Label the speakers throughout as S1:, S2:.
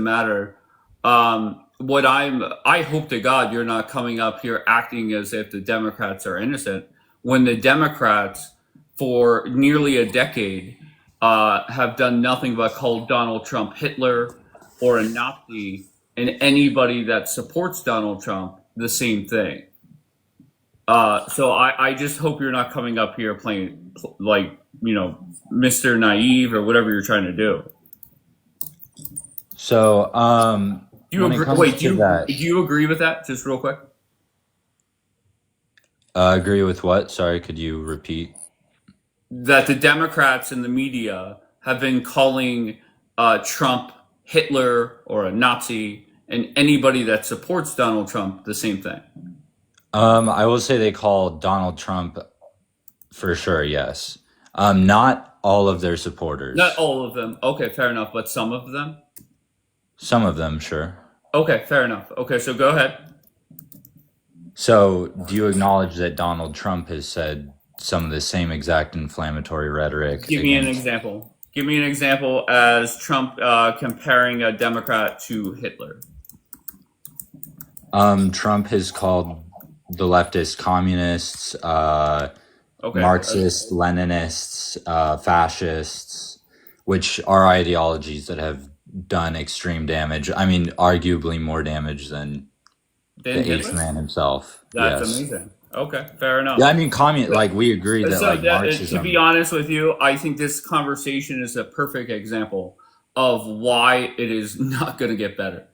S1: matter. I hope to God you're not coming up here acting as if the Democrats are innocent when the Democrats, for nearly a decade, have done nothing but call Donald Trump Hitler or a Nazi, and anybody that supports Donald Trump the same thing. So I just hope you're not coming up here playing like, Mr. Naive or whatever you're trying to do.
S2: So,
S1: Do you agree? Wait, do you agree with that? Just real quick.
S2: agree with what? Sorry, could you repeat?
S1: That the Democrats and the media have been calling Trump Hitler or a Nazi, and anybody that supports Donald Trump the same thing.
S2: I will say they call Donald Trump for sure, yes. Not all of their supporters.
S1: Not all of them. Okay, fair enough. But some of them?
S2: Some of them, sure.
S1: Okay, fair enough. Okay, so go ahead.
S2: So, do you acknowledge that Donald Trump has said some of the same exact inflammatory rhetoric?
S1: Give me an example. Give me an example as Trump comparing a Democrat to Hitler.
S2: Trump has called the leftist communists,
S1: Okay.
S2: Marxists, Leninists, fascists, which are ideologies that have done extreme damage. I mean, arguably more damage than the eighth
S1: Hitler?
S2: man himself.
S1: That's
S2: Yes.
S1: amazing. Okay, fair enough.
S2: Yeah, I mean, like we agree that
S1: So
S2: like
S1: to
S2: Marxism.
S1: be honest with you, I think this conversation is a perfect example of why it is not going to get better.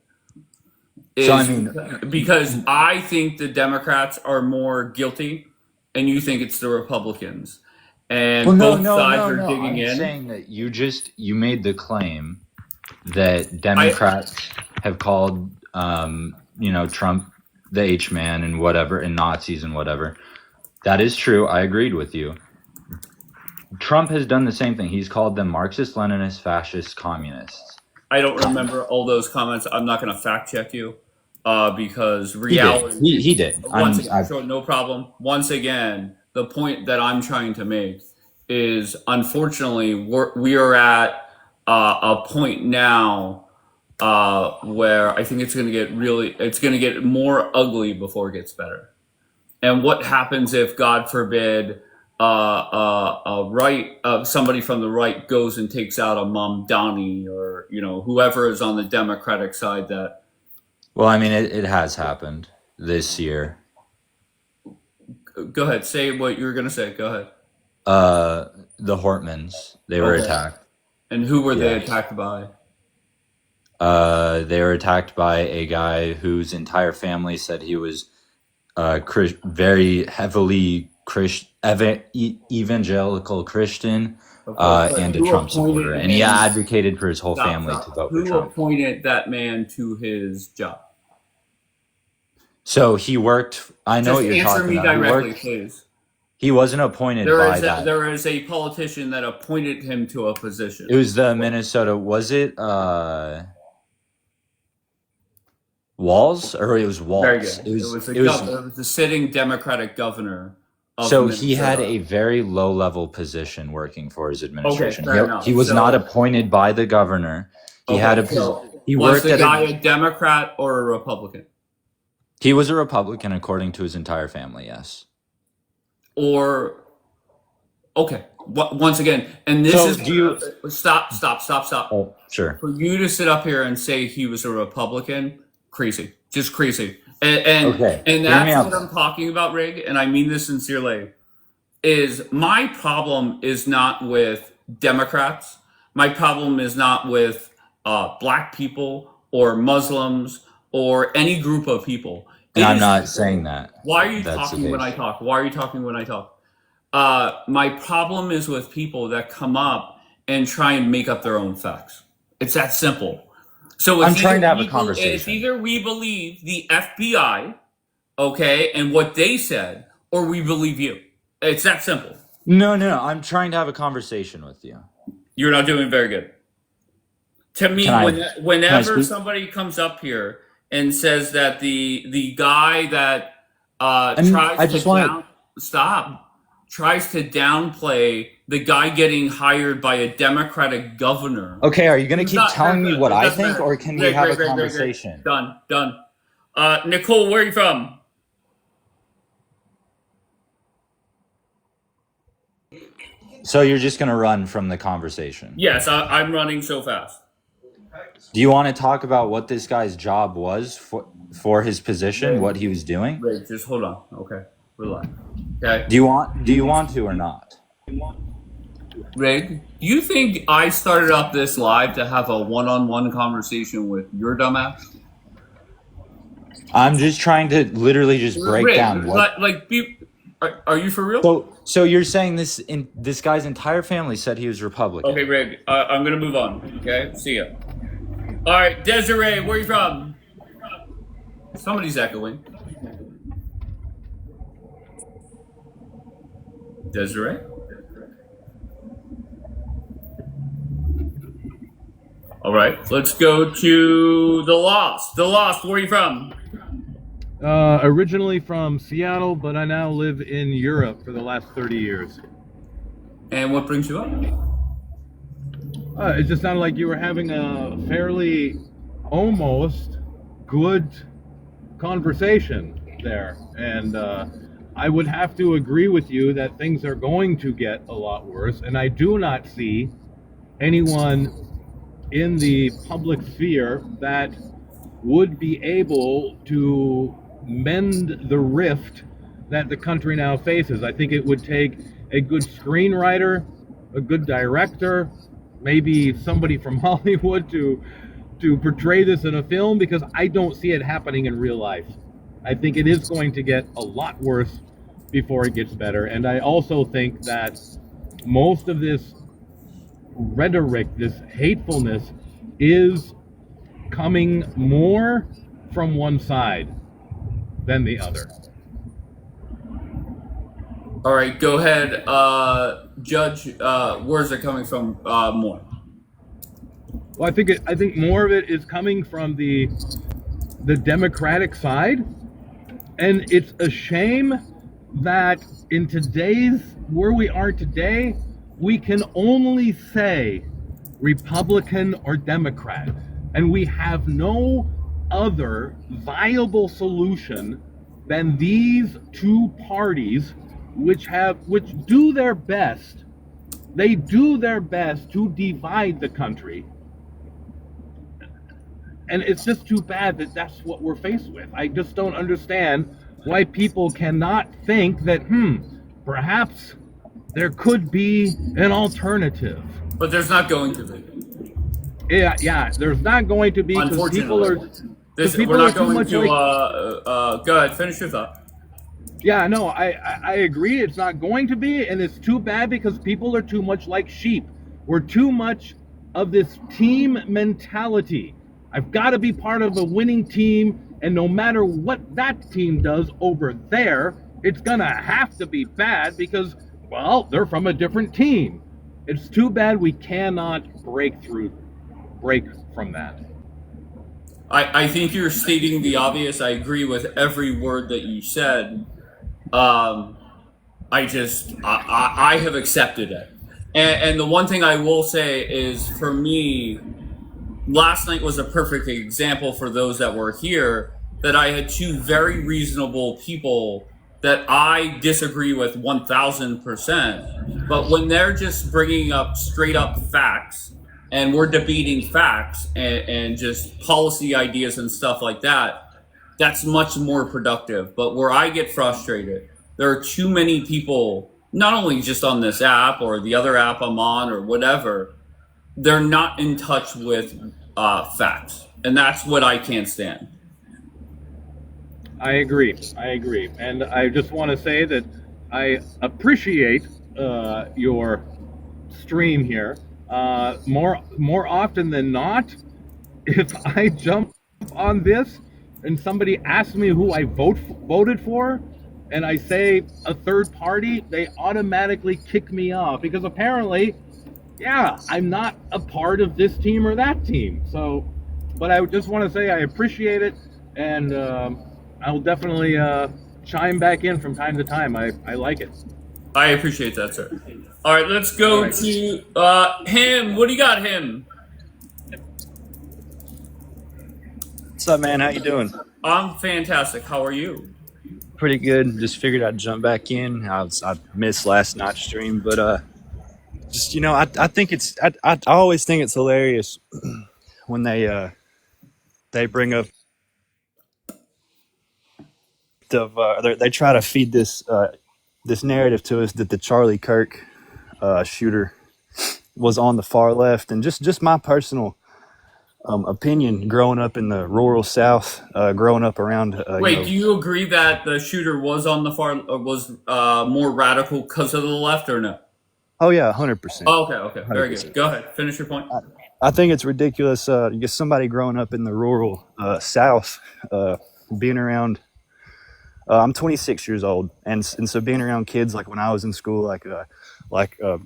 S2: So I mean,
S1: Because I think the Democrats are more guilty, and you think it's the Republicans, and
S2: well, no,
S1: both
S2: no,
S1: sides
S2: no,
S1: are
S2: no.
S1: digging
S2: I'm
S1: in.
S2: saying that you made the claim that Democrats have called, Trump the H man and whatever, and Nazis and whatever. That is true. I agreed with you. Trump has done the same thing. He's called them Marxist, Leninist, fascist, communists.
S1: I don't remember all those comments. I'm not going to fact check you because reality.
S2: He did.
S1: Once again, sure, no problem. Once again, the point that I'm trying to make is, unfortunately, we are at a point now where I think it's going to get more ugly before it gets better. And what happens if, God forbid, somebody from the right goes and takes out a Mamdani or whoever is on the Democratic side that.
S2: Well, I mean, it has happened this year.
S1: Go ahead, say what you were going to say. Go ahead.
S2: The Hortmans, they were attacked.
S1: And who were they attacked by?
S2: They were attacked by a guy whose entire family said he was very heavily evangelical Christian and a Trump supporter. And he advocated for his whole family to vote for Trump.
S1: Who appointed that man to his job?
S2: So he worked. I know what you're talking about.
S1: Answer me directly, please.
S2: He wasn't appointed by that.
S1: There is a politician that appointed him to a position.
S2: It was the Minnesota. Was it Walz, or it was Walz?
S1: Very good. It was the sitting Democratic governor.
S2: So he had a very low-level position working for his administration.
S1: Okay,
S2: he was not appointed by the governor. He had a. He
S1: was
S2: worked
S1: the
S2: at
S1: guy a Democrat or a Republican?
S2: He was a Republican, according to his entire family. Yes.
S1: Or, okay. Once again, and this
S2: So
S1: is
S2: do you
S1: stop.
S2: Oh, sure.
S1: For you to sit up here and say he was a Republican, crazy, just crazy. And
S2: Okay.
S1: and
S2: Hear me
S1: that's
S2: out.
S1: what I'm talking about, Rig, and I mean this sincerely, is my problem is not with Democrats. My problem is not with black people or Muslims or any group of people.
S2: And I'm not saying that.
S1: Why are you
S2: That's
S1: talking
S2: the
S1: when I
S2: case.
S1: talk? Why are you talking when I talk? My problem is with people that come up and try and make up their own facts. It's that simple. So
S2: I'm trying to have a conversation.
S1: It's either we believe the FBI, okay, and what they said, or we believe you. It's that simple.
S2: No. I'm trying to have a conversation with you.
S1: You're not doing very good. To me, whenever
S2: speak?
S1: somebody comes up here and says that the guy that tries
S2: I just
S1: to
S2: wanna-
S1: down, stop. tries to downplay the guy getting hired by a Democratic governor.
S2: Okay, are you going to
S1: It's
S2: keep
S1: not-
S2: telling me what
S1: it
S2: I
S1: doesn't
S2: think,
S1: matter.
S2: or can we
S1: Great,
S2: have
S1: great,
S2: a
S1: great, great, great.
S2: conversation?
S1: Done. Nicole, where are you from?
S2: So you're just going to run from the conversation?
S1: Yes, I'm running so fast.
S2: Do you want to talk about what this guy's job was for his position, what he was doing?
S1: Wait, just hold on. Okay, relax. Okay.
S2: Do you want to or not?
S1: Rig, do you think I started up this live to have a one-on-one conversation with your dumbass?
S2: I'm just trying to literally just break
S1: Rig,
S2: down what.
S1: Are you for real?
S2: So you're saying this guy's entire family said he was Republican?
S1: Okay, Rig, I'm gonna move on. Okay, see ya. All right, Desiree, where are you from? Somebody's echoing. Desiree? All right, let's go to The Lost. The Lost, where are you from?
S3: Originally from Seattle, but I now live in Europe for the last 30 years.
S1: And what brings you up?
S3: It just sounded like you were having a fairly almost good conversation there. And I would have to agree with you that things are going to get a lot worse. And I do not see anyone in the public sphere that would be able to mend the rift that the country now faces. I think it would take a good screenwriter, a good director, maybe somebody from Hollywood to portray this in a film, because I don't see it happening in real life. I think it is going to get a lot worse before it gets better. And I also think that most of this rhetoric, this hatefulness, is coming more from one side than the other.
S1: All right, go ahead, Judge. Where's it coming from more?
S3: Well, I think more of it is coming from the Democratic side, and it's a shame that in today's where we are today, we can only say Republican or Democrat, and we have no other viable solution than these two parties, which do their best. They do their best to divide the country. And it's just too bad that that's what we're faced with. I just don't understand why people cannot think that, perhaps there could be an alternative.
S1: But there's not going to be.
S3: Yeah, there's not going to be, because people are...
S1: We're not going to... go ahead, finish your thought.
S3: Yeah, no, I agree. It's not going to be, and it's too bad because people are too much like sheep. We're too much of this team mentality. I've got to be part of a winning team, and no matter what that team does over there, it's going to have to be bad because, well, they're from a different team. It's too bad we cannot break from that.
S1: I think you're stating the obvious. I agree with every word that you said. I have accepted it. And the one thing I will say is, for me, last night was a perfect example for those that were here, that I had two very reasonable people that I disagree with 1000%. But when they're just bringing up straight up facts, and we're debating facts and just policy ideas and stuff like that, that's much more productive. But where I get frustrated, there are too many people, not only just on this app or the other app I'm on or whatever, they're not in touch with facts. And that's what I can't stand.
S3: I agree. And I just want to say that I appreciate your stream here. More often than not, if I jump on this and somebody asks me who I voted for, and I say a third party, they automatically kick me off because apparently, yeah, I'm not a part of this team or that team. So, but I just want to say I appreciate it, and I will definitely chime back in from time to time. I like it.
S1: I appreciate that, sir. All right, let's go to him. What do you got, him?
S4: What's up, man? How you doing?
S1: I'm fantastic. How are you?
S4: Pretty good. Just figured I'd jump back in. I missed last night's stream, but just I think I always think it's hilarious when they bring up they try to feed this narrative to us that the Charlie Kirk shooter was on the far left, and just my personal opinion, growing up in the rural South, growing up around.
S1: Wait, do you agree that the shooter was on the far was more radical because of the left, or no?
S4: Oh yeah, 100%.
S1: Oh, okay, very
S4: 100%.
S1: good. Go ahead, finish your point.
S4: I think it's ridiculous. Just somebody growing up in the rural South, being around. I'm 26 years old, and so being around kids like when I was in school, like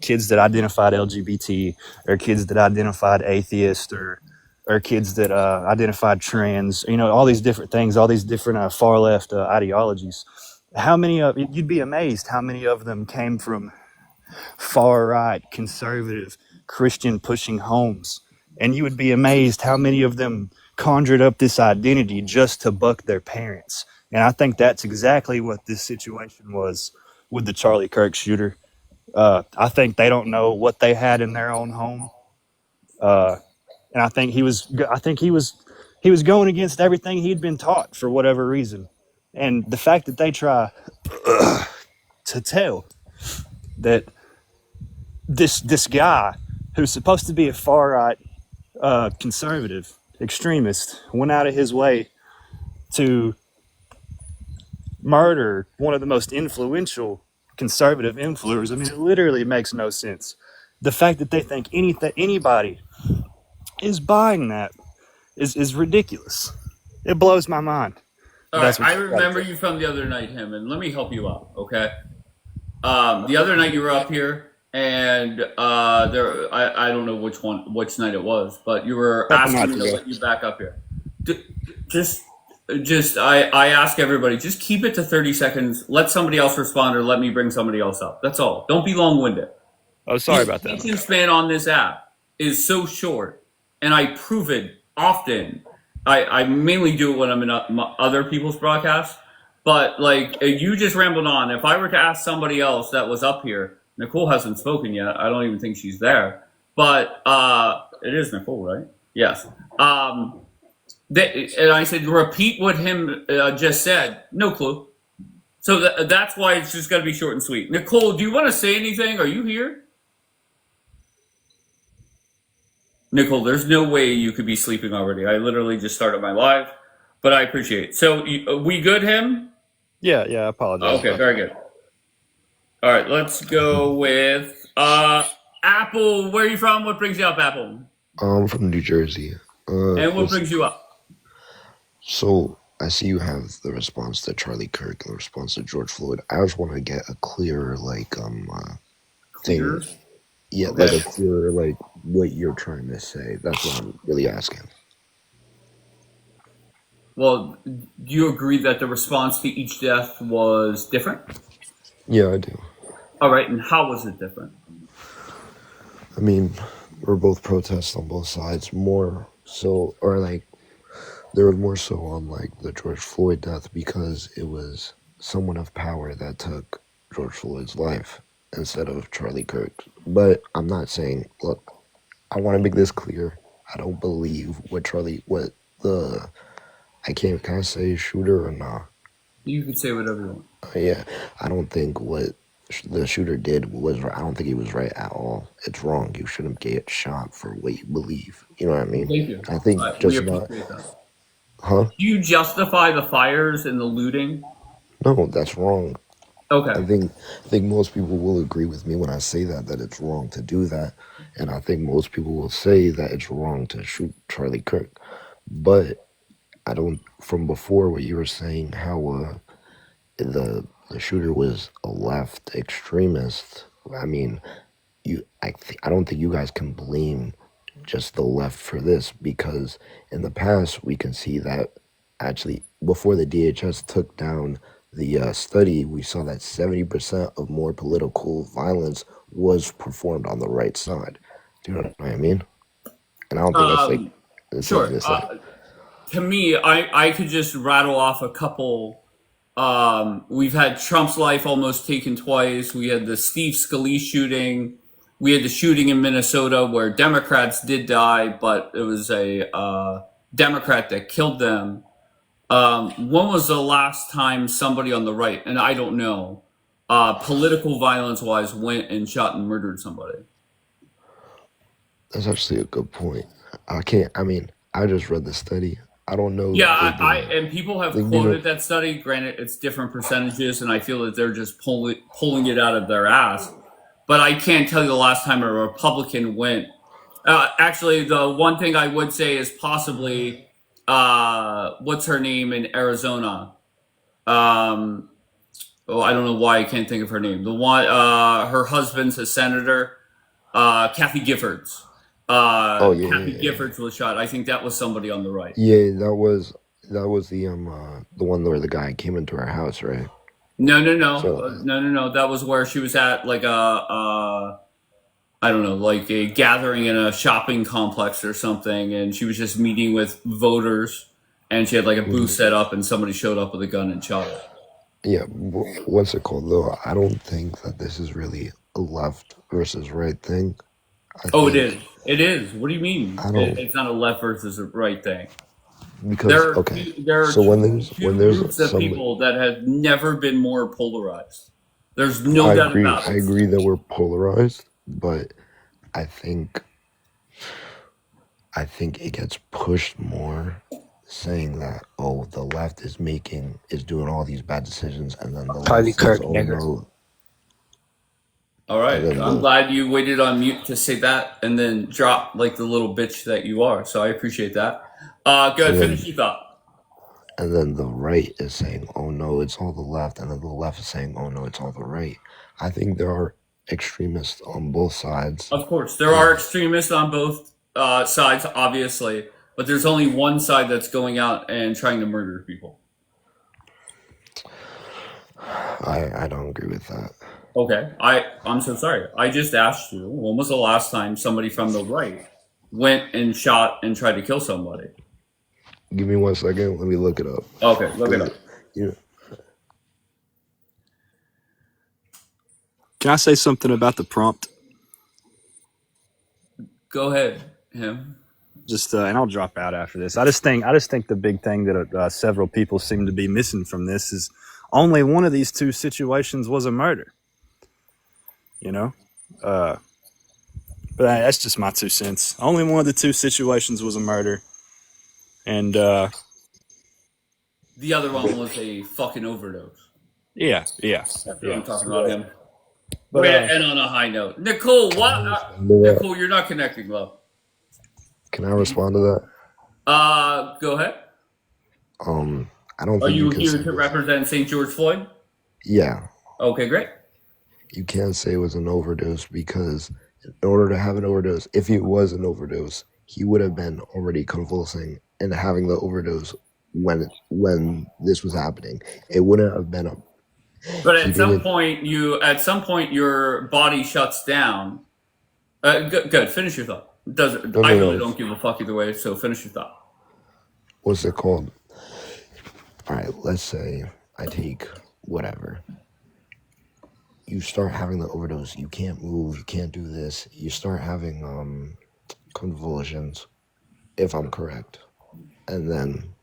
S4: kids that identified LGBT, or kids that identified atheist, or kids that identified trans. All these different things, all these different far left ideologies. How many of you'd be amazed how many of them came from far right, conservative, Christian pushing homes. And you would be amazed how many of them conjured up this identity just to buck their parents. And I think that's exactly what this situation was with the Charlie Kirk shooter. I think they don't know what they had in their own home. And I think he was going against everything he'd been taught for whatever reason. And the fact that they try to tell that this guy who's supposed to be a far right conservative extremist went out of his way to murder one of the most influential conservative influencers. I mean, it literally makes no sense. The fact that they think anybody is buying that is ridiculous. It blows my mind.
S1: All right, I remember you from the other night, him, and let me help you out, okay? The other night you were up here, and I don't know which night it was, but you were asking me to let you back up here. I ask everybody, just keep it to 30 seconds. Let somebody else respond, or let me bring somebody else up. That's all. Don't be long-winded.
S4: Oh, sorry about that.
S1: The attention span on this app is so short, and I prove it often. I mainly do it when I'm in other people's broadcasts, but like you just rambled on. If I were to ask somebody else that was up here, Nicole hasn't spoken yet. I don't even think she's there, but it is Nicole, right? Yes. And I said, repeat what him just said. No clue. So that's why it's just got to be short and sweet. Nicole, do you want to say anything? Are you here? Nicole, there's no way you could be sleeping already. I literally just started my live, but I appreciate it. So we good, him?
S4: Yeah, I apologize.
S1: Okay, very good. All right, let's go with Apple. Where are you from? What brings you up, Apple?
S5: I'm from New Jersey.
S1: And what brings you up?
S5: So I see you have the response to Charlie Kirk and the response to George Floyd. I just want to get a clearer
S1: Clear?
S5: thing. Yeah,
S1: Okay.
S5: like a clearer what you're trying to say. That's what I'm really asking.
S1: Well, do you agree that the response to each death was different?
S5: Yeah, I do.
S1: All right, and how was it different?
S5: I mean, we're both protests on both sides. More so, or there was more so on the George Floyd death because it was someone of power that took George Floyd's life instead of Charlie Kirk. But I'm not saying, look, I want to make this clear. I don't believe can I say shooter or not?
S1: You can say whatever you want.
S5: Yeah, I don't think what the shooter did was right. I don't think he was right at all. It's wrong. You shouldn't get shot for what you believe. You know what I mean?
S1: Thank you.
S5: I think
S1: We
S5: just not.
S1: appreciate that.
S5: Huh?
S1: Do you justify the fires and the looting?
S5: No, that's wrong.
S1: Okay.
S5: I think most people will agree with me when I say that it's wrong to do that, and I think most people will say that it's wrong to shoot Charlie Kirk. But I don't. From before, what you were saying, how the shooter was a left extremist. I mean, I don't think you guys can blame just the left for this, because in the past we can see that actually before the DHS took down the study, we saw that 70% of more political violence was performed on the right side. Do you know what I mean? And I don't think that's like
S1: Um,
S5: it's like
S1: sure.
S5: this like
S1: To me, I could just rattle off a couple. We've had Trump's life almost taken twice. We had the Steve Scalise shooting. We had the shooting in Minnesota where Democrats did die, but it was a Democrat that killed them. When was the last time somebody on the right, and I don't know, political violence wise, went and shot and murdered somebody?
S5: that's actually a good point. I can't. I mean, I just read the study. I don't know.
S1: Yeah,
S5: They didn't.
S1: and people have
S5: They didn't.
S1: quoted that study. Granted, it's different percentages, and I feel that they're just pulling it out of their ass. But I can't tell you the last time a Republican went. Actually, the one thing I would say is possibly what's her name in Arizona? Um, oh, I don't know why I can't think of her name. The one, her husband's a senator, Kathy Giffords.
S5: Oh yeah,
S1: Kathy
S5: yeah, yeah.
S1: Giffords was shot. I think that was somebody on the right.
S5: Yeah, that was the one where the guy came into our house, right?
S1: No, no, no,
S5: So
S1: no, no, no. That was where she was at, like I don't know, like a gathering in a shopping complex or something, and she was just meeting with voters, and she had like a booth
S5: mhm.
S1: set up, and somebody showed up with a gun and shot her.
S5: Yeah, what's it called though? I don't think that this is really a left versus right thing. I
S1: Oh, it is.
S5: think
S1: It is. What do you mean?
S5: I don't
S1: It's not a left versus a right thing.
S5: because okay.
S1: There are
S5: So
S1: two
S5: when there's
S1: groups of
S5: some
S1: people that have never been more polarized. There's no
S5: I
S1: doubt
S5: agree.
S1: about
S5: I
S1: it.
S5: agree that we're polarized, but I think I think it gets pushed more saying that oh the left is doing all these bad decisions and then the left
S6: Charlie
S5: says
S6: Kirk,
S5: oh
S6: nigger.
S5: no
S1: All
S5: and
S1: right.
S5: then
S1: I'm
S5: the
S1: glad you waited on mute to say that and then drop like the little bitch that you are. So I appreciate that. Go ahead,
S5: and
S1: finish
S5: then
S1: your thought.
S5: and then the right is saying oh no it's all the left and then the left is saying oh no it's all the right. I think there are extremists on both sides
S1: Of course, there are
S5: and
S1: extremists on both sides, obviously, but there's only one side that's going out and trying to murder people.
S5: I don't agree with that.
S1: Okay, I'm so sorry. I just asked you, when was the last time somebody from the right went and shot and tried to kill somebody?
S5: Give me 1 second. Let me look it up
S1: Okay, look it
S5: because
S1: up.
S5: you
S4: Can I say something about the prompt?
S1: Go ahead, him.
S4: Just and I'll drop out after this. I just think the big thing that several people seem to be missing from this is only one of these two situations was a murder. You know, uh, but that's just my 2 cents. Only one of the two situations was a murder, and
S1: The other one was a fucking overdose.
S4: yeah,
S1: That's what
S4: yeah.
S1: I'm talking about, him.
S4: But
S1: Wait, and on a high note, Nicole,
S5: can
S1: what?
S5: I respond to that?
S1: Nicole, you're not connecting, love.
S5: Can I respond to that?
S1: Go ahead.
S5: I don't
S1: Are
S5: think you
S1: you
S5: can
S1: here
S5: say
S1: to
S5: this.
S1: represent St. George Floyd?
S5: Yeah,
S1: Okay, great.
S5: you can't say it was an overdose because in order to have an overdose, if it was an overdose, he would have been already convulsing and having the overdose when this was happening. It wouldn't have been a
S1: But
S5: he didn't.
S1: at some point, your body shuts down. Good. Finish your thought. Does
S5: No,
S1: I
S5: no,
S1: really
S5: no.
S1: don't give a fuck either way. So finish your thought.
S5: What's it called? All right, let's say I take whatever. You start having the overdose. You can't move. You can't do this. You start having convulsions, if I'm correct, and then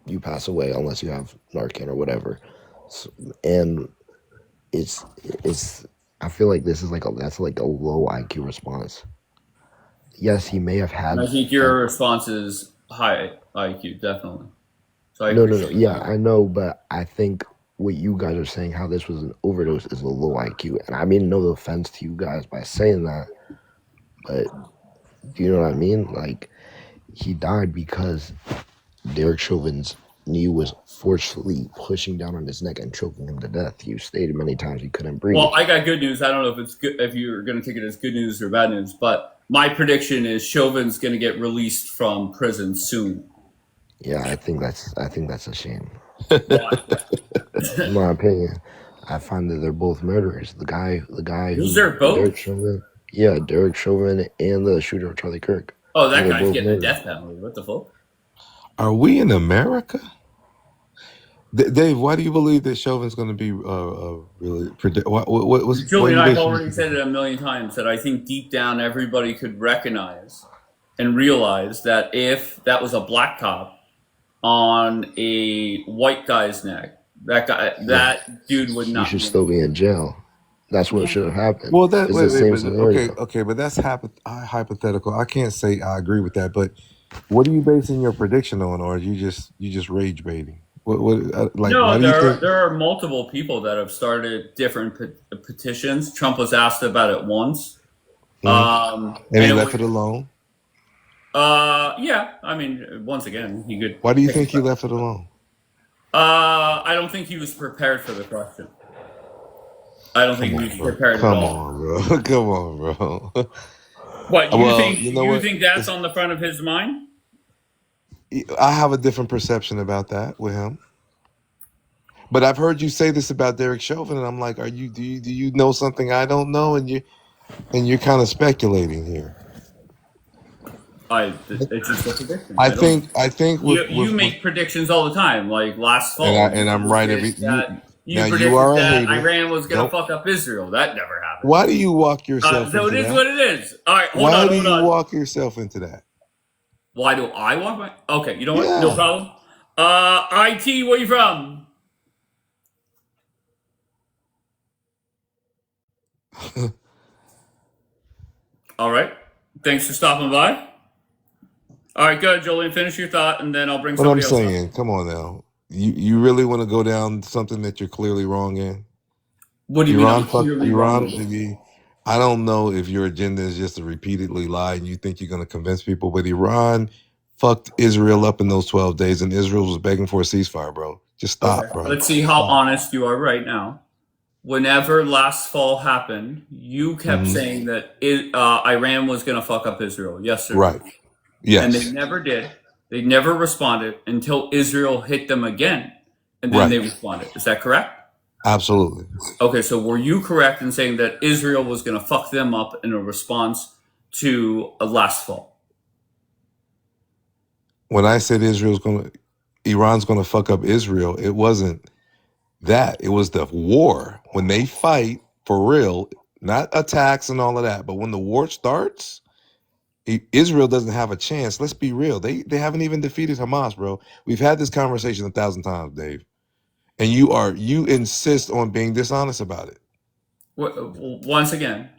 S5: you pass away unless you have Narcan or whatever. So, and it's. I feel like this is that's like a low IQ response. Yes, he may have
S1: And
S5: had
S1: I think
S5: an
S1: your response is high IQ, definitely. So I
S5: no, no, no.
S1: appreciate
S5: Yeah,
S1: that.
S5: I know, but I think what you guys are saying, how this was an overdose, is a low IQ. And I mean no offense to you guys by saying that, but do you know what I mean? Like, he died because Derek Chauvin's knee was forcefully pushing down on his neck and choking him to death. You stated many times he couldn't breathe.
S1: Well, I got good news. I don't know if it's good if you're going to take it as good news or bad news, but my prediction is Chauvin's going to get released from prison soon.
S5: Yeah, I think that's a shame.
S1: Why?
S5: In my opinion, I find that they're both murderers. The guy
S1: Who's their
S5: who Derek
S1: both?
S5: Chauvin, yeah, Derek Chauvin, and the shooter Charlie Kirk.
S1: Oh,
S5: I think
S1: that
S5: they're
S1: guy's
S5: both
S1: getting a
S5: murderers.
S1: death penalty. What the fuck?
S6: Are we in America? Dave, why do you believe that Chauvin's going to be really predict? What are
S1: Julian,
S6: you
S1: I've
S6: basing
S1: already said it a million times that I think deep down everybody could recognize and realize that if that was a black cop on a white guy's neck,
S5: Yeah,
S1: that dude would
S5: he
S1: not
S5: should
S1: be.
S5: still be in jail. That's what should have happened.
S6: Well, that
S5: It's the
S6: wait,
S5: same
S6: but okay,
S5: scenario.
S6: okay, but that's hypothetical. I can't say I agree with that, but what are you basing your prediction on, or are you just rage baiting? Like, why
S1: No,
S6: do you think?
S1: there are multiple people that have started different petitions. Trump was asked about it once,
S6: Mhm. And
S1: and
S6: he
S1: it
S6: left
S1: was
S6: it alone.
S1: yeah. I mean, once again, he could
S6: Why do you
S1: pick.
S6: think he left it alone?
S1: I don't think he was prepared for the question. I don't think
S6: Come
S1: he
S6: on,
S1: was
S6: bro.
S1: prepared at
S6: Come
S1: all.
S6: on, bro. Come on, bro.
S1: What
S6: Well, you know
S1: you
S6: what?
S1: think that's on the front of his mind?
S6: I have a different perception about that with him. But I've heard you say this about Derek Chauvin, and I'm like, do you know something I don't know? And you're kind of speculating here.
S1: It's just a prediction.
S6: I
S1: I don't.
S6: think I think
S1: You
S6: with
S1: make predictions all the time. Like last
S6: and
S1: fall,
S6: I
S1: you
S6: and I'm right
S1: predicted
S6: every you
S1: that
S6: now you are a hater.
S1: Iran was gonna
S6: Don't
S1: fuck up Israel. That never happened.
S6: why do you walk yourself
S1: So it
S6: into
S1: is
S6: that?
S1: what it is. All right,
S6: Why do
S1: hold
S6: you
S1: on.
S6: walk yourself into that?
S1: Why do I want my? Okay, you know what? No
S6: Yeah.
S1: problem. IT, where you from? All right. Thanks for stopping by. All right, good, Julian. Finish your thought, and then I'll bring
S6: What I'm
S1: somebody else up.
S6: saying, come on now. You really want to go down something that you're clearly wrong in?
S1: What do you mean I'm
S6: Iran fucked
S1: clearly wrong
S6: Iran.
S1: with it?
S6: I don't know if your agenda is just to repeatedly lie and you think you're going to convince people, but Iran fucked Israel up in those 12 days, and Israel was begging for a ceasefire, bro. Just
S1: Okay,
S6: stop, bro.
S1: let's see how honest you are right now. Whenever last fall happened, you kept
S6: Hmm.
S1: saying that Iran was going to fuck up Israel. Yes or no?
S6: Right.
S1: And they
S6: Yes.
S1: never did. They never responded until Israel hit them again, and then they
S6: Right.
S1: responded. Is that correct?
S6: Absolutely.
S1: Okay, so were you correct in saying that Israel was going to fuck them up in a response to last fall?
S6: When I said Iran's going to fuck up Israel, it wasn't that. It was the war. When they fight for real, not attacks and all of that, but when the war starts, Israel doesn't have a chance. Let's be real. They haven't even defeated Hamas, bro. We've had this conversation 1,000 times, Dave. And you insist on being dishonest about it.
S1: Once again,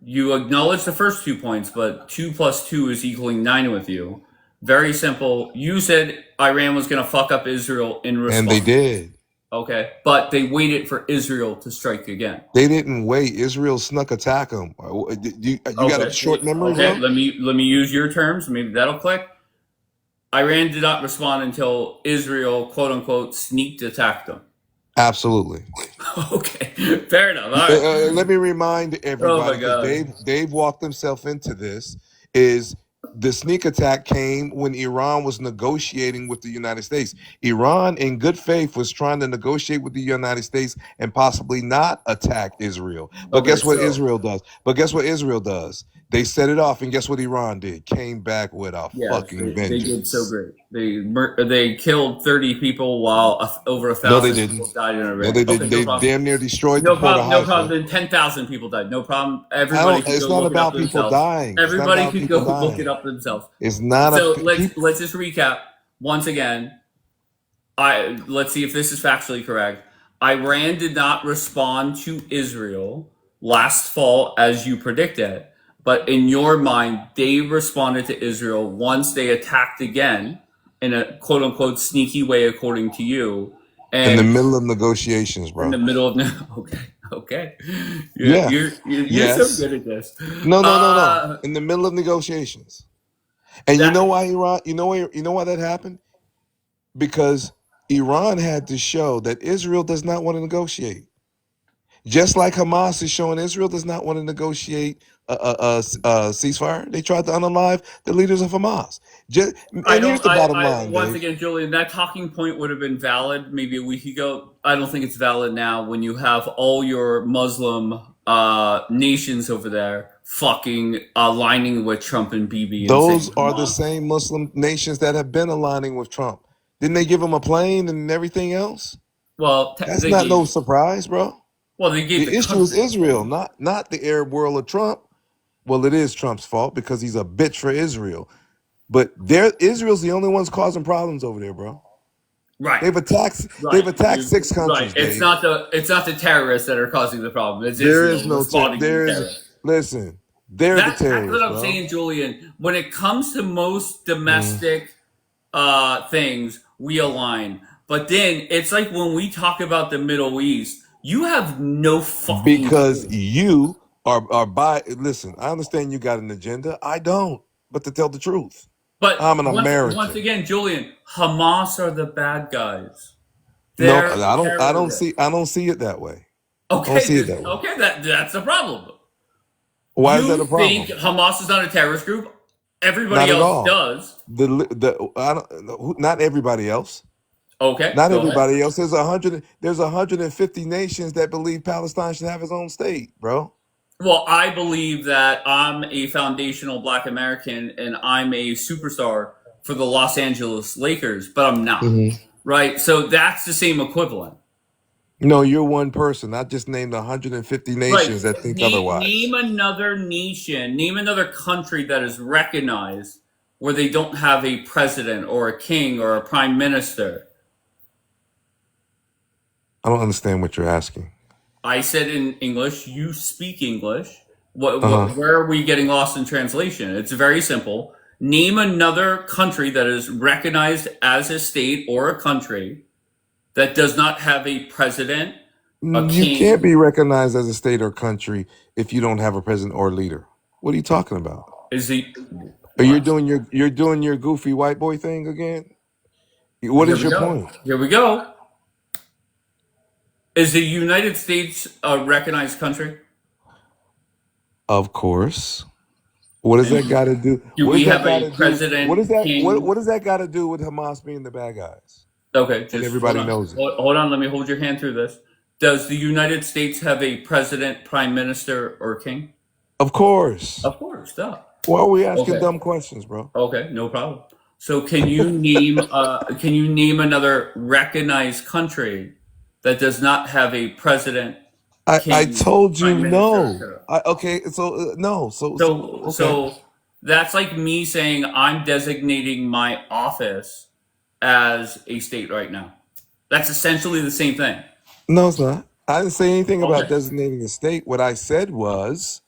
S1: you acknowledge the first 2 points, but 2 plus 2 is equaling 9 with you. Very simple. You said Iran was going to fuck up Israel in
S6: And they
S1: response.
S6: did.
S1: Okay, but they waited for Israel to strike again.
S6: They didn't wait. Israel snuck attack them. You got a
S1: Okay,
S6: short memory,
S1: okay.
S6: bro?
S1: Let me use your terms. Maybe that'll click. Iran did not respond until Israel, quote unquote, sneaked attacked them.
S6: Absolutely.
S1: Okay, fair enough. All right.
S6: Let me remind
S1: Oh my
S6: everybody, because
S1: God.
S6: Dave walked himself into this, is the sneak attack came when Iran was negotiating with the United States. Iran, in good faith, was trying to negotiate with the United States and possibly not attack Israel. But
S1: Okay,
S6: guess what
S1: so
S6: Israel does? They set it off, and guess what Iran did? Came back with a
S1: yes,
S6: fucking
S1: they did so
S6: vengeance.
S1: great. They killed 30 people while over a
S6: No, they
S1: thousand people
S6: didn't.
S1: died in
S6: No,
S1: Iran.
S6: they
S1: Okay,
S6: didn't.
S1: no
S6: They
S1: problem.
S6: damn near destroyed the
S1: No
S6: port of
S1: problem. No
S6: Haifa.
S1: problem. Then 10,000 people died. No problem. Everybody could
S6: It's
S1: go
S6: not
S1: look it up
S6: about people
S1: themselves.
S6: dying. It's not
S1: Everybody
S6: about
S1: could go
S6: people
S1: look it
S6: dying.
S1: up themselves.
S6: It's not
S1: So
S6: a people.
S1: let's just recap once again. Let's see if this is factually correct. Iran did not respond to Israel last fall as you predicted, but in your mind, they responded to Israel once they attacked again in a quote unquote sneaky way, according to you,
S6: In the
S1: and
S6: middle of negotiations,
S1: in the
S6: bro.
S1: middle of okay, okay,
S6: Yeah.
S1: you're so
S6: Yes.
S1: good at this.
S6: No. In the middle of negotiations. And you
S1: That
S6: know why Iran? You know why that happened? Because Iran had to show that Israel does not want to negotiate. Just like Hamas is showing Israel does not want to negotiate ceasefire. They tried to unalive the leaders of Hamas.
S1: I
S6: And here's
S1: don't.
S6: the bottom
S1: I
S6: line,
S1: once
S6: Dave.
S1: again, Julian, that talking point would have been valid maybe a week ago. I don't think it's valid now when you have all your Muslim nations over there fucking aligning with Trump and Bibi and saying
S6: Those are the
S1: Hamas.
S6: same Muslim nations that have been aligning with Trump. Didn't they give him a plane and everything else?
S1: Well,
S6: That's
S1: they
S6: not no
S1: gave.
S6: surprise, bro.
S1: Well, they gave
S6: The
S1: the
S6: issue is
S1: country.
S6: Israel, not the Arab world of Trump. Well, it is Trump's fault because he's a bitch for Israel. But Israel's the only ones causing problems over there, bro.
S1: Right.
S6: They've attacked
S1: Right.
S6: 6
S1: Right.
S6: countries,
S1: It's
S6: Dave.
S1: not the terrorists that are causing the problem. It's
S6: There
S1: Israel
S6: is no
S1: responding to the
S6: there
S1: terrorists.
S6: is listen. They're the
S1: That's what
S6: terrorists,
S1: I'm
S6: bro.
S1: saying, Julian. When it comes to most
S6: Mm.
S1: domestic things, we align. But then it's like when we talk about the Middle East, you have no fucking
S6: Because
S1: clue.
S6: you are by listen, I understand you got an agenda. I don't. But to tell the truth,
S1: But
S6: I'm an
S1: once
S6: American.
S1: again, Julian, Hamas are the bad guys.
S6: No,
S1: They're
S6: I
S1: terrorists.
S6: don't see it that way. I don't
S1: Okay,
S6: see it that way.
S1: okay, that's the problem.
S6: Why is that
S1: You
S6: a
S1: think
S6: problem?
S1: Hamas is not a terrorist group?
S6: Not
S1: Everybody
S6: at
S1: else
S6: all.
S1: does.
S6: Not everybody else.
S1: Okay,
S6: Not
S1: go ahead.
S6: everybody else. There's 150 nations that believe Palestine should have its own state, bro.
S1: Well, I believe that I'm a foundational Black American and I'm a superstar for the Los Angeles Lakers, but I'm not.
S6: Hmm.
S1: Right? So that's the same equivalent.
S6: No, you're one person. I just named 150
S1: Right.
S6: nations that think
S1: Name
S6: otherwise.
S1: another nation, name another country that is recognized where they don't have a president or a king or a prime minister.
S6: I don't understand what you're asking.
S1: I said in English, you speak English.
S6: Uh-huh.
S1: Where are we getting lost in translation? It's very simple. Name another country that is recognized as a state or a country that does not have a president, a
S6: You can't
S1: king.
S6: be recognized as a state or country if you don't have a president or leader. What are you talking about?
S1: Is the
S6: Are you
S1: what?
S6: doing your goofy white boy thing again? What
S1: Here
S6: is
S1: we
S6: your
S1: go.
S6: point?
S1: Here we go. Is the United States a recognized country?
S6: Of course. What does that
S1: And
S6: got to do?
S1: do
S6: What
S1: we
S6: does that
S1: have
S6: got
S1: a
S6: to do?
S1: president,
S6: What
S1: king?
S6: does that got to do with Hamas being the bad guys?
S1: Okay,
S6: And
S1: just hold
S6: everybody
S1: on.
S6: knows it.
S1: Hold on. Let me hold your hand through this. Does the United States have a president, prime minister, or king?
S6: Of course.
S1: Of course, duh.
S6: Why are we asking
S1: Okay.
S6: dumb questions, bro?
S1: Okay, no problem. So can you name another recognized country that does not have a president,
S6: I
S1: king,
S6: told you
S1: prime minister,
S6: no.
S1: etc.?
S6: Okay, so no,
S1: So
S6: okay.
S1: so that's like me saying I'm designating my office as a state right now. That's essentially the same thing.
S6: No, it's not. I didn't say anything about
S1: Okay.
S6: designating a state. What I said was,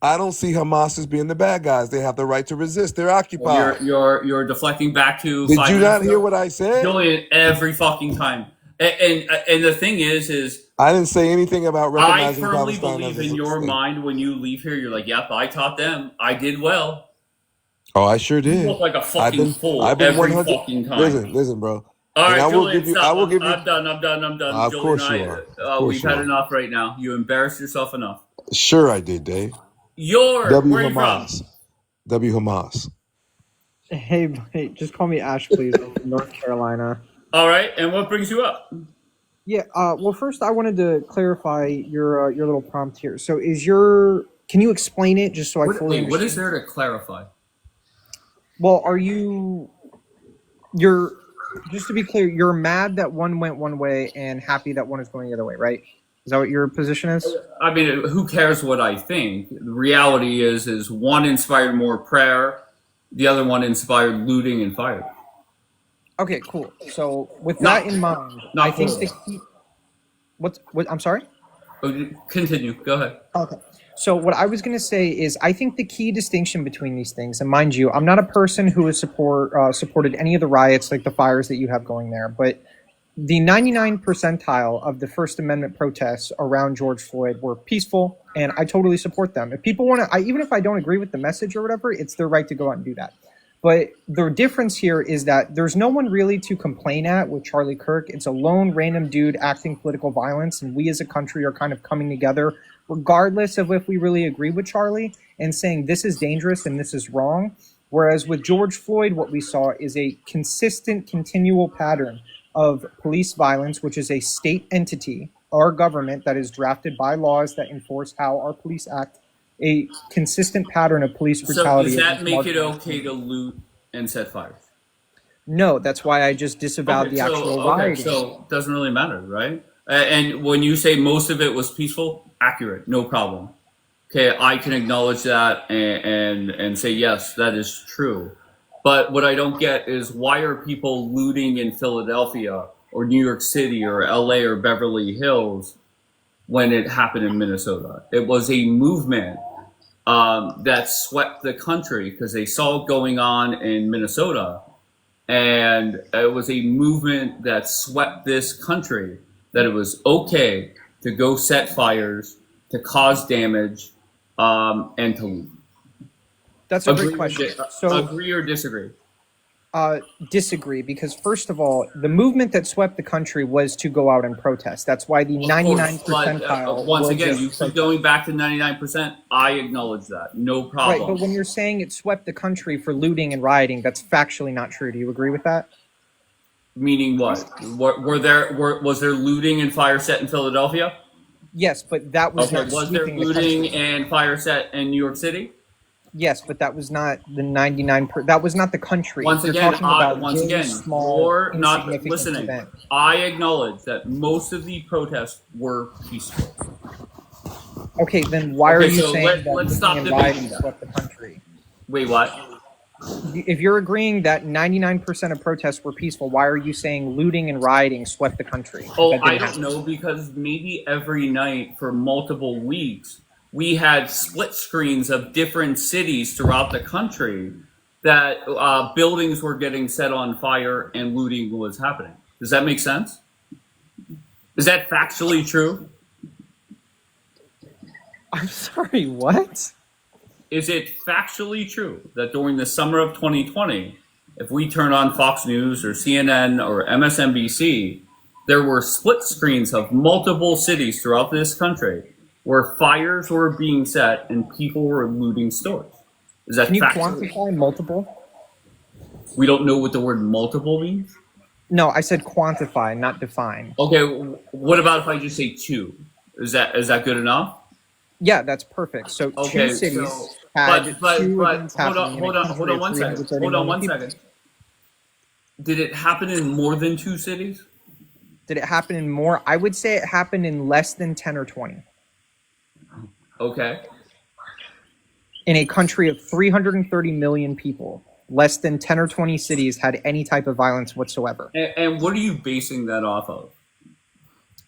S6: I don't see Hamas as being the bad guys. They have the right to resist. They're
S1: Well,
S6: occupied.
S1: you're deflecting back to
S6: Did
S1: 5
S6: you
S1: minutes
S6: not hear
S1: ago.
S6: what I said?
S1: Julian, every fucking time. And the thing is
S6: I didn't say anything about
S1: I
S6: recognizing
S1: firmly
S6: Palestine as
S1: believe in
S6: a
S1: your
S6: state.
S1: mind when you leave here, you're like, yep, I taught them. I did well.
S6: Oh, I sure
S1: You
S6: did.
S1: look like a
S6: I've
S1: fucking
S6: been
S1: fool
S6: I've been
S1: every
S6: 100.
S1: fucking time.
S6: Listen, bro.
S1: All
S6: And
S1: right,
S6: I will
S1: Julian,
S6: give you. I
S1: stop.
S6: will give you.
S1: I'm done. I'm done.
S6: Of
S1: Julian,
S6: course you are. Of course
S1: we've
S6: you
S1: had
S6: are.
S1: enough right now. You embarrassed yourself enough.
S6: Sure, I did, Dave.
S1: Where
S6: W
S1: are you from?
S6: Hamas. W Hamas.
S7: Hey, buddy, just call me Ash, please. I'm from North Carolina.
S1: All right, and what brings you up?
S7: Yeah. Well, first, I wanted to clarify your little prompt here. So, can you explain it just so I fully understand?
S1: What is there to clarify?
S7: Well, just to be clear, you're mad that one went one way and happy that one is going the other way, right? Is that what your position is?
S1: I mean, who cares what I think? The reality is one inspired more prayer, the other one inspired looting and fire.
S7: Okay, cool. So, with
S1: Not-
S7: that in mind,
S1: not
S7: I think
S1: cool.
S7: the key. What? I'm sorry.
S1: Continue. Go ahead.
S7: Okay. So what I was going to say is I think the key distinction between these things, and mind you, I'm not a person who has supported any of the riots like the fires that you have going there, but the 99 percentile of the First Amendment protests around George Floyd were peaceful, and I totally support them. If people want to, even if I don't agree with the message or whatever, it's their right to go out and do that. But the difference here is that there's no one really to complain at with Charlie Kirk. It's a lone random dude acting political violence, and we as a country are kind of coming together regardless of if we really agree with Charlie, and saying this is dangerous and this is wrong. Whereas with George Floyd, what we saw is a consistent, continual pattern of police violence, which is a state entity, our government that is drafted by laws that enforce how our police act, a consistent pattern of police
S1: So
S7: brutality.
S1: does that make it okay to loot and set fires?
S7: No, that's why I just disavowed the actual rioting.
S1: So it doesn't really matter, right? And when you say most of it was peaceful, accurate, no problem. Okay, I can acknowledge that and say yes, that is true. But what I don't get is why are people looting in Philadelphia or New York City or LA or Beverly Hills when it happened in Minnesota? It was a movement that swept the country because they saw it going on in Minnesota. And it was a movement that swept this country, that it was okay to go set fires, to cause damage, and to loot.
S7: That's a great question. So,
S1: agree or disagree?
S7: disagree, because first of all, the movement that swept the country was to go out and protest. That's why the 99 percentile.
S1: Once again, you keep going back to 99%. I acknowledge that. No problem.
S7: Right, but when you're saying it swept the country for looting and rioting, that's factually not true. Do you agree with that?
S1: Meaning what? Was there looting and fire set in Philadelphia?
S7: Yes, but that was not
S1: Was there
S7: sweeping the
S1: looting
S7: country.
S1: and fire set in New York City?
S7: Yes, but that was not the 99. That was not the country.
S1: Once
S7: You're
S1: again,
S7: talking about
S1: once
S7: very
S1: again,
S7: small,
S1: you're not
S7: insignificant
S1: listening.
S7: event.
S1: I acknowledge that most of the protests were peaceful.
S7: Okay, then why are
S1: Okay,
S7: you
S1: so
S7: saying
S1: let's
S7: that
S1: stop
S7: looting and
S1: debating
S7: rioting
S1: that.
S7: swept the country?
S1: Wait, what?
S7: If you're agreeing that 99% of protests were peaceful, why are you saying looting and rioting swept the country?
S1: Oh,
S7: That
S1: I
S7: didn't
S1: don't
S7: happen.
S1: know, because maybe every night for multiple weeks, we had split screens of different cities throughout the country that buildings were getting set on fire and looting was happening. Does that make sense? Is that factually true?
S7: I'm sorry, what?
S1: Is it factually true that during the summer of 2020, if we turn on Fox News or CNN or MSNBC, there were split screens of multiple cities throughout this country where fires were being set and people were looting stores? Is that
S7: Can you
S1: factually?
S7: quantify multiple?
S1: We don't know what the word multiple means?
S7: No, I said quantify, not define.
S1: Okay, what about if I just say two? Is that good enough?
S7: Yeah, that's perfect. So
S1: Okay,
S7: two cities
S1: so
S7: had
S1: but
S7: two events
S1: hold on,
S7: happening
S1: hold
S7: in a
S1: on,
S7: country
S1: hold on
S7: of
S1: one second.
S7: 330
S1: Hold on
S7: million
S1: one
S7: people.
S1: second. Did it happen in more than two cities?
S7: Did it happen in more? I would say it happened in less than 10 or 20.
S1: Okay.
S7: In a country of 330 million people, less than 10 or 20 cities had any type of violence whatsoever.
S1: And what are you basing that off of?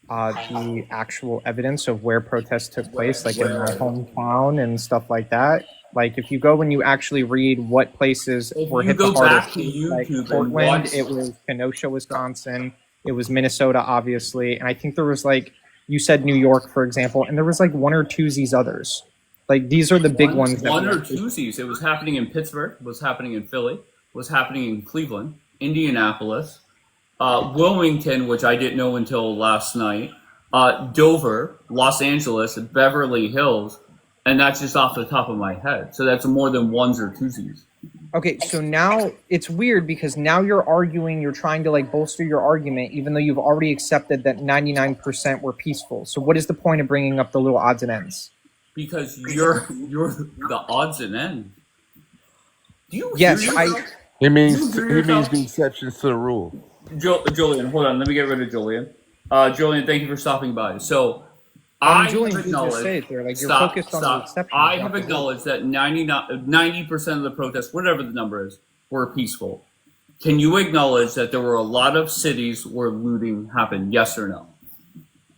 S7: The actual evidence of where protests took place, like in my hometown and stuff like that. Like if you go and you actually read what places
S1: If
S7: were
S1: you
S7: hit
S1: go
S7: the hardest,
S1: back to
S7: like
S1: YouTube and
S7: Portland,
S1: watch-
S7: it was Kenosha, Wisconsin, it was Minnesota, obviously, and I think there was like you said New York, for example, and there was like one or twosies others. Like these are the big ones. That
S1: One
S7: we
S1: or
S7: actually-
S1: twosies. It was happening in Pittsburgh. Was happening in Philly. Was happening in Cleveland, Indianapolis, Wilmington, which I didn't know until last night. Dover, Los Angeles, Beverly Hills, and that's just off the top of my head. So that's more than ones or twosies.
S7: Okay, so now it's weird because now you're arguing, you're trying to like bolster your argument, even though you've already accepted that 99% were peaceful. So what is the point of bringing up the little odds and ends?
S1: Because you're the odds and ends. Do you
S7: Yes,
S1: hear
S7: I.
S1: yourself?
S8: He means
S1: You hear
S8: he means
S1: yourself?
S8: the exceptions to the rule.
S1: Julian, hold on. Let me get rid of Julian. Julian, thank you for stopping by. So,
S7: I'm
S1: I
S7: Julian,
S1: have
S7: you just
S1: acknowledged.
S7: say it there, like you're
S1: Stop,
S7: focused on the
S1: stop.
S7: exceptions.
S1: I
S7: not
S1: have
S7: the rule.
S1: acknowledged that 90% of the protests, whatever the number is, were peaceful. Can you acknowledge that there were a lot of cities where looting happened? Yes or no?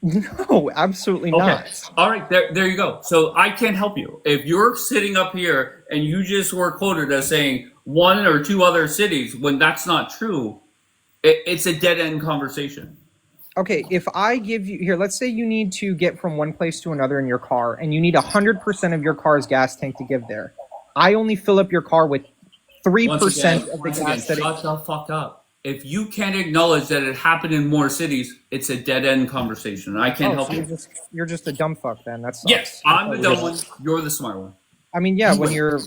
S7: No, absolutely not.
S1: All right. There you go. So I can't help you. If you're sitting up here and you just were quoted as saying one or two other cities when that's not true, it's a dead end conversation.
S7: Okay, if I give you here, let's say you need to get from one place to another in your car, and you need 100% of your car's gas tank to give there. I only fill up your car with 3% of the
S1: Once again,
S7: gas that it.
S1: shut the fuck up. if you can't acknowledge that it happened in more cities, it's a dead end conversation. I can't help
S7: so
S1: you.
S7: you're just a dumb fuck then. That sucks.
S1: Yes, I'm the dumb one. You're the smart one.
S7: I mean, yeah, when you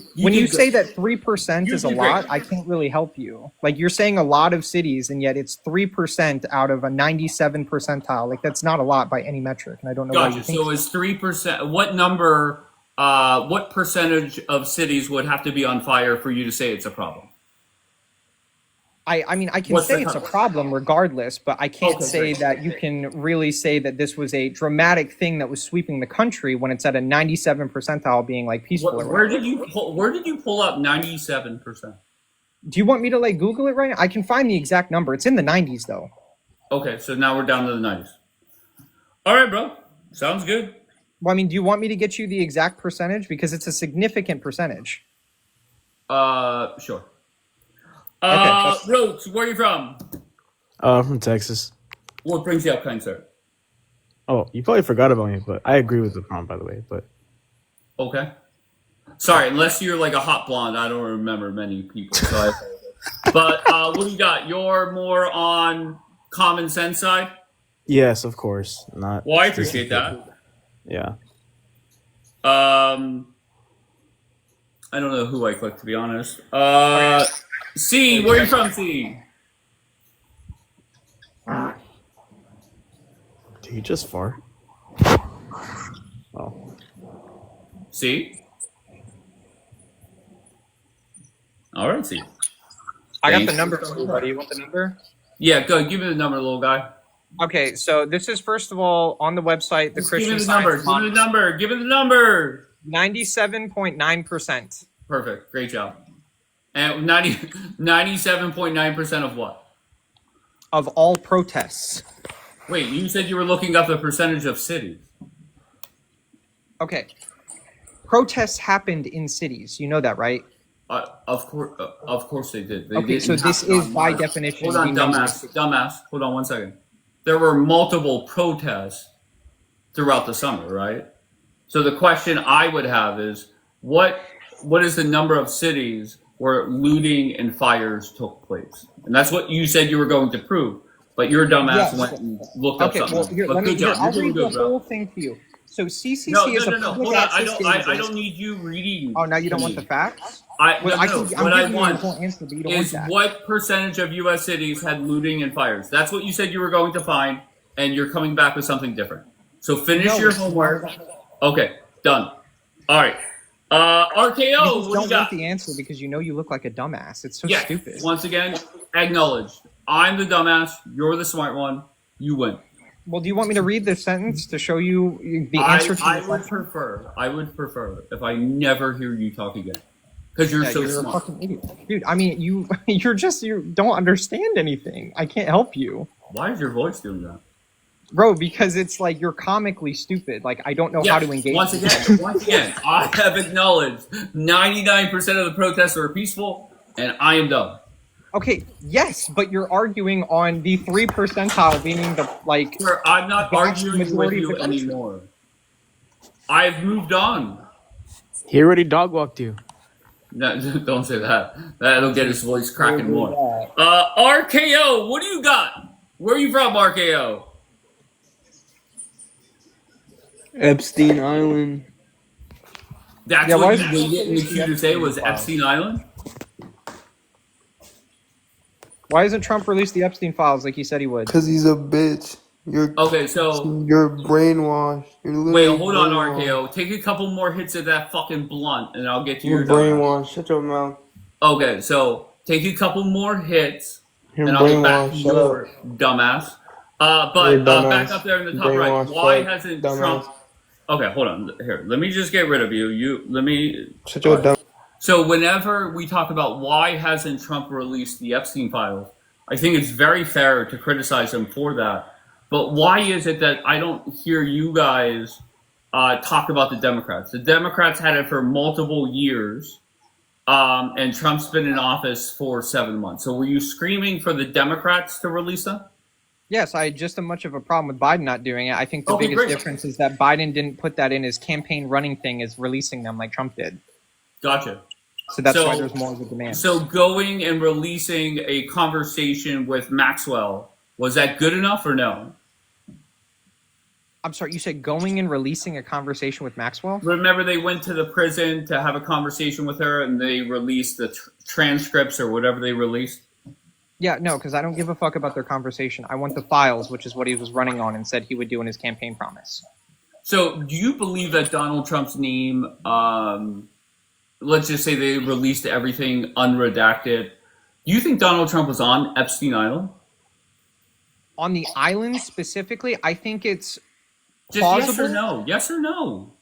S1: did
S7: say
S1: great.
S7: that 3%
S1: You
S7: is a
S1: did great.
S7: lot, I can't really help you. Like, you're saying a lot of cities, and yet it's 3% out of a 97 percentile. Like, that's not a lot by any metric, and I don't know why you
S1: Gotcha.
S7: think
S1: So is 3%? What number? What percentage of cities would have to be on fire for you to say it's a problem?
S7: I mean, I can
S1: What's
S7: say
S1: the
S7: it's a
S1: cutoff?
S7: problem regardless, but I can't
S1: Okay,
S7: say
S1: great.
S7: that you can really say that this was a dramatic thing that was sweeping the country when it's at a 97 percentile being like peaceful. or
S1: Where
S7: whatever.
S1: did you pull up 97%?
S7: Do you want me to like Google it right now? I can find the exact number. It's in the 90s though.
S1: Okay, so now we're down to the 90s. All right, bro. Sounds good.
S7: Well, I mean, do you want me to get you the exact percentage? Because it's a significant percentage.
S1: Sure.
S7: Okay.
S1: Rhodes, where are you from?
S8: From Texas.
S1: What brings you up, kind sir?
S8: Oh, you probably forgot about me, but I agree with the prompt, by the way. But
S1: Okay. Sorry, unless you're like a hot blonde, I don't remember many people. So but what do you got? You're more on common sense side?
S8: yes, of course, not.
S1: Well, I appreciate that.
S8: Yeah.
S1: I don't know who I clicked, to be honest. C, where are you from, C?
S8: Did he just fart? Oh,
S1: C? All right, C.
S7: I got
S1: Thanks.
S7: the number for you, buddy. You want the number?
S1: Yeah, go. Give me the number, little guy.
S7: Okay, so this is first of all on the website, the
S1: Just give me
S7: Christian
S1: the number.
S7: Science
S1: Give me the number. Give me the number.
S7: 97.9%
S1: Perfect. Great job. And 97.9% of what?
S7: of all protests.
S1: Wait, you said you were looking up the percentage of cities.
S7: Okay. Protests happened in cities. You know that, right?
S1: Of course they did. They
S7: Okay,
S1: didn't
S7: so this
S1: happen
S7: is
S1: on
S7: by
S1: Mars.
S7: definition
S1: Hold on,
S7: the number.
S1: dumbass. Hold on one second. There were multiple protests throughout the summer, right? So the question I would have is, what is the number of cities where looting and fires took place? And that's what you said you were going to prove, but your dumbass
S7: Yes.
S1: went and looked up
S7: Okay,
S1: something.
S7: well,
S1: else.
S7: here,
S1: But
S7: let me,
S1: good
S7: here,
S1: job.
S7: I'll
S1: You're
S7: read
S1: doing
S7: the
S1: good, bro.
S7: whole thing to you. So CCC
S1: No,
S7: is a
S1: no.
S7: public
S1: Hold on.
S7: access
S1: I
S7: database.
S1: don't need you reading.
S7: Oh, now you don't
S1: to
S7: want
S1: me.
S7: the facts?
S1: I'm
S7: I'm
S1: what
S7: giving
S1: I
S7: you
S1: want
S7: the whole answer, but you don't want
S1: is
S7: that.
S1: what percentage of U.S. cities had looting and fires. That's what you said you were going to find, and you're coming back with something different. So finish
S7: No,
S1: your
S7: it's
S1: homework.
S7: not.
S1: Okay, done. All right. RKO,
S7: You just
S1: what do you
S7: don't
S1: got?
S7: want the answer because you know you look like a dumbass. It's so
S1: Yes.
S7: stupid.
S1: Once again, acknowledged. I'm the dumbass. You're the smart one. You win.
S7: Well, do you want me to read this sentence to show you the answer to
S1: I
S7: the
S1: would
S7: question?
S1: prefer if I never hear you talk again, because you're
S7: Yeah,
S1: so
S7: you're a
S1: smart.
S7: fucking idiot, dude. I mean, you don't understand anything. I can't help you,
S1: Why is your voice doing that?
S7: bro. Because it's like you're comically stupid. Like I don't know how to engage.
S1: Once
S7: you.
S1: again, I have acknowledged 99% of the protests were peaceful, and I am dumb.
S7: Okay, yes, but you're arguing on the 3 percentile being the like.
S1: Sir, I'm not
S7: vast
S1: arguing with
S7: majority of
S1: you
S7: the country.
S1: anymore. I've moved on.
S8: he already dog walked you.
S1: No, don't say that. That'll get his voice cracking more. RKO, what do you got? Where are you from, RKO?
S9: Epstein Island.
S1: That's
S7: Yeah, why
S1: what
S7: is
S1: you
S7: it-
S1: didn't get you to say was Epstein Island?
S7: Why hasn't Trump released the Epstein files like he said he would?
S9: Cause he's a bitch. You're
S1: Okay, so
S9: you're brainwashed. You're
S1: wait,
S9: literally
S1: hold on,
S9: brainwashed.
S1: RKO. Take a couple more hits of that fucking blunt, and I'll get to your
S9: You're
S1: dumbass.
S9: brainwashed. Shut your mouth.
S1: Okay, so take a couple more hits,
S9: You're
S1: and I'll get back to
S9: brainwashed. Shut
S1: your
S9: up.
S1: dumbass.
S9: You're
S1: But
S9: dumbass.
S1: back up there in the top right.
S9: Brainwashed
S1: Why
S9: fuck.
S1: hasn't
S9: Dumbass.
S1: Trump? Okay, hold on. Here, let me just get rid of you. Let me.
S9: Shut your dumb.
S1: So whenever we talk about why hasn't Trump released the Epstein files, I think it's very fair to criticize him for that. But why is it that I don't hear you guys talk about the Democrats? The Democrats had it for multiple years, and Trump's been in office for 7 months. So were you screaming for the Democrats to release them?
S7: Yes, I had just as much of a problem with Biden not doing it. I think the
S1: Okay,
S7: biggest
S1: great.
S7: difference is that Biden didn't put that in his campaign running thing as releasing them like Trump did.
S1: Gotcha.
S7: So that's why
S1: So,
S7: there's more of a demand.
S1: so going and releasing a conversation with Maxwell, was that good enough or no?
S7: I'm sorry, you said going and releasing a conversation with Maxwell?
S1: Remember, they went to the prison to have a conversation with her, and they released the transcripts or whatever they released.
S7: Yeah, no, because I don't give a fuck about their conversation. I want the files, which is what he was running on and said he would do in his campaign promise.
S1: So, do you believe that Donald Trump's name, let's just say they released everything unredacted, do you think Donald Trump was on Epstein Island?
S7: On the island specifically, I think it's
S1: Just
S7: plausible.
S1: yes or no? Yes or no?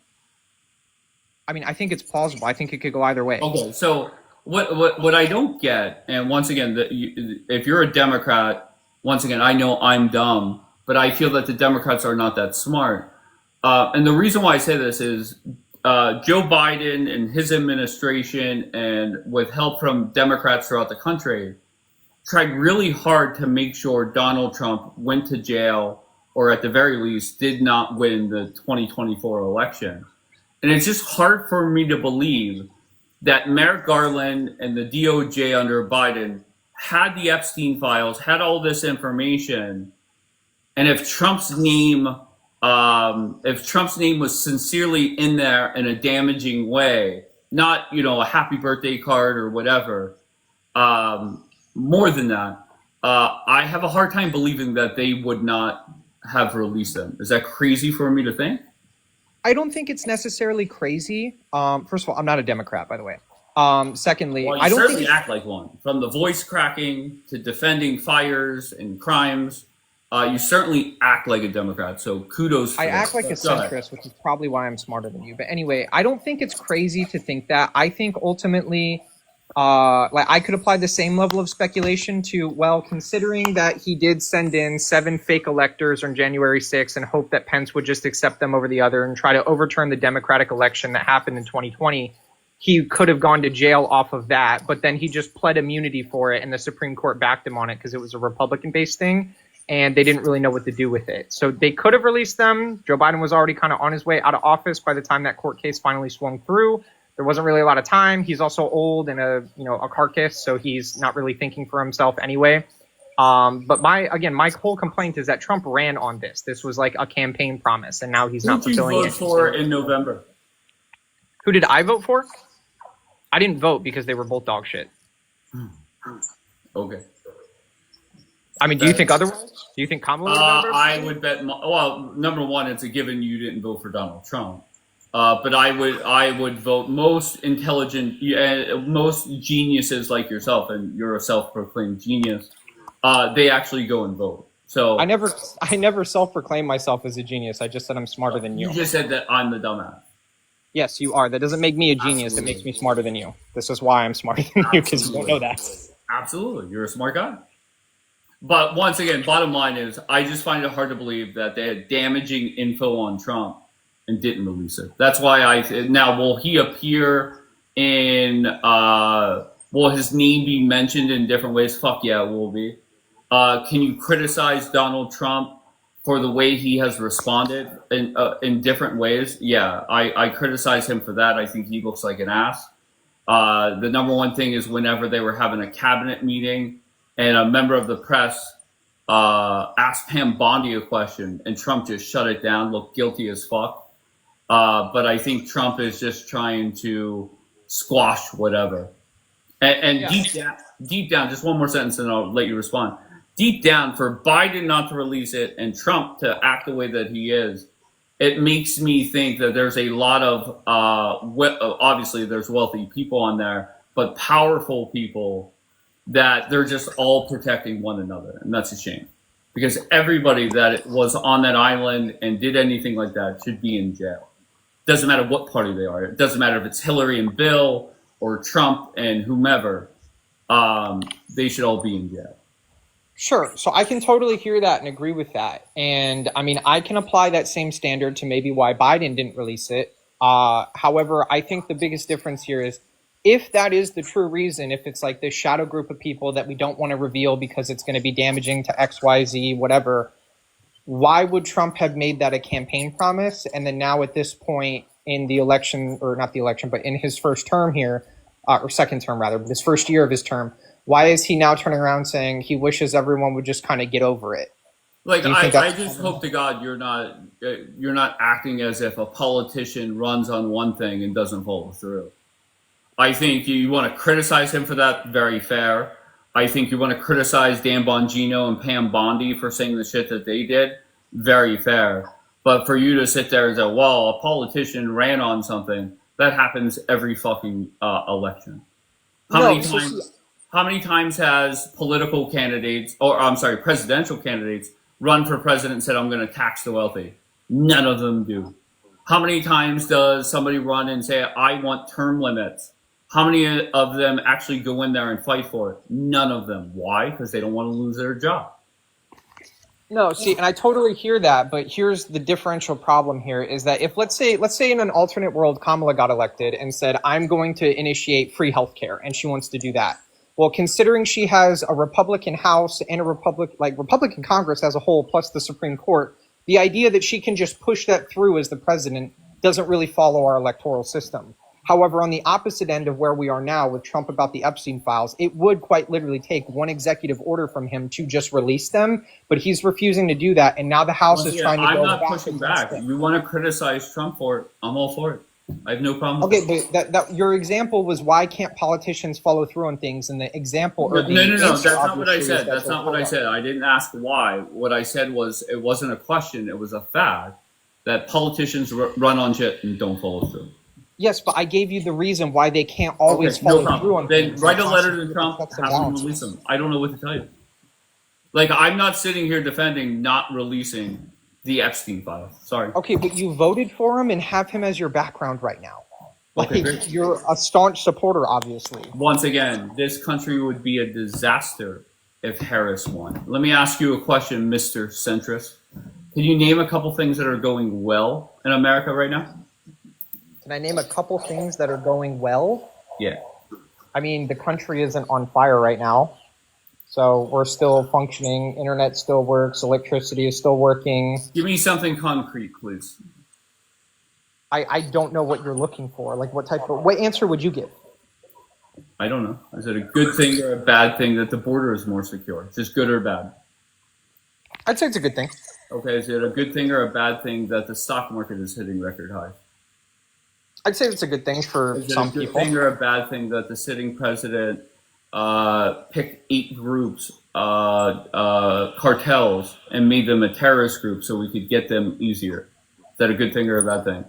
S7: I mean, I think it's plausible. I think it could go either way.
S1: Okay, so what I don't get, and once again, if you're a Democrat, once again, I know I'm dumb, but I feel that the Democrats are not that smart. And the reason why I say this is Joe Biden and his administration, and with help from Democrats throughout the country, tried really hard to make sure Donald Trump went to jail, or at the very least did not win the 2024 election. And it's just hard for me to believe that Merrick Garland and the DOJ under Biden had the Epstein files, had all this information, and if Trump's name was sincerely in there in a damaging way, not a happy birthday card or whatever, more than that, I have a hard time believing that they would not have released them. Is that crazy for me to think?
S7: I don't think it's necessarily crazy. First of all, I'm not a Democrat, by the way. Secondly,
S1: Well, you
S7: I don't
S1: certainly
S7: think
S1: act like one. From the voice cracking to defending fires and crimes, you certainly act like a Democrat. So kudos for
S7: I
S1: that.
S7: act like a
S1: Go ahead.
S7: centrist, which is probably why I'm smarter than you. But anyway, I don't think it's crazy to think that. I think ultimately, I could apply the same level of speculation to, well, considering that he did send in 7 fake electors on January 6th and hope that Pence would just accept them over the other and try to overturn the Democratic election that happened in 2020, he could have gone to jail off of that. But then he just pled immunity for it, and the Supreme Court backed him on it because it was a Republican-based thing, and they didn't really know what to do with it. So they could have released them. Joe Biden was already kind of on his way out of office by the time that court case finally swung through. There wasn't really a lot of time. He's also old and a carcass, so he's not really thinking for himself anyway. But my whole complaint is that Trump ran on this. This was like a campaign promise, and now he's not
S1: Who did you
S7: fulfilling
S1: vote
S7: it.
S1: for in November?
S7: Who did I vote for? I didn't vote because they were both dog shit.
S1: Okay.
S7: I mean, do you think otherwise? Do you think Kamala would have voted?
S1: I would bet. Well, number one, it's a given you didn't vote for Donald Trump. But I would vote most intelligent, most geniuses like yourself, and you're a self-proclaimed genius. They actually go and vote. So
S7: I never self-proclaim myself as a genius. I just said I'm smarter than you.
S1: you just said that I'm the dumbass.
S7: Yes, you are. That doesn't make me a genius.
S1: Absolutely.
S7: It makes me smarter than you. This is why I'm smarter than you, because you don't know that.
S1: Absolutely, you're a smart guy. But once again, bottom line is, I just find it hard to believe that they had damaging info on Trump and didn't release it. That's why now will he appear in? Will his name be mentioned in different ways? Fuck yeah, it will be. Can you criticize Donald Trump for the way he has responded in different ways? Yeah, I criticize him for that. I think he looks like an ass. The number one thing is whenever they were having a cabinet meeting and a member of the press asked Pam Bondi a question and Trump just shut it down, looked guilty as fuck. But I think Trump is just trying to squash whatever. And
S7: Yeah.
S1: deep down, just one more sentence and I'll let you respond. Deep down, for Biden not to release it and Trump to act the way that he is, it makes me think that there's a lot of, obviously there's wealthy people on there, but powerful people that they're just all protecting one another. And that's a shame. Because everybody that was on that island and did anything like that should be in jail. Doesn't matter what party they are. It doesn't matter if it's Hillary and Bill or Trump and whomever. They should all be in jail.
S7: Sure. So I can totally hear that and agree with that. And I mean, I can apply that same standard to maybe why Biden didn't release it. However, I think the biggest difference here is if that is the true reason, if it's like this shadow group of people that we don't want to reveal because it's going to be damaging to X, Y, Z, whatever, why would Trump have made that a campaign promise? And then now at this point in the election, or not the election, but in his first term here, or second term rather, but his first year of his term. Why is he now turning around saying he wishes everyone would just kind of get over it?
S1: Like,
S7: Do you think
S1: I
S7: that's
S1: just hope to God you're not acting as if a politician runs on one thing and doesn't follow through. I think you want to criticize him for that, very fair. I think you want to criticize Dan Bongino and Pam Bondi for saying the shit that they did, very fair. But for you to sit there and say, well, a politician ran on something, that happens every fucking election. How many times has political candidates, or I'm sorry, presidential candidates, run for president and said, I'm going to tax the wealthy? None of them do. How many times does somebody run and say, I want term limits? How many of them actually go in there and fight for it? None of them. Why? Because they don't want to lose their job.
S7: No, see, and I totally hear that, but here's the differential problem here is that if let's say in an alternate world Kamala got elected and said, I'm going to initiate free healthcare, and she wants to do that. Well, considering she has a Republican House and a Republican Congress as a whole, plus the Supreme Court, the idea that she can just push that through as the president doesn't really follow our electoral system. However, on the opposite end of where we are now with Trump about the Epstein files, it would quite literally take one executive order from him to just release them, but he's refusing to do that, and now the House is trying to go back.
S1: I'm not pushing back. You want to criticize Trump for it, I'm all for it. I have no problem.
S7: Okay, but that your example was why can't politicians follow through on things, and the example or the
S1: No. That's not what I said. That's not what I said. I didn't ask why. What I said was it wasn't a question. It was a fact that politicians run on shit and don't follow through.
S7: Yes, but I gave you the reason why they can't always follow through on
S1: then
S7: things.
S1: write a letter to Trump, have him release them. I don't know what to tell you. Like, I'm not sitting here defending not releasing the Epstein file. Sorry.
S7: Okay, but you voted for him and have him as your background right now. Like,
S1: Okay, great.
S7: you're a staunch supporter, obviously.
S1: Once again, this country would be a disaster if Harris won. Let me ask you a question, Mr. Centrist. Can you name a couple things that are going well in America right now?
S7: Can I name a couple things that are going well?
S1: Yeah.
S7: I mean, the country isn't on fire right now. So we're still functioning. Internet still works. Electricity is still working.
S1: Give me something concrete, please.
S7: I don't know what you're looking for. Like, what answer would you give?
S1: I don't know. Is it a good thing or a bad thing that the border is more secure? Just good or bad?
S7: I'd say it's a good thing.
S1: Okay, is it a good thing or a bad thing that the stock market is hitting record highs?
S7: I'd say it's a good thing for some people.
S1: Is it a good thing or a bad thing that the sitting president picked 8 groups, cartels, and made them a terrorist group so we could get them easier? Is that a good thing or a bad thing?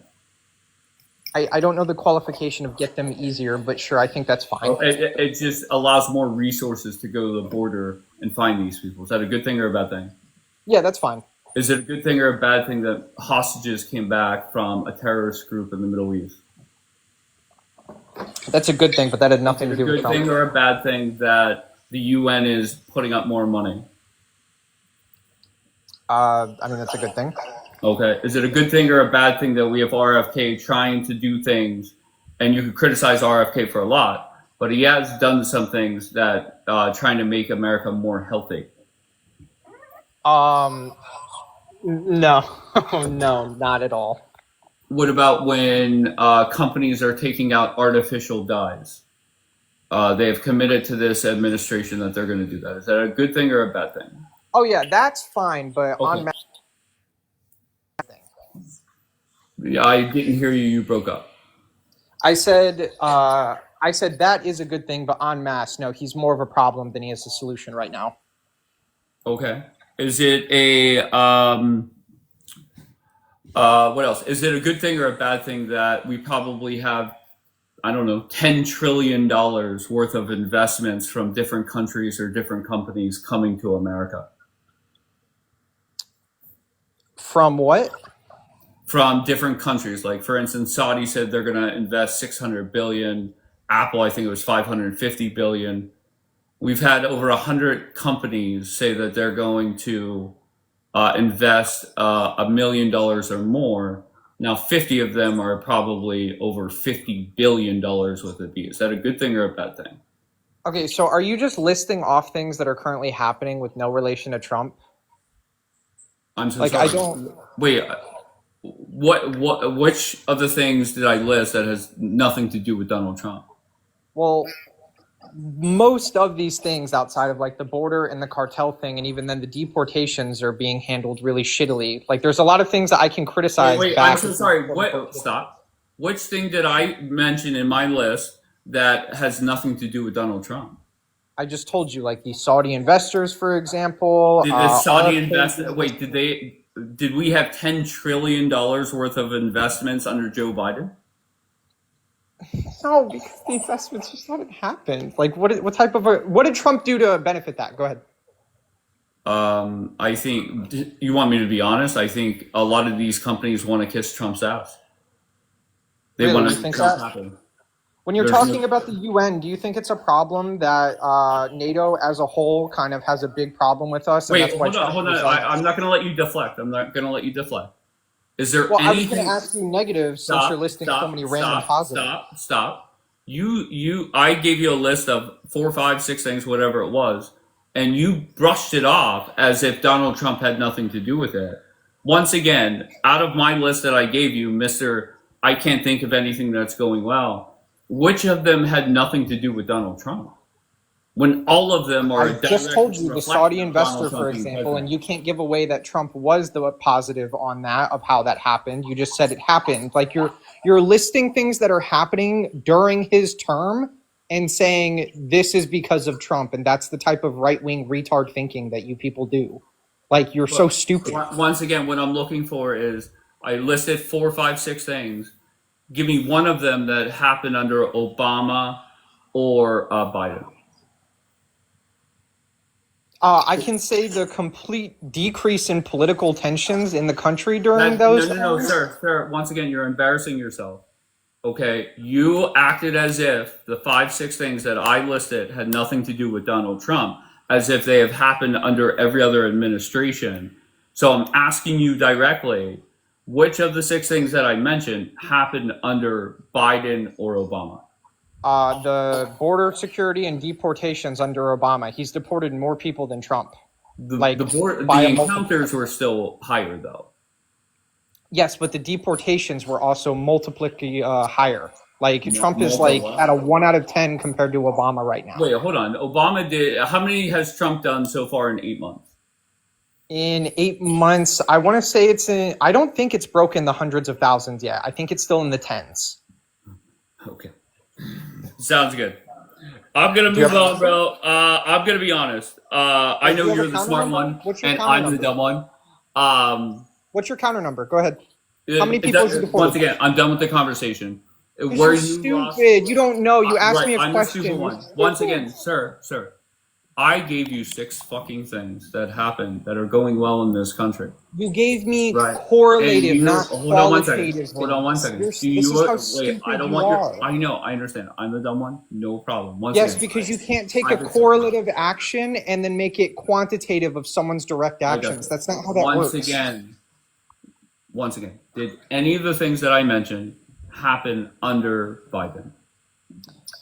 S7: I don't know the qualification of get them easier, but sure, I think that's fine.
S1: It just allows more resources to go to the border and find these people. Is that a good thing or a bad thing?
S7: Yeah, that's fine.
S1: Is it a good thing or a bad thing that hostages came back from a terrorist group in the Middle East?
S7: That's a good thing, but that had nothing to do with
S1: Is it a good
S7: Trump.
S1: thing or a bad thing that the UN is putting up more money?
S7: I mean, that's a good thing.
S1: Okay. Is it a good thing or a bad thing that we have RFK trying to do things, and you could criticize RFK for a lot, but he has done some things that trying to make America more healthy?
S7: No, no, not at all.
S1: What about when companies are taking out artificial dyes? They have committed to this administration that they're going to do that. Is that a good thing or a bad thing?
S7: Oh yeah, that's fine, but
S1: Okay.
S7: on
S1: I didn't hear you. You broke up.
S7: I said that is a good thing, but en masse, no, he's more of a problem than he is a solution right now.
S1: Okay. Is it a what else? Is it a good thing or a bad thing that we probably have, I don't know, $10 trillion worth of investments from different countries or different companies coming to America?
S7: From what?
S1: From different countries. Like, for instance, Saudi said they're going to invest $600 billion. Apple, I think it was $550 billion. We've had over 100 companies say that they're going to invest $1 million or more. Now, 50 of them are probably over $50 billion with a B. Is that a good thing or a bad thing?
S7: Okay, so are you just listing off things that are currently happening with no relation to Trump?
S1: I'm so
S7: Like,
S1: sorry.
S7: I don't.
S1: Wait, which of the things did I list that has nothing to do with Donald Trump?
S7: Well, most of these things outside of like the border and the cartel thing, and even then the deportations are being handled really shittily. Like there's a lot of things that I can criticize.
S1: Wait,
S7: back
S1: I'm so sorry. What? Stop. Which thing did I mention in my list that has nothing to do with Donald Trump?
S7: I just told you, like the Saudi investors, for example.
S1: Did the Saudi invest? Wait, did we have $10 trillion worth of investments under Joe Biden?
S7: No, because the investments just haven't happened. Like, what did Trump do to benefit that? Go ahead.
S1: I think you want me to be honest. I think a lot of these companies want to kiss Trump's ass. They
S7: Really?
S1: want
S7: You
S1: to
S7: think
S1: Trump
S7: that?
S1: happen.
S7: When you're
S1: There's
S7: talking about the UN, do you think it's a problem that NATO as a whole kind of has a big problem with us? And
S1: Wait,
S7: that's why
S1: hold on. I'm not going to let you deflect. I'm not going to let you deflect. Is there
S7: Well, I was
S1: anything?
S7: going to ask you negative since you're listing so many random positives.
S1: Stop. I gave you a list of 4, 5, 6 things, whatever it was, and you brushed it off as if Donald Trump had nothing to do with it. Once again, out of my list that I gave you, Mr. I can't think of anything that's going well. Which of them had nothing to do with Donald Trump? When all of them are.
S7: I just told you the
S1: reflection
S7: Saudi
S1: of
S7: investor,
S1: Donald Trump
S7: for
S1: being
S7: example,
S1: president.
S7: and you can't give away that Trump was the positive on that of how that happened. You just said it happened. Like you're listing things that are happening during his term and saying this is because of Trump, and that's the type of right-wing retard thinking that you people do. Like you're so stupid.
S1: Once again, what I'm looking for is I listed 4, 5, 6 things. Give me one of them that happened under Obama or Biden.
S7: I can say the complete decrease in political tensions in the country during those.
S1: No, sir. Once again, you're embarrassing yourself. Okay, you acted as if the 5, 6 things that I listed had nothing to do with Donald Trump, as if they have happened under every other administration. So I'm asking you directly, which of the 6 things that I mentioned happened under Biden or Obama?
S7: The border security and deportations under Obama. He's deported more people than Trump.
S1: The
S7: by a
S1: encounters were still higher, though.
S7: Yes, but the deportations were also multiplically higher. Like Trump is
S1: multiple
S7: like
S1: what?
S7: at a 1 out of 10 compared to Obama right now.
S1: Wait, hold on. Obama did. How many has Trump done so far in 8 months?
S7: In 8 months, I want to say I don't think it's broken the hundreds of thousands yet. I think it's still in the tens.
S1: Okay. Sounds good. I'm going to move on, bro. I'm going to be honest. I know you're the smart one, and I'm the dumb one.
S7: What's your counter number? Go ahead. How many people is it deported?
S1: Once again, I'm done with the conversation.
S7: You're stupid. You don't know. You asked me a
S1: I'm
S7: question.
S1: The stupid one. Once again, sir, I gave you 6 fucking things that happened that are going well in this country.
S7: You gave me
S1: Right.
S7: correlative, not
S1: Hold on one second.
S7: qualitative.
S1: Hold on one second.
S7: This is how stupid
S1: I don't
S7: you
S1: want
S7: are.
S1: your. I know. I understand. I'm the dumb one. No problem. Once
S7: Yes,
S1: again,
S7: because you can't take
S1: I
S7: a
S1: understand.
S7: correlative action and then make it quantitative of someone's direct actions. That's not how that works.
S1: Once again, did any of the things that I mentioned happen under Biden?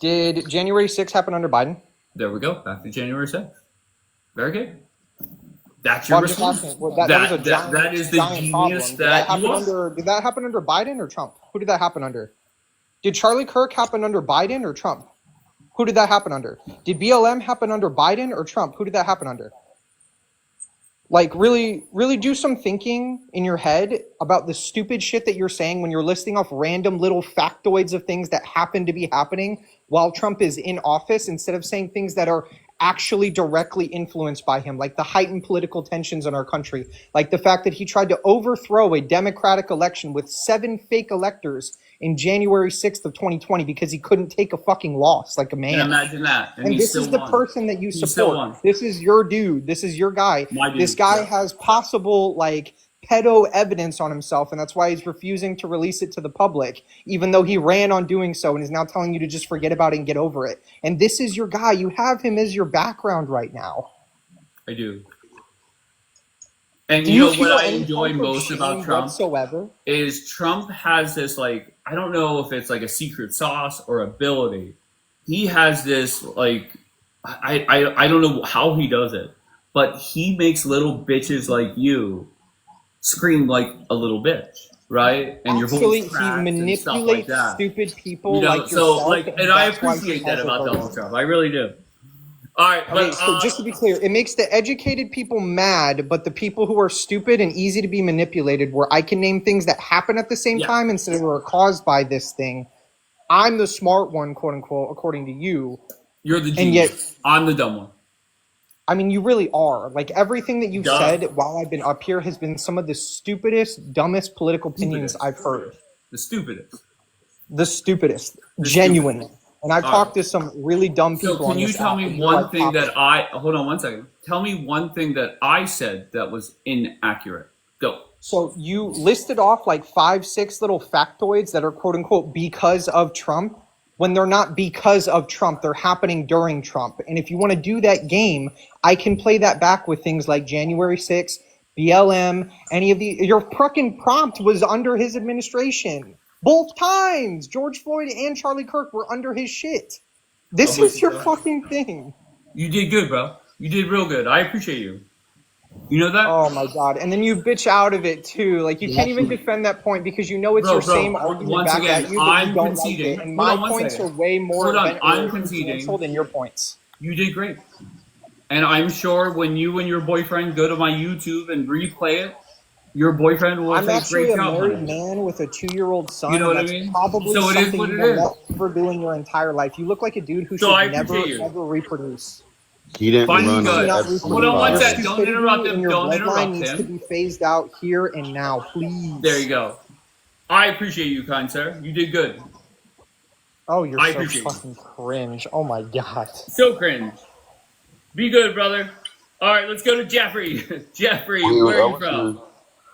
S7: Did January 6th happen under Biden?
S1: There we go. Back to January 6th. Very good. That's your
S7: Well, I'm just
S1: response.
S7: asking, that is the
S1: that is the genius that you are.
S7: Did that happen under Biden or Trump? Who did that happen under? Did Charlie Kirk happen under Biden or Trump? Who did that happen under? Did BLM happen under Biden or Trump? Who did that happen under? Like, really do some thinking in your head about the stupid shit that you're saying when you're listing off random little factoids of things that happen to be happening while Trump is in office, instead of saying things that are actually directly influenced by him, like the heightened political tensions in our country, like the fact that he tried to overthrow a democratic election with 7 fake electors in January 6th of 2020 because he couldn't take a fucking loss like a man.
S1: And imagine that.
S7: And this is the person that you
S1: He still
S7: support.
S1: won.
S7: This is your dude. This is your guy.
S1: My dude,
S7: This guy
S1: yeah.
S7: has possible like pedo evidence on himself, and that's why he's refusing to release it to the public, even though he ran on doing so and is now telling you to just forget about it and get over it. And this is your guy. You have him as your background right now.
S1: I do. And
S7: Do
S1: you know
S7: feel
S1: what I
S7: any
S1: enjoy
S7: type of
S1: most about
S7: shame
S1: Trump
S7: whatsoever?
S1: is Trump has this, like, I don't know if it's like a secret sauce or ability. He has this, like, I don't know how he does it, but he makes little bitches like you scream like a little bitch. right? And your
S7: Actually,
S1: voice
S7: he
S1: cracks and stuff like
S7: manipulates
S1: that.
S7: stupid people
S1: You know,
S7: like
S1: so
S7: yourself,
S1: like, and I
S7: that's why he
S1: appreciate that
S7: has a
S1: about
S7: vote.
S1: Donald Trump. I really do. All right,
S7: Okay,
S1: but
S7: so just to be clear, it makes the educated people mad, but the people who are stupid and easy to be manipulated, where I can name things that happen at the same
S1: yeah,
S7: time instead of are caused by this thing, I'm the smart one, quote unquote, according to you.
S1: you're the
S7: And yet,
S1: genius. I'm the dumb one.
S7: I mean, you really are. Like, everything that you've
S1: Duh.
S7: said while I've been up here has been some of the stupidest, dumbest political opinions
S1: Stupidest.
S7: I've heard.
S1: The stupidest.
S7: The stupidest.
S1: The
S7: Genuinely.
S1: stupidest.
S7: And I've
S1: All
S7: talked
S1: right.
S7: to some really dumb
S1: So
S7: people
S1: can
S7: on
S1: you
S7: this
S1: tell
S7: app,
S1: me
S7: and you're
S1: one
S7: like
S1: thing
S7: top
S1: that hold on one second. Tell me one thing that I said that was inaccurate. Go.
S7: So you listed off like 5, 6 little factoids that are quote unquote because of Trump, when they're not because of Trump, they're happening during Trump. And if you want to do that game, I can play that back with things like January 6th, BLM, any of the, your fucking prompt was under his administration. Both times, George Floyd and Charlie Kirk were under his shit. This
S1: I'm with
S7: is
S1: you,
S7: your
S1: bro.
S7: fucking thing.
S1: You did good, bro. You did real good. I appreciate you. You know that?
S7: Oh my god! And then you bitch out of it too. Like you can't even defend that point because you know it's your same argument
S1: once
S7: back
S1: again,
S7: at you, but
S1: I'm
S7: you don't
S1: conceding.
S7: like it. And
S1: Hold
S7: my
S1: on one
S7: points
S1: second.
S7: are way more
S1: Hold on, I'm
S7: substantial
S1: conceding.
S7: than your points.
S1: You did great. And I'm sure when you and your boyfriend go to my YouTube and replay it, your boyfriend will
S7: I'm
S1: say
S7: actually
S1: great
S7: a
S1: job,
S7: married
S1: honey.
S7: man with a 2-year-old son,
S1: You know what I
S7: and that's
S1: mean?
S7: probably
S1: So it is
S7: something
S1: what
S7: you
S1: it
S7: will
S1: is.
S7: never do in your entire life. You look like a dude who
S1: So
S7: should
S1: I
S7: never
S1: appreciate you.
S7: ever reproduce.
S10: He didn't
S1: Fine,
S10: run
S1: you
S10: on the
S1: good.
S10: Epstein
S1: Hold on one
S7: Your
S10: files.
S1: second. Don't
S7: stupidity
S1: interrupt him.
S7: and your
S1: Don't
S7: bloodline
S1: interrupt
S7: needs to
S1: him.
S7: be phased out here and now, please.
S1: There you go. I appreciate you, kind sir. You did good.
S7: Oh, you're
S1: I
S7: so
S1: appreciate you.
S7: fucking cringe. Oh my god.
S1: So cringe. Be good, brother. All right, let's go to Jeffrey. Jeffrey,
S10: Dude,
S1: where
S10: I
S1: are you
S10: was
S1: from?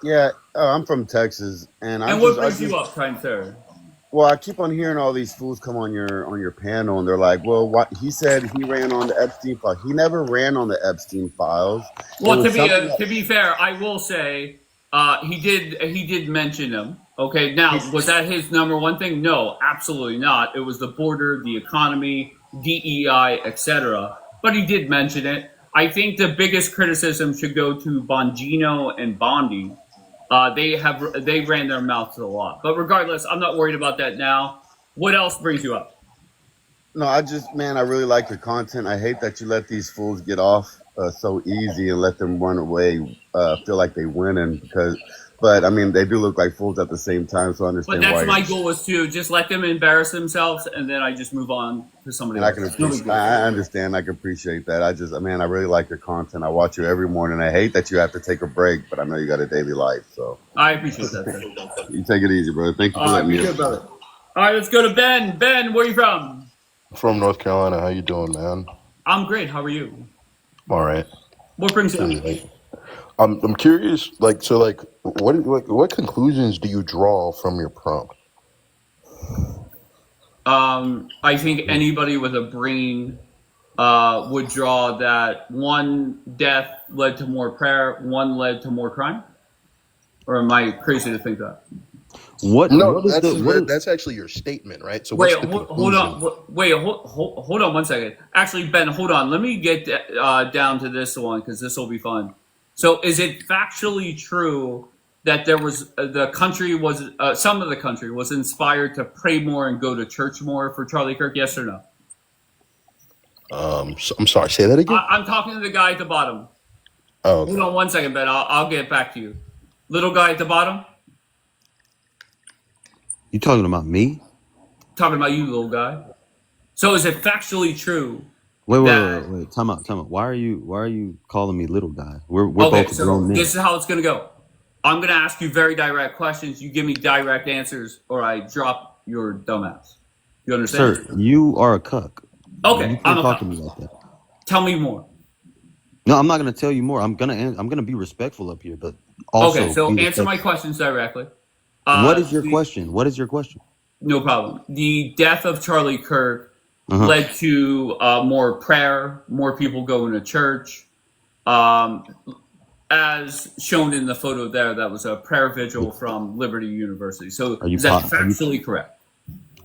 S10: Yeah, I'm from Texas, and
S1: And what brings you up, kind sir?
S10: well, I keep on hearing all these fools come on your panel, and they're like, "Well, what he said he ran on the Epstein file. He never ran on the Epstein files. It
S1: Well,
S10: was something
S1: to be fair, I will say he did mention them. Okay, now was that his number one thing? No, absolutely not. It was the border, the economy, DEI, etc. But he did mention it. I think the biggest criticism should go to Bongino and Bondi. They ran their mouths a lot. But regardless, I'm not worried about that now. What else brings you up?
S10: No, I really like your content. I hate that you let these fools get off so easy and let them run away, feel like they winning but I mean, they do look like fools at the same time, so I
S1: But
S10: understand
S1: that's
S10: why.
S1: my goal is to just let them embarrass themselves, and then I just move on to somebody
S10: And I
S1: else.
S10: can
S1: It's really
S10: appreciate,
S1: good.
S10: I understand. I can appreciate that. I really like your content. I watch you every morning. I hate that you have to take a break, but I know you got a daily life, so
S1: I appreciate that. Sir.
S10: you take it easy, brother. Thank you for
S1: All right,
S10: letting
S1: be
S10: me
S1: good, brother. All right, let's go to Ben. Ben, where are you from?
S11: From North Carolina. How you doing, man?
S1: I'm great. How are you?
S11: I'm all right.
S1: What brings you up?
S11: Like, I'm curious. What conclusions do you draw from your prompt?
S1: I think anybody with a brain would draw that one death led to more prayer, one led to more crime. Or am I crazy to think that?
S11: No, that's actually your statement, right? So
S1: Wait,
S11: what's the
S1: hold on.
S11: conclusion?
S1: Wait, hold on one second. Actually, Ben, hold on. Let me get down to this one because this will be fun. So, is it factually true that there was some of the country was inspired to pray more and go to church more for Charlie Kirk? Yes or no?
S11: I'm sorry. Say that again.
S1: I'm talking to the guy at the bottom.
S11: Oh, okay.
S1: Hold on one second, Ben. I'll get back to you. Little guy at the bottom.
S12: You talking about me?
S1: Talking about you, little guy. So, is it factually true?
S12: Wait. Time out. Why are you calling me little guy? We're
S1: Okay,
S12: both
S1: so
S12: grown men.
S1: this is how it's gonna go. I'm gonna ask you very direct questions. You give me direct answers, or I drop your dumbass. You understand?
S12: Sir, you are a cuck.
S1: Okay,
S12: You
S1: I'm
S12: can't
S1: a
S12: talk to
S1: cuck.
S12: me like that.
S1: Tell me more.
S12: No, I'm not gonna tell you more. I'm gonna be respectful up here, but also
S1: Okay, so
S12: be
S1: answer my
S12: respectful.
S1: questions directly.
S12: What is your question? What is your question?
S1: No problem. The death of Charlie Kirk led to more prayer, more people going to church. As shown in the photo there, that was a prayer vigil from Liberty University. So is that factually correct?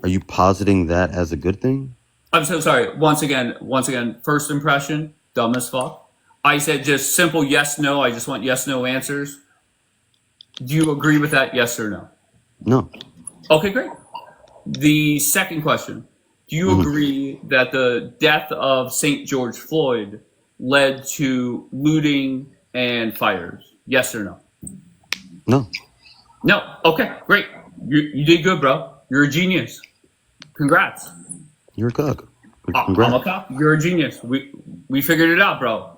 S12: Are you positing that as a good thing?
S1: I'm so sorry. Once again, first impression, dumb as fuck. I said just simple yes, no. I just want yes, no answers. Do you agree with that? Yes or no?
S12: No.
S1: Okay, great. The second question: do you
S12: Mhm.
S1: agree that the death of St. George Floyd led to looting and fires? Yes or no?
S12: No.
S1: No. Okay, great. You did good, bro. You're a genius. Congrats.
S12: You're a cook.
S1: I'm a
S12: Congrats.
S1: cop. You're a genius. We figured it out, bro.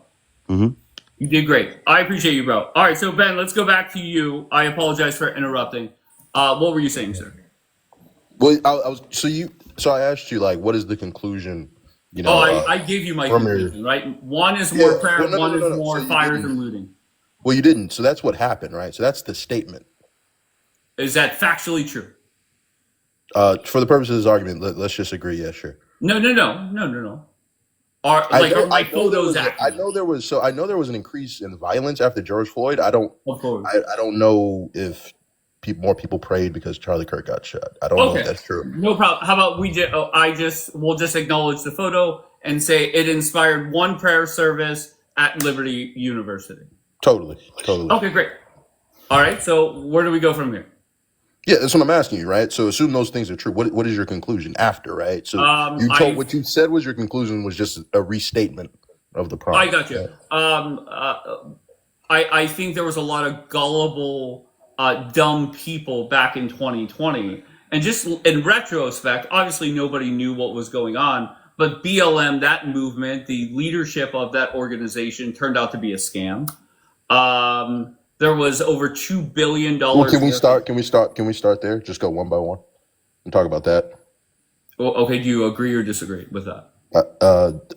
S12: Mm-hmm.
S1: You did great. I appreciate you, bro. All right, so Ben, let's go back to you. I apologize for interrupting. What were you saying, sir?
S11: Well, I was so I asked you like, what is the conclusion? You
S1: Oh,
S11: know,
S1: I gave you my
S11: from your
S1: conclusion, right? One is
S11: yeah.
S1: more prayer,
S11: Well, no, no,
S1: one
S11: no,
S1: is
S11: no, no. So
S1: more
S11: you
S1: fires
S11: didn't.
S1: and looting.
S11: Well, you didn't. So that's what happened, right? So that's the statement.
S1: Is that factually true?
S11: For the purpose of this argument, let's just agree. Yeah, sure.
S1: No. Are my photos
S11: I
S1: accurate?
S11: know there was. So I know there was an increase in violence after George Floyd. I don't.
S1: Of course.
S11: I don't know if more people prayed because Charlie Kirk got shot. I don't know if
S1: Okay,
S11: that's true.
S1: no problem. How about we'll just acknowledge the photo and say it inspired one prayer service at Liberty University.
S11: Totally.
S1: Okay, great. All right, so where do we go from here?
S11: Yeah, that's what I'm asking you, right? So assume those things are true. What is your conclusion after, right? So what you said was your conclusion was just a restatement of the problem.
S1: I got you. I think there was a lot of gullible, dumb people back in 2020. And just in retrospect, obviously nobody knew what was going on. But BLM, that movement, the leadership of that organization turned out to be a scam. There was over $2 billion.
S11: Well, can we start there? Just go one by one and talk about that.
S1: Well, okay, do you agree or disagree with that?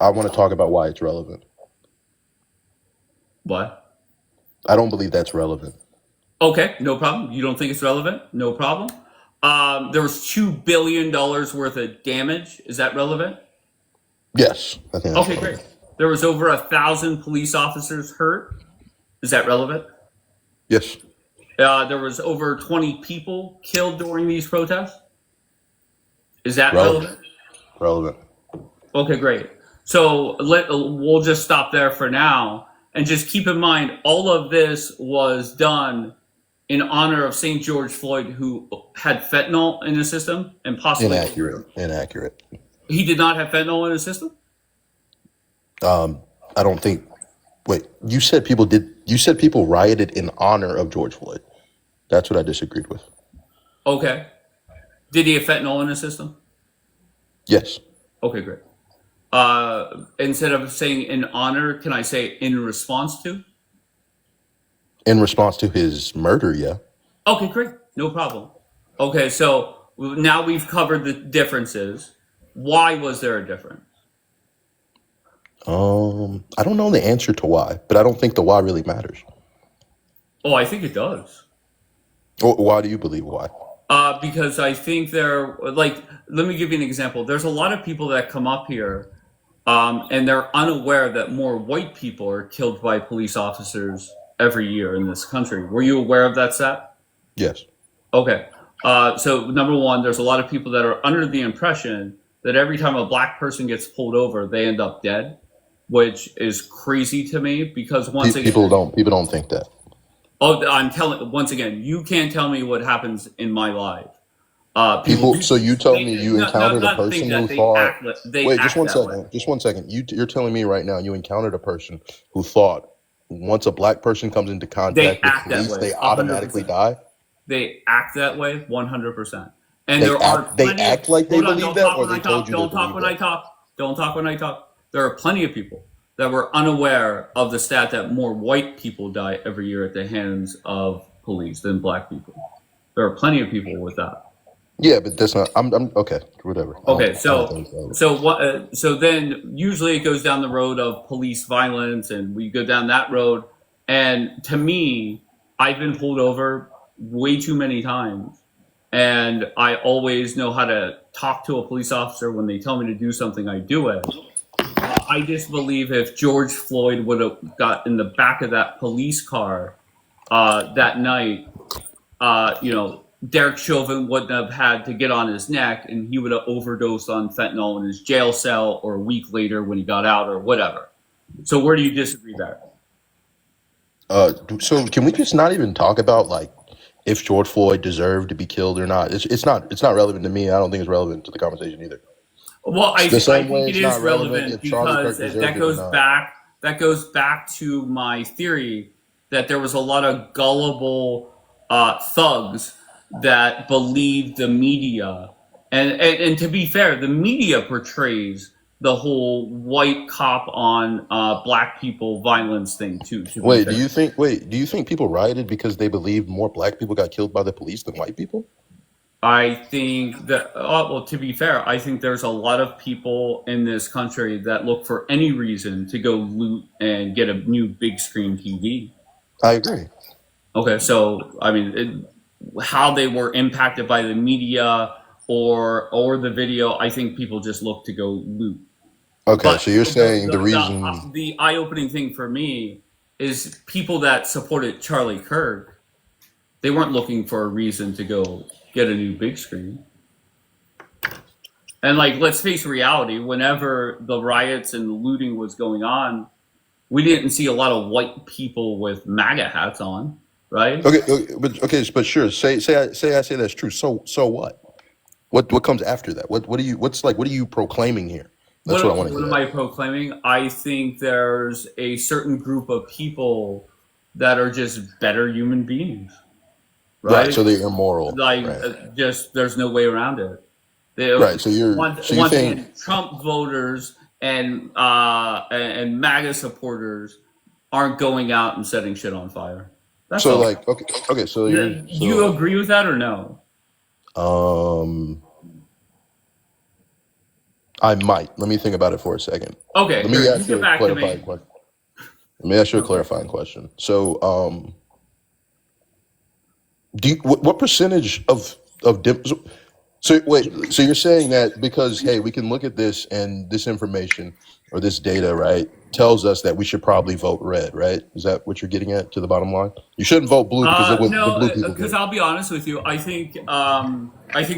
S11: I want to talk about why it's relevant.
S1: What?
S11: I don't believe that's relevant.
S1: Okay, no problem. You don't think it's relevant? No problem. There was $2 billion worth of damage. Is that relevant?
S11: Yes, I think that's
S1: Okay,
S11: relevant.
S1: great. There was over 1,000 police officers hurt. Is that relevant?
S11: Yes.
S1: There was over 20 people killed during these protests. Is that relevant?
S11: Relevant.
S1: Okay, great. So we'll just stop there for now, and just keep in mind all of this was done in honor of St. George Floyd, who had fentanyl in his system and possibly
S11: Inaccurate.
S1: He did not have fentanyl in his system.
S11: I don't think. Wait, you said people did. You said people rioted in honor of George Floyd. That's what I disagreed with.
S1: Okay. Did he have fentanyl in his system?
S11: Yes.
S1: Okay, great. Instead of saying in honor, can I say in response to?
S11: In response to his murder, yeah.
S1: Okay, great. No problem. Okay, so now we've covered the differences. Why was there a difference?
S11: I don't know the answer to why, but I don't think the why really matters.
S1: Oh, I think it does.
S11: Why do you believe why?
S1: Because I think let me give you an example. There's a lot of people that come up here, and they're unaware that more white people are killed by police officers every year in this country. Were you aware of that stat?
S11: Yes.
S1: Okay. So number one, there's a lot of people that are under the impression that every time a black person gets pulled over, they end up dead, which is crazy to me because
S11: people don't think that.
S1: Oh, I'm telling once again, you can't tell me what happens in my life.
S11: So you told me you encountered a person who thought. Wait, just one second. Just one second. You're telling me right now you encountered a person who thought once a black person comes into contact with police, they automatically die.
S1: They act that way 100%. And
S11: they act like they believe that, or they told you.
S1: Don't talk when I talk. Don't talk when I talk. There are plenty of people that were unaware of the stat that more white people die every year at the hands of police than black people. There are plenty of people with that.
S11: Yeah, but that's not. I'm okay. Whatever.
S1: Okay, so then usually it goes down the road of police violence, and we go down that road. And to me, I've been pulled over way too many times, and I always know how to talk to a police officer when they tell me to do something. I do it. I just believe if George Floyd would have got in the back of that police car that night, Derek Chauvin wouldn't have had to get on his neck, and he would have overdosed on fentanyl in his jail cell or a week later when he got out or whatever. So where do you disagree there?
S11: So can we just not even talk about like if George Floyd deserved to be killed or not. It's not relevant to me. I don't think it's relevant to the conversation either.
S1: Well,
S11: It's the
S1: I
S11: same way
S1: think it
S11: it's
S1: is
S11: not relevant
S1: relevant
S11: if Charlie
S1: because
S11: Kirk deserved
S1: that
S11: it or
S1: goes
S11: not.
S1: back to my theory that there was a lot of gullible thugs that believed the media, and to be fair, the media portrays the whole white cop on black people violence thing too. To be
S11: Wait,
S1: fair,
S11: do you think people rioted because they believed more black people got killed by the police than white people?
S1: I think that, well, to be fair, I think there's a lot of people in this country that look for any reason to go loot and get a new big screen TV.
S11: I agree.
S1: Okay, so I mean, how they were impacted by the media or the video, I think people just look to go loot.
S11: Okay,
S1: But
S11: so you're saying the reason.
S1: the eye-opening thing for me is people that supported Charlie Kirk, they weren't looking for a reason to go get a new big screen. And like, let's face reality, whenever the riots and looting was going on, we didn't see a lot of white people with MAGA hats on, right?
S11: But sure. Say I say that's true. So what? What comes after that? What are you proclaiming here? That's what I want to
S1: What am
S11: hear.
S1: I proclaiming? I think there's a certain group of people that are just better human beings,
S11: Right.
S1: right?
S11: So they're immoral.
S1: Like,
S11: Right.
S1: just there's no way around it.
S11: Right. So you
S1: Once
S11: think
S1: again, Trump voters and MAGA supporters aren't going out and setting shit on fire. That's
S11: so
S1: all.
S11: like okay so
S1: Do
S11: you're
S1: you agree with that or no?
S11: um I might. Let me think about it for a second.
S1: Okay,
S11: Let me
S1: here, you
S11: ask
S1: get
S11: you a
S1: back to
S11: clarifying
S1: me.
S11: question. Let me ask you a
S1: Okay.
S11: clarifying question. So what percentage of so wait, so you're saying that because hey, we can look at this and this information or this data, right, tells us that we should probably vote red, right? Is that what you're getting at to the bottom line? You shouldn't vote blue because of what the
S1: No,
S11: blue people
S1: because
S11: did.
S1: I'll be honest with you. I think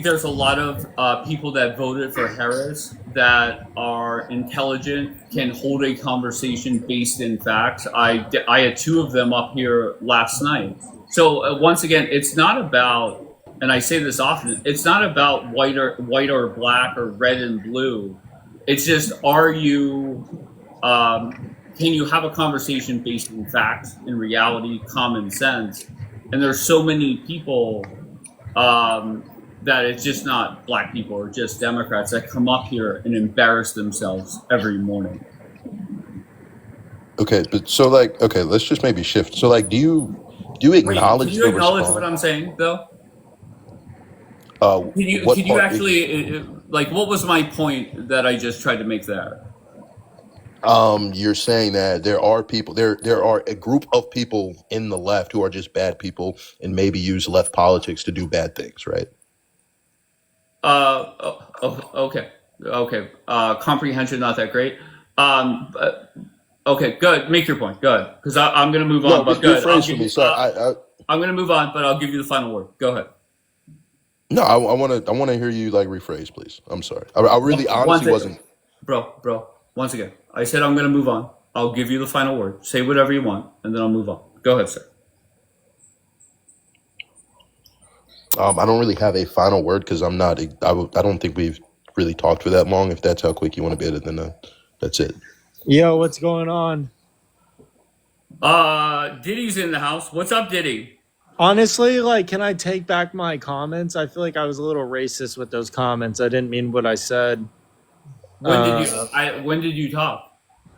S1: there's a lot of people that voted for Harris that are intelligent, can hold a conversation based in facts. I had two of them up here last night. So once again, it's not about, and I say this often, it's not about white or black or red and blue. It's just, can you have a conversation based in facts, in reality, common sense? And there's so many people that it's just not black people or just Democrats that come up here and embarrass themselves every morning.
S11: Okay, but so like okay, let's just maybe shift. So like do you
S1: Wait, can
S11: acknowledge
S1: you
S11: the
S1: acknowledge what
S11: response?
S1: I'm saying though?
S11: What
S1: Can you
S11: part
S1: actually like, what was my point that I just tried to make there?
S11: you're saying that there are people there are a group of people in the left who are just bad people and maybe use left politics to do bad things, right?
S1: Okay. Comprehension not that great. But, okay, good. Make your point. Good, because I'm going to move
S11: No,
S1: on. But good. I'll
S11: rephrase for
S1: give
S11: me.
S1: you.
S11: Sorry,
S1: I'm going to move on, but I'll give you the final word. Go ahead.
S11: no, I want to hear you like rephrase, please. I'm sorry. I really
S1: Once
S11: honestly
S1: it,
S11: wasn't.
S1: bro. Once again, I said I'm going to move on. I'll give you the final word. Say whatever you want, and then I'll move on. Go ahead, sir.
S11: I don't really have a final word because I'm not. I don't think we've really talked for that long. If that's how quick you want to be at it, then that's it.
S8: Yo, what's going on?
S1: Diddy's in the house. What's up, Diddy?
S8: Honestly, like, can I take back my comments? I feel like I was a little racist with those comments. I didn't mean what I said.
S1: When did you talk?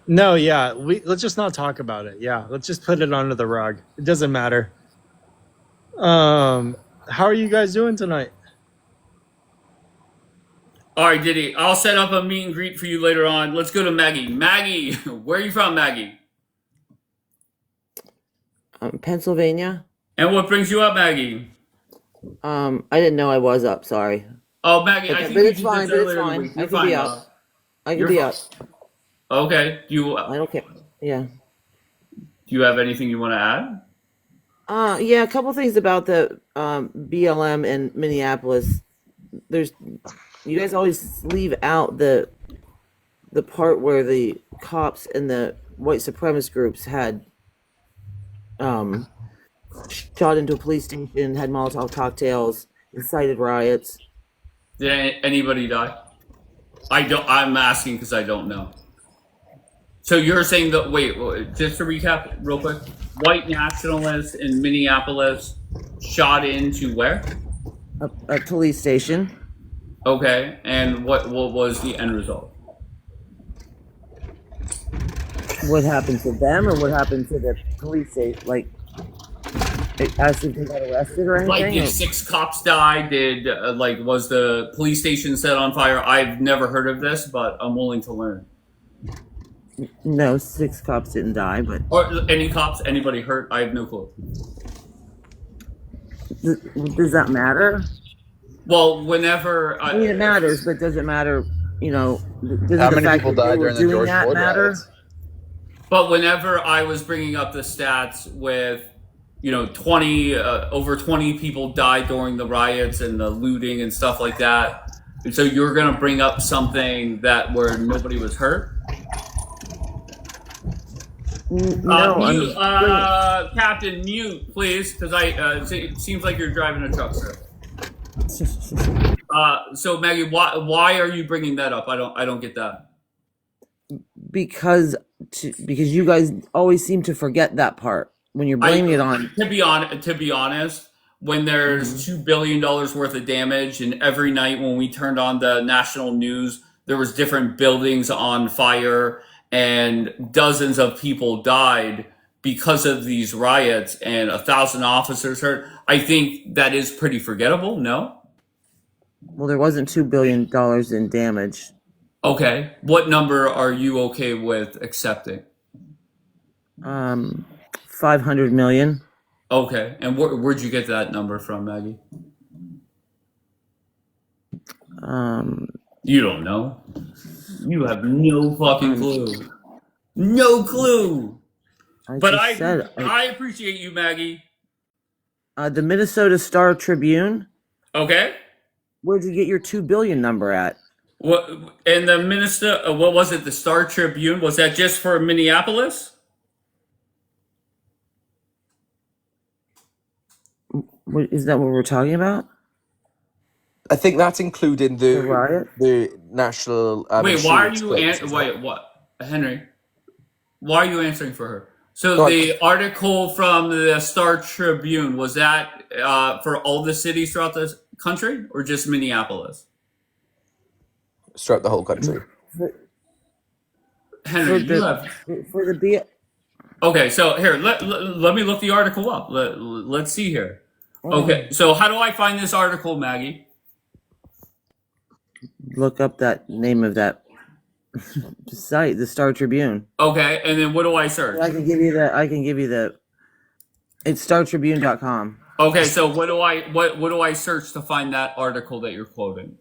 S8: No, yeah, let's just not talk about it. Yeah, let's just put it under the rug. It doesn't matter. How are you guys doing tonight?
S1: All right, Diddy. I'll set up a meet and greet for you later on. Let's go to Maggie. Maggie, where are you from, Maggie?
S13: Pennsylvania.
S1: And what brings you up, Maggie?
S13: I didn't know I was up. Sorry.
S1: Oh, Maggie, I
S13: But,
S1: think
S13: but
S1: you
S13: it's
S1: did
S13: fine.
S1: this
S13: But it's
S1: earlier in the
S13: fine.
S1: week.
S13: I
S1: You're
S13: can
S1: fine,
S13: be
S1: though.
S13: up. I can
S1: You're
S13: be
S1: fine.
S13: up.
S1: Okay. Do
S13: I don't care. Yeah.
S1: you have anything you want to add?
S13: Yeah. A couple things about the BLM in Minneapolis. You guys always leave out the part where the cops and the white supremacist groups had shot into a police station, had Molotov cocktails, incited riots.
S1: Did anybody die? I'm asking because I don't know. So you're saying that, wait, just to recap real quick, white nationalists in Minneapolis shot into where?
S13: A police station.
S1: Okay, and what was the end result?
S13: What happened to them, or what happened to the police station? Like, as if they got arrested or anything?
S1: Like, did 6 cops die? Did, was the police station set on fire? I've never heard of this, but I'm willing to learn.
S13: No, 6 cops didn't die, but...
S1: Or any cops? Anybody hurt? I have no clue.
S13: Does that matter?
S1: Well, whenever...
S13: I mean, it matters, but does it matter, does
S2: How
S13: the
S2: many
S13: fact
S2: people
S13: that they
S2: died
S13: were
S2: during the
S13: doing
S2: George
S13: that
S2: Floyd
S13: matter?
S2: riots?
S1: But whenever I was bringing up the stats with, over 20 people died during the riots and the looting and stuff like that, and so you're going to bring up something where nobody was hurt?
S13: No,
S1: mute, Captain, mute, please, because it seems like you're driving a truck, sir. So Maggie, why are you bringing that up? I don't get that.
S13: Because you guys always seem to forget that part when you're blaming it on.
S1: To be honest, when there's $2 billion worth of damage, and every night when we turned on the national news, there was different buildings on fire, and dozens of people died because of these riots, and 1,000 officers hurt. I think that is pretty forgettable. No.
S13: Well, there wasn't $2 billion in damage.
S1: Okay. What number are you okay with accepting?
S13: 500 million.
S1: Okay. And where'd you get that number from, Maggie? You don't know. You have no fucking clue. No clue. I appreciate you, Maggie.
S13: The Minnesota Star Tribune.
S1: Okay.
S13: Where'd you get your 2 billion number at?
S1: What and the Minnesota? What was it? The Star Tribune? Was that just for Minneapolis?
S13: Is that what we're talking about?
S14: I think that's including
S13: The riot?
S14: the national.
S1: Wait, why are
S14: insurance
S1: you
S14: claims, isn't
S1: wait,
S14: it?
S1: what, Henry? Why are you answering for her? So
S14: No,
S1: the article from the Star Tribune, was that for all the cities throughout the country, or just Minneapolis?
S14: throughout the whole country.
S1: Henry, you have.
S13: For the
S1: Okay, so here, let me look the article up. Let's see here. Okay, so how do I find this article, Maggie?
S13: Look up that name of that site, the Star Tribune.
S1: Okay, and then what do I search?
S13: I can give you the. It's StarTribune.com.
S1: Okay, so what do I search to find that article that you're quoting?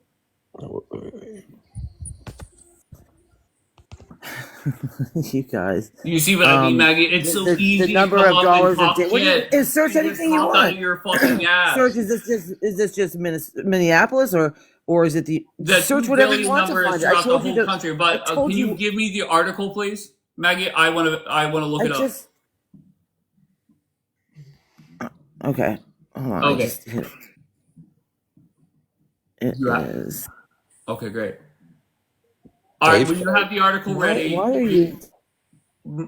S13: You guys.
S1: You see what I mean, Maggie? It's so easy.
S13: The number
S1: to
S13: of
S1: come
S13: dollars
S1: up
S13: a
S1: and
S13: day.
S1: talk shit.
S13: Search anything you
S1: Talk out of
S13: want.
S1: your fucking ass.
S13: Search. Is this just Minneapolis or is it the search whatever you want to find it? I
S1: Throughout the
S13: told
S1: whole
S13: you to,
S1: country, but
S13: I told
S1: can you give me the article, please, Maggie? I want to look it up.
S13: Okay. Hold on.
S1: Okay.
S13: I just hit it.
S1: You have-
S13: Is.
S1: Okay, great. All right, when you have the article ready,
S13: Why are you?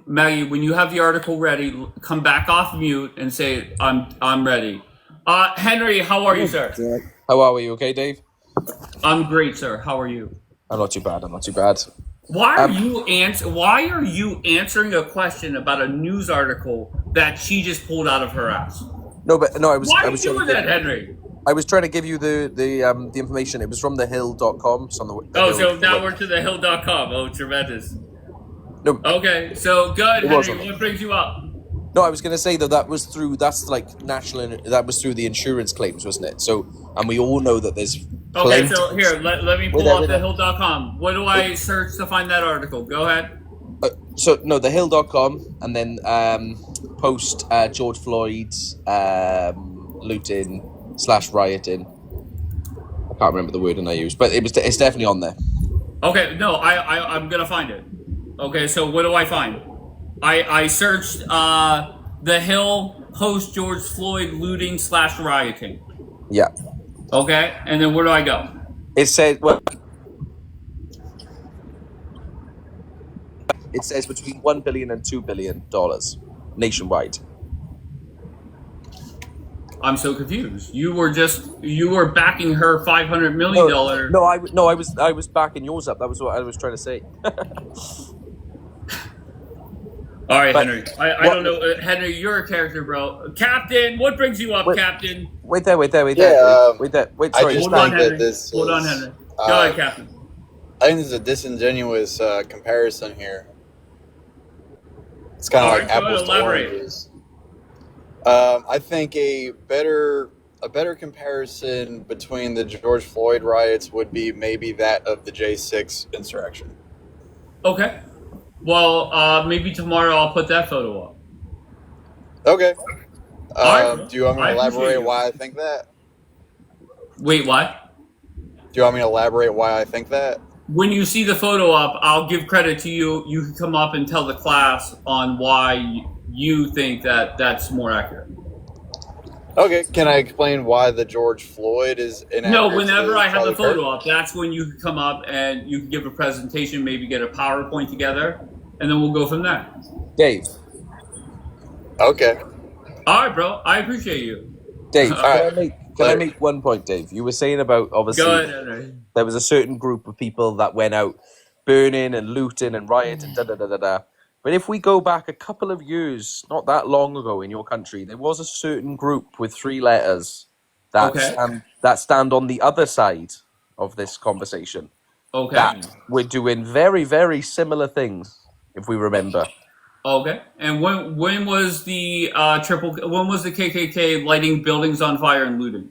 S1: Maggie? When you have the article ready, come back off mute and say I'm ready. Henry, how are you, sir?
S14: How are we? Okay, Dave?
S1: I'm great, sir. How are you?
S14: I'm not too bad. I'm not too bad.
S1: Why are you answering a question about a news article that she just pulled out of her ass?
S14: No, but no, I was.
S1: Why
S14: I
S1: are
S14: was
S1: you
S14: trying
S1: doing
S14: to
S1: that, Henry?
S14: I was trying to give you the information. It was from thehill.com. So
S1: So now we're to thehill.com. Oh, tremendous.
S14: No.
S1: Okay, so good,
S14: It was
S1: Henry.
S14: on
S1: What brings you up?
S14: No, I was going to say that was through. That's like national. That was through the insurance claims, wasn't it? So, and we all know that there's.
S1: Okay, so here, let me pull
S14: Wait
S1: up
S14: there.
S1: thehill.com. What do I search to find that article? Go ahead.
S14: So no, thehill.com, and then post George Floyd's looting / rioting. I can't remember the wording I used, but it's definitely on there.
S1: Okay, no, I'm gonna find it. Okay, so what do I find? I searched The Hill post George Floyd looting / rioting.
S14: Yeah.
S1: Okay, and then where do I go?
S14: It says, well, it says between $1 billion and $2 billion nationwide.
S1: I'm so confused. You were backing her $500 million.
S14: No, I was backing yours up. That was what I was trying to say.
S1: All right,
S14: But
S1: Henry. I don't know, Henry. You're a character, bro. Captain, what brings you up, Captain?
S14: Wait there. Wait,
S15: I
S14: sorry.
S15: just
S1: Hold on,
S15: think that
S1: Henry.
S15: this
S1: Hold on,
S15: is,
S1: Henry. Go ahead, Captain.
S15: I think this is a disingenuous comparison here. It's kind of
S1: All
S15: like
S1: right, go ahead,
S15: apples to
S1: elaborate.
S15: oranges. I think a better comparison between the George Floyd riots would be maybe that of the J6 insurrection.
S1: Okay. Well, maybe tomorrow I'll put that photo up.
S15: Okay.
S1: All right,
S15: do you want me
S1: I
S15: to
S1: appreciate
S15: elaborate
S1: you.
S15: why I think that?
S1: Wait, what?
S15: Do you want me to elaborate why I think that?
S1: When you see the photo up, I'll give credit to you. You can come up and tell the class on why you think that that's more accurate.
S15: Okay. Can I explain why the George Floyd is inaccurate?
S1: No, whenever
S15: to
S1: I have the
S15: Charlie
S1: photo
S15: Kirk?
S1: up, that's when you can come up and you can give a presentation, maybe get a PowerPoint together, and then we'll go from there.
S14: Dave.
S15: Okay.
S1: All right, bro. I appreciate you.
S14: Dave,
S1: All
S14: can I make one point, Dave? You were saying about, obviously,
S1: Go ahead, Henry.
S14: there was a certain group of people that went out burning and looting and rioting, da-da-da-da-da. But if we go back a couple of years, not that long ago in your country, there was a certain group with 3 letters that stand on the other side of this conversation.
S1: Okay.
S14: That we're doing very, very similar things, if we remember.
S1: Okay. And when was the KKK lighting buildings on fire and looting?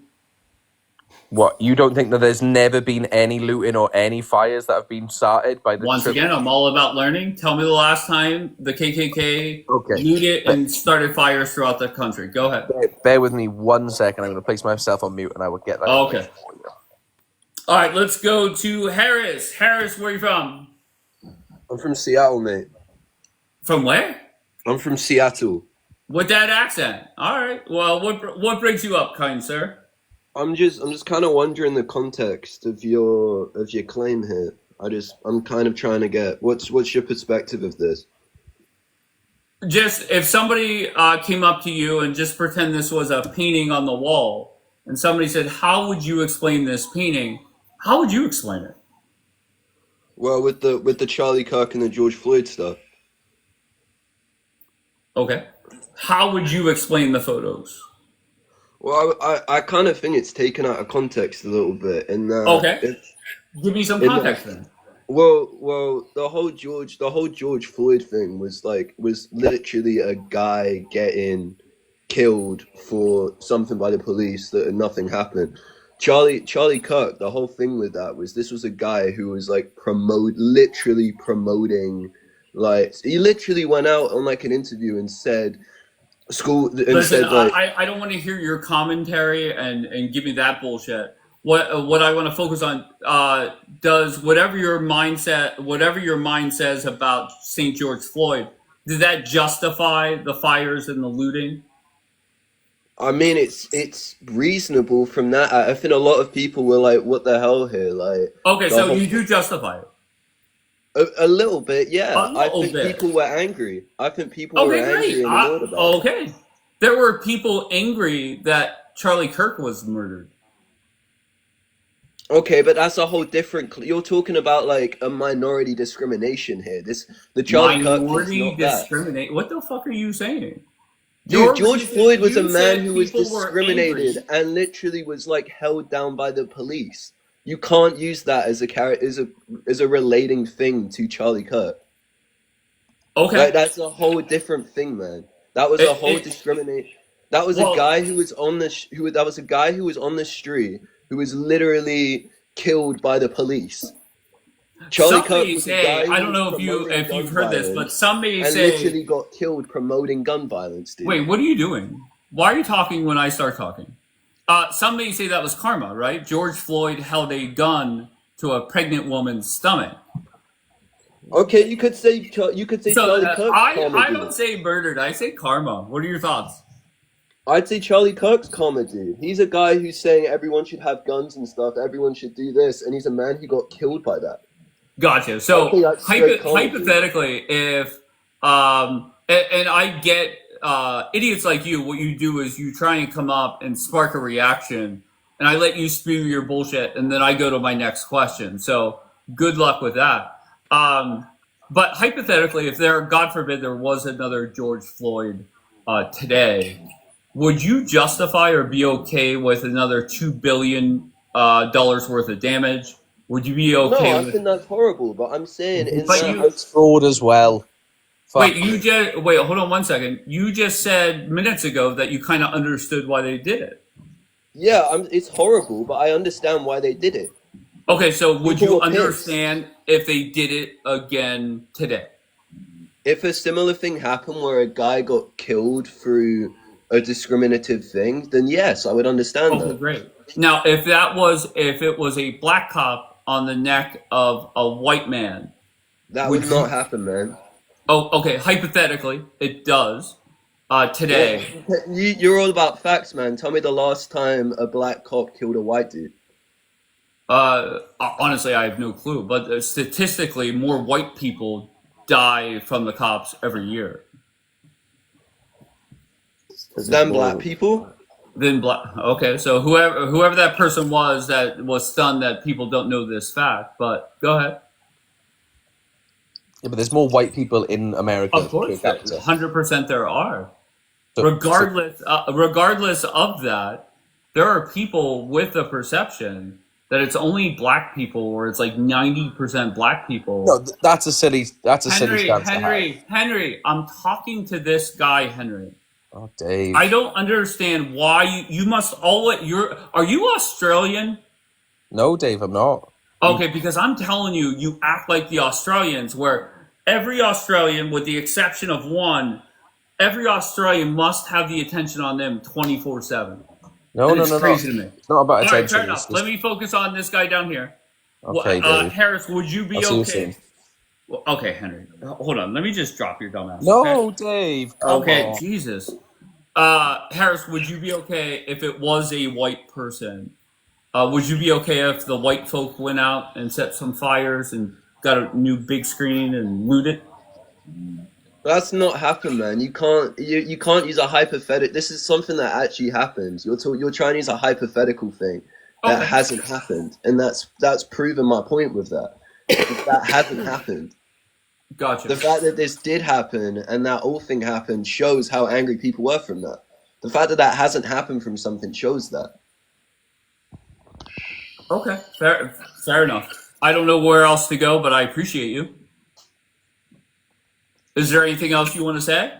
S14: What, you don't think that there's never been any looting or any fires that have been started by the
S1: Once again, I'm all about learning. Tell me the last time the KKK looted and started fires throughout the country. Go ahead.
S14: Bear with me 1 second. I'm going to place myself on mute and I will get that.
S1: Okay. All right, let's go to Harris. Harris, where are you from?
S16: I'm from Seattle, mate.
S1: From where?
S16: I'm from Seattle.
S1: With that accent. All right. Well, what brings you up, kind sir?
S16: I'm just kind of wondering the context of your claim here. I'm kind of trying to get what's your perspective of this?
S1: Just if somebody came up to you and just pretend this was a painting on the wall, and somebody said, "How would you explain this painting?" How would you explain it?
S16: Well, with the Charlie Kirk and the George Floyd stuff.
S1: Okay. How would you explain the photos?
S16: Well, I kind of think it's taken out of context a little bit, and
S1: okay, give me some context then.
S16: Well, the whole George Floyd thing was literally a guy getting killed for something by the police that nothing happened. Charlie Kirk, the whole thing with that was this was a guy who was literally promoting, he literally went out on an interview and said.
S1: Listen, I don't want to hear your commentary and give me that bullshit. What I want to focus on does whatever your mind says about St. George Floyd, did that justify the fires and the looting?
S16: I mean, it's reasonable from that. I think a lot of people were like, "What the hell here?"
S1: Okay, so you do justify it.
S16: A little bit, yeah.
S1: I think
S16: people were angry. I think people were angry and annoyed about it.
S1: Okay. There were people angry that Charlie Kirk was murdered.
S16: Okay, but that's a whole different... You're talking about, a minority discrimination here. The Charlie Kirk thing's not that.
S1: What the fuck are you saying?
S16: Dude, George Floyd was a man who was discriminated and literally was, held down by the police. You can't use that as a relating thing to Charlie Kirk.
S1: Okay,
S16: that's a whole different thing, man. That was a whole discriminate. That was a guy who was on the street who was literally killed by the police. Charlie Kirk was a guy who
S1: I don't know if you've heard this, but somebody say
S16: literally got killed promoting gun violence. Dude.
S1: Wait, what are you doing? Why are you talking when I start talking? Somebody say that was karma, right? George Floyd held a gun to a pregnant woman's stomach.
S16: Okay, you could say Charlie Kirk.
S1: I don't say murdered. I say karma. What are your thoughts?
S16: I'd say Charlie Kirk's comedy. He's a guy who's saying everyone should have guns and stuff, everyone should do this, and he's a man who got killed by that.
S1: Gotcha.
S16: I
S1: So
S16: think that's straight comedy.
S1: hypothetically, if and I get idiots like you, what you do is you try and come up and spark a reaction, and I let you spew your bullshit, and then I go to my next question. So good luck with that. But hypothetically, if there, God forbid, there was another George Floyd today, would you justify or be okay with another $2 billion worth of damage? Would you be okay
S16: No, I
S1: with?
S16: think that's horrible, but I'm saying in
S1: But
S16: that
S1: you
S14: It's fraud as well. Fuck.
S1: wait. Hold on one second. You just said minutes ago that you kind of understood why they did it.
S16: yeah, it's horrible, but I understand why they did it.
S1: Okay, so would
S16: People
S1: you
S16: were pissed.
S1: understand if they did it again today?
S16: If a similar thing happened where a guy got killed through a discriminative thing, then yes, I would understand
S1: Okay,
S16: that.
S1: great. Now, if it was a black cop on the neck of a white man,
S16: That
S1: would
S16: would
S1: you?
S16: not happen, man.
S1: Oh, okay. Hypothetically, it does today.
S16: You're all about facts, man. Tell me the last time a black cop killed a white dude.
S1: Honestly, I have no clue. But statistically, more white people die from the cops every year
S16: Than black people?
S1: than black. Okay, so whoever that person was that was stunned that people don't know this fact. But go ahead.
S14: Yeah, but there's more white people in America.
S1: Of course,
S14: per capita.
S1: 100% there are.
S14: So-
S1: Regardless of that, there are people with the perception that it's only black people, or it's like 90% black people.
S14: No, that's a silly stance to have.
S1: Henry, I'm talking to this guy, Henry.
S14: Oh, Dave.
S1: I don't understand why you must are you Australian?
S14: No, Dave, I'm not.
S1: Okay, because I'm telling you, you act like the Australians, where every Australian, with the exception of one, every Australian must have the attention on them 24/7.
S14: No,
S1: And
S14: no,
S1: it's
S14: no,
S1: crazy
S14: no.
S1: to me.
S14: It's not about
S1: All right,
S14: attention.
S1: fair enough. Let me focus on this guy down here.
S14: Okay, Dave.
S1: Harris, would you be
S14: I'll see you
S1: okay?
S14: soon.
S1: Well, okay, Henry. Hold on. Let me just drop your dumb ass.
S14: No,
S1: okay?
S14: Dave. Come
S1: Okay,
S14: on.
S1: Jesus. Harris, would you be okay if it was a white person? Would you be okay if the white folk went out and set some fires and got a new big screen and looted?
S16: That's not happened, man. You can't use a hypothetical. This is something that actually happens. You're trying to use a hypothetical thing that
S1: Okay.
S16: hasn't happened, and that's proven my point with that. That hasn't happened.
S1: Gotcha.
S16: The fact that this did happen and that whole thing happened shows how angry people were from that. The fact that that hasn't happened from something shows that.
S1: Okay, fair enough. I don't know where else to go, but I appreciate you. Is there anything else you want to say?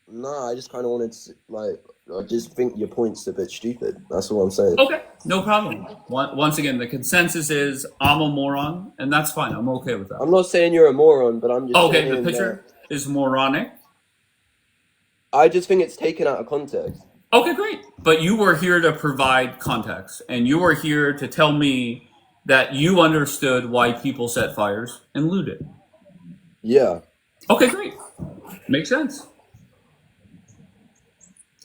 S16: No, I just kind of wanted to, I just think your point's a bit stupid. That's all I'm saying.
S1: Okay, no problem. Once again, the consensus is I'm a moron, and that's fine. I'm okay with that.
S16: I'm not saying you're a moron, but I'm just
S1: Okay,
S16: saying
S1: the picture
S16: that
S1: is moronic.
S16: I just think it's taken out of context.
S1: Okay, great. But you were here to provide context, and you were here to tell me that you understood why people set fires and looted.
S16: Yeah.
S1: Okay, great. Makes sense.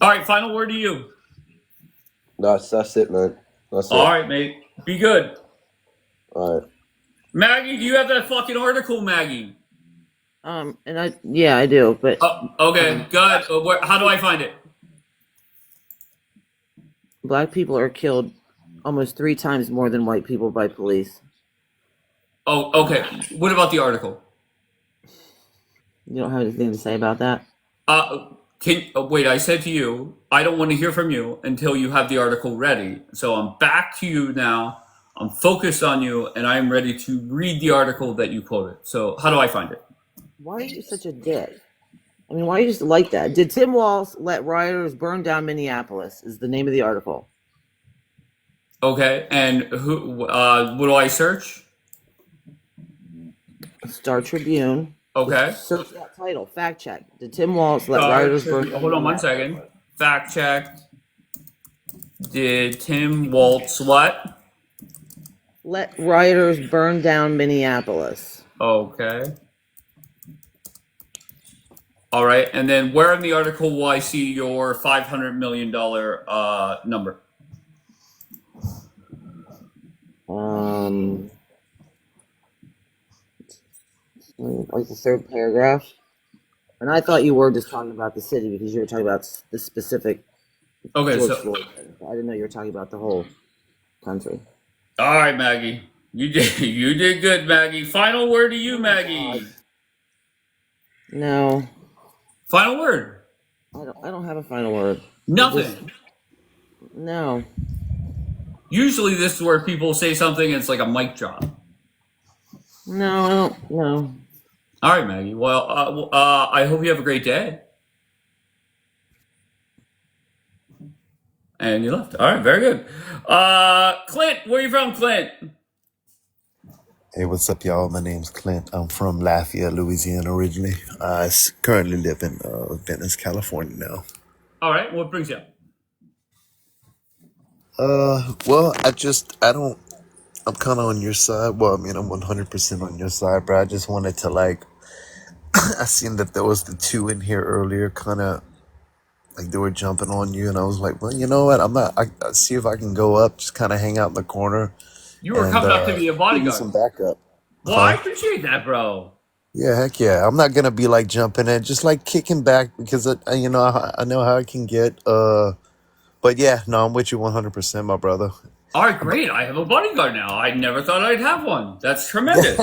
S1: All right, final word to you.
S16: That's it, man. That's it.
S1: All right, mate. Be good.
S16: All right.
S1: Maggie, do you have that fucking article, Maggie?
S13: And I do, but
S1: Okay, good. How do I find it?
S13: black people are killed almost 3 times more than white people by police.
S1: Oh, okay. What about the article?
S13: You don't have anything to say about that?
S1: Wait, I said to you, I don't want to hear from you until you have the article ready. So I'm back to you now. I'm focused on you, and I am ready to read the article that you quoted. So how do I find it?
S13: Why are you such a dick? I mean, why are you just like that? Did Tim Walz let rioters burn down Minneapolis? Is the name of the article.
S1: Okay, and who? What do I search?
S13: Star Tribune.
S1: Okay.
S13: Just search that title. Fact check. Did Tim Walz let rioters burn down
S1: Hold on one
S13: Minneapolis?
S1: second. Fact check. Did Tim Walz what?
S13: Let rioters burn down Minneapolis.
S1: Okay. All right, and then where in the article will I see your $500 million number?
S13: Like the third paragraph. And I thought you were just talking about the city because you were talking about the specific
S1: Okay,
S13: George
S1: so
S13: Floyd. I didn't know you were talking about the whole country.
S1: all right, Maggie, you did good, Maggie. Final word to you, Maggie.
S13: No,
S1: Final word.
S13: I don't have a final word.
S1: Nothing.
S13: No.
S1: Usually, this is where people say something. And it's like a mic drop.
S13: No, I don't. No.
S1: All right, Maggie. Well, I hope you have a great day. And you left. All right, very good. Clint, where are you from, Clint?
S17: Hey, what's up, y'all? My name's Clint. I'm from Lafayette, Louisiana originally. I currently live in Venice, California now.
S1: All right, what brings you up?
S17: Well, I'm kind of on your side. Well, I mean, I'm 100% on your side, but I just wanted to, I seen that there was the two in here earlier, kind of like they were jumping on you, and I was like, well, you know what? I see if I can go up, just kind of hang out in the corner.
S1: You were coming up to be a
S17: Give you
S1: bodyguard.
S17: some backup.
S1: Well, I appreciate that, bro.
S17: Yeah, heck yeah. I'm not gonna be like jumping in, just like kicking back because I know how I can get. But yeah, no, I'm with you 100%, my brother.
S1: All right, great. I have a bodyguard now. I never thought I'd have one. That's tremendous.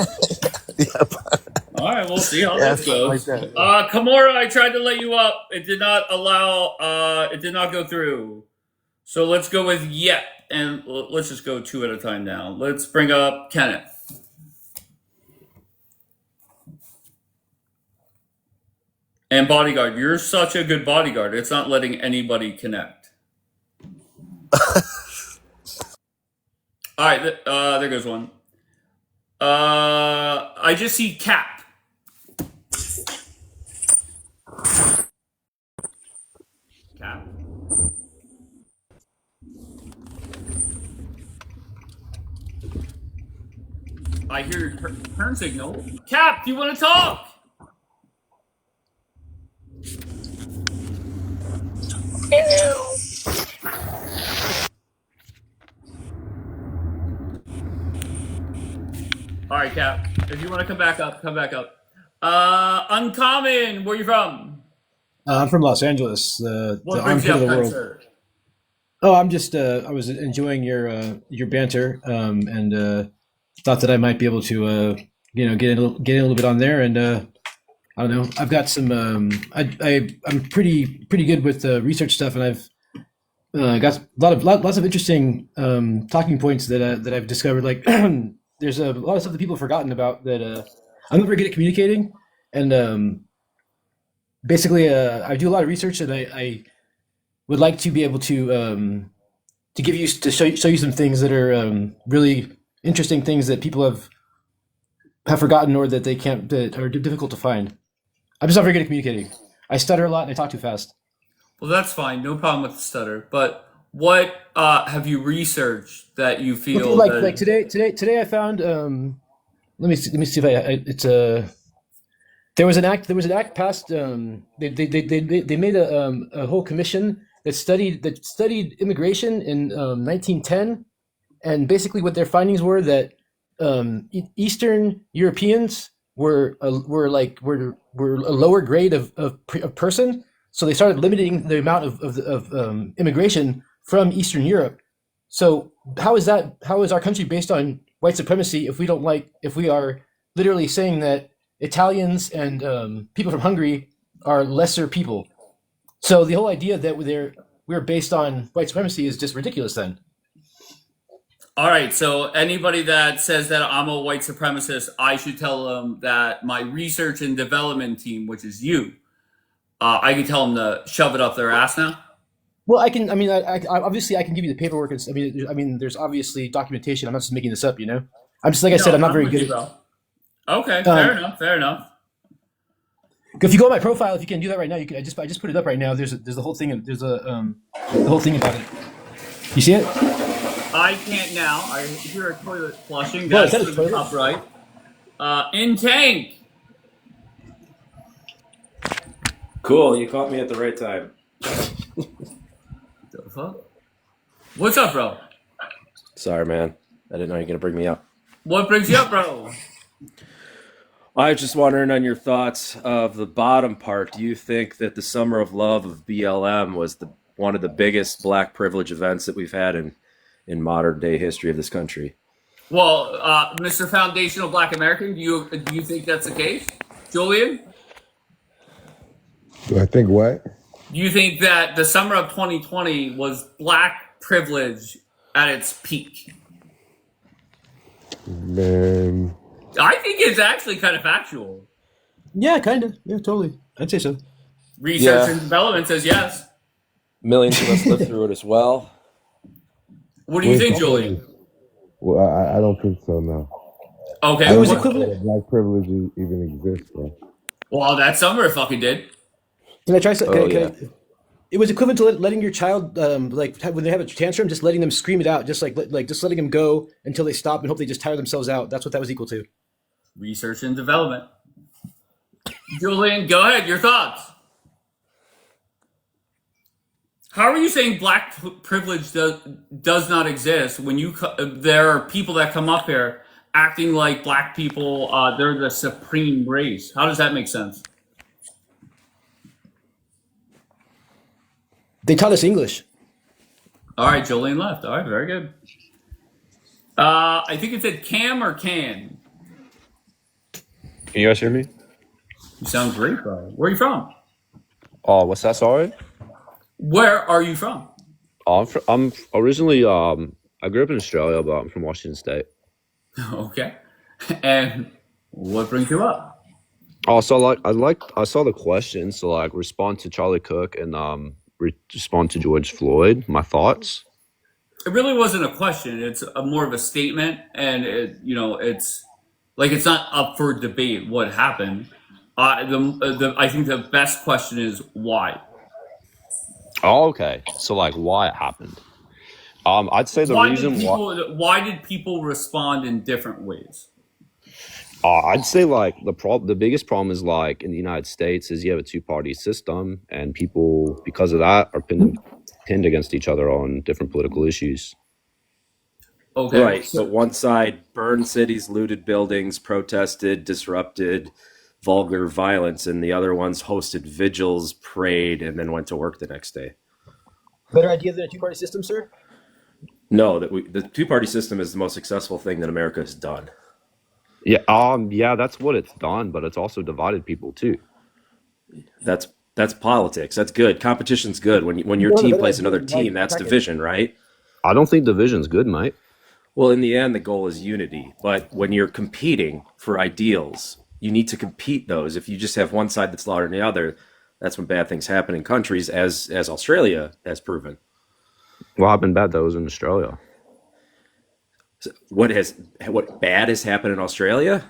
S1: All right, we'll see how this goes.
S17: Like that.
S1: Kimura, I tried to let you up. It did not allow. It did not go through. So let's go with yet, and let's just go two at a time now. Let's bring up Kenneth. And bodyguard, you're such a good bodyguard. It's not letting anybody connect. All right, there goes one. I just see Cap. Cap. I hear your turn signal. Cap, do you want to talk? All right, Cap. If you want to come back up, come back up. Uncommon, where you from?
S18: I'm from Los Angeles, the
S1: What brings you
S18: armpit
S1: up,
S18: of the
S1: kind
S18: world.
S1: sir?
S18: Oh, I'm just I was enjoying your banter, and thought that I might be able to get a little bit on there, and I don't know. I've got some. I'm pretty good with research stuff, and I've got lots of interesting talking points that I've discovered. Like there's a lot of stuff that people have forgotten about that I'm not very good at communicating, and basically I do a lot of research, and I would like to be able to give you to show you some things that are really interesting things that people have forgotten or that they can't that are difficult to find. I'm just not very good at communicating. I stutter a lot and I talk too fast.
S1: Well, that's fine. No problem with the stutter. But what have you researched that you feel
S18: Like today I found let me see if it's there was an act passed. They made a whole commission that studied immigration in 1910, and basically what their findings were that Eastern Europeans were a lower grade of person, so they started limiting the amount of immigration from Eastern Europe. So how is our country based on white supremacy if we are literally saying that Italians and people from Hungary are lesser people? So the whole idea that we're based on white supremacy is just ridiculous then.
S1: All right, so anybody that says that I'm a white supremacist, I should tell them that my research and development team, which is you, I can tell them to shove it up their ass now.
S18: Well, I can. I mean, I obviously I can give you the paperwork. I mean, there's obviously documentation. I'm not just making this up. I'm just like I said. I'm not very good.
S1: Okay, fair enough. Fair enough.
S18: If you go on my profile, if you can do that right now, you can. I just put it up right now. There's the whole thing. There's the whole thing about it. You see it?
S1: I can't now. I hear a toilet flushing.
S18: What,
S1: That's
S18: is that a toilet?
S1: top right. In tank.
S19: Cool, you caught me at the right time.
S1: The fuck? What's up, bro?
S19: Sorry, man. I didn't know you were gonna bring me up.
S1: What brings you up, bro?
S19: I was just wondering on your thoughts of the bottom part. Do you think that the Summer of Love of BLM was one of the biggest black privilege events that we've had in modern day history of this country?
S1: Well, Mr. Foundational Black American, do you think that's the case, Julian?
S6: Do I think what?
S1: Do you think that the summer of 2020 was black privilege at its peak?
S6: Man,
S1: I think it's actually kind of factual.
S18: Yeah, kind of. Yeah, totally. I'd say so.
S1: Research and development says yes.
S19: Millions of us lived through it as well.
S1: What do you think, Julian?
S6: Well, I don't think so. No.
S1: Okay.
S6: I don't think that black privilege even exists, bro.
S1: Well, that summer it fucking did.
S18: Can I try something? It was equivalent to letting your child, when they have a tantrum, just letting them scream it out, just just letting them go until they stop and hope they just tire themselves out. That's what that was equal to.
S1: Research and development. Julian, go ahead. Your thoughts. How are you saying black privilege does not exist when there are people that come up here acting like black people, they're the supreme race? How does that make sense?
S18: They taught us English.
S1: All right, Julian left. All right, very good. I think it said Cam or Can.
S20: Can you guys hear me?
S1: You sound great, bro. Where are you from?
S20: Oh, what's that? Sorry.
S1: Where are you from?
S20: I'm originally I grew up in Australia, but I'm from Washington State.
S1: Okay. And what brings you up?
S20: Oh, so I saw the question, so like respond to Charlie Cook and respond to George Floyd. My thoughts.
S1: It really wasn't a question. It's more of a statement, and it's like it's not up for debate what happened. I think the best question is why.
S20: Oh, okay. So like why it happened. I'd say the reason
S1: why did people respond in different ways?
S20: I'd say like the biggest problem is like in the United States is you have a two-party system and people because of that are pinned against each other on different political issues.
S19: Okay. Right. So one side burned cities, looted buildings, protested, disrupted, vulgar violence, and the other ones hosted vigils, prayed, and then went to work the next day.
S18: Better idea than a two-party system, sir?
S19: No, the two-party system is the most successful thing that America has done.
S20: Yeah, that's what it's done, but it's also divided people too.
S19: That's politics. That's good. Competition's good. When your team plays another team, that's division, right?
S20: I don't think division's good, mate.
S19: Well, in the end, the goal is unity. But when you're competing for ideals, you need to compete those. If you just have one side that's louder than the other, that's when bad things happen in countries, as Australia has proven.
S20: What happened bad though was in Australia.
S19: What bad has happened in Australia?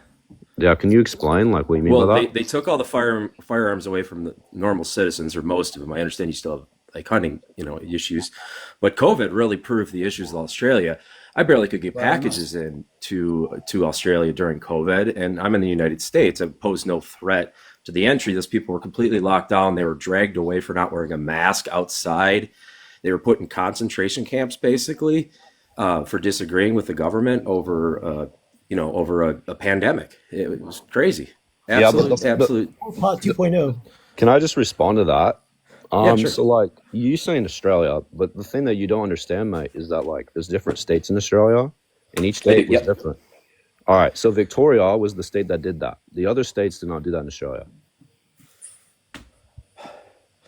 S20: Yeah, can you explain like what you mean by that?
S19: They took all the firearms away from the normal citizens, or most of them. I understand you still have like hunting, issues, but COVID really proved the issues of Australia. I barely could get packages in to Australia during COVID, and I'm in the United States. I posed no threat to the entry. Those people were completely locked down. They were dragged away for not wearing a mask outside. They were put in concentration camps, basically, for disagreeing with the government over a pandemic. It was crazy. Absolute.
S18: 2.0.
S20: Can I just respond to that?
S19: Yeah, sure.
S20: So like you say in Australia, but the thing that you don't understand, mate, is that like there's different states in Australia, and each state was different. All right, so Victoria was the state that did that. The other states did not do that in Australia.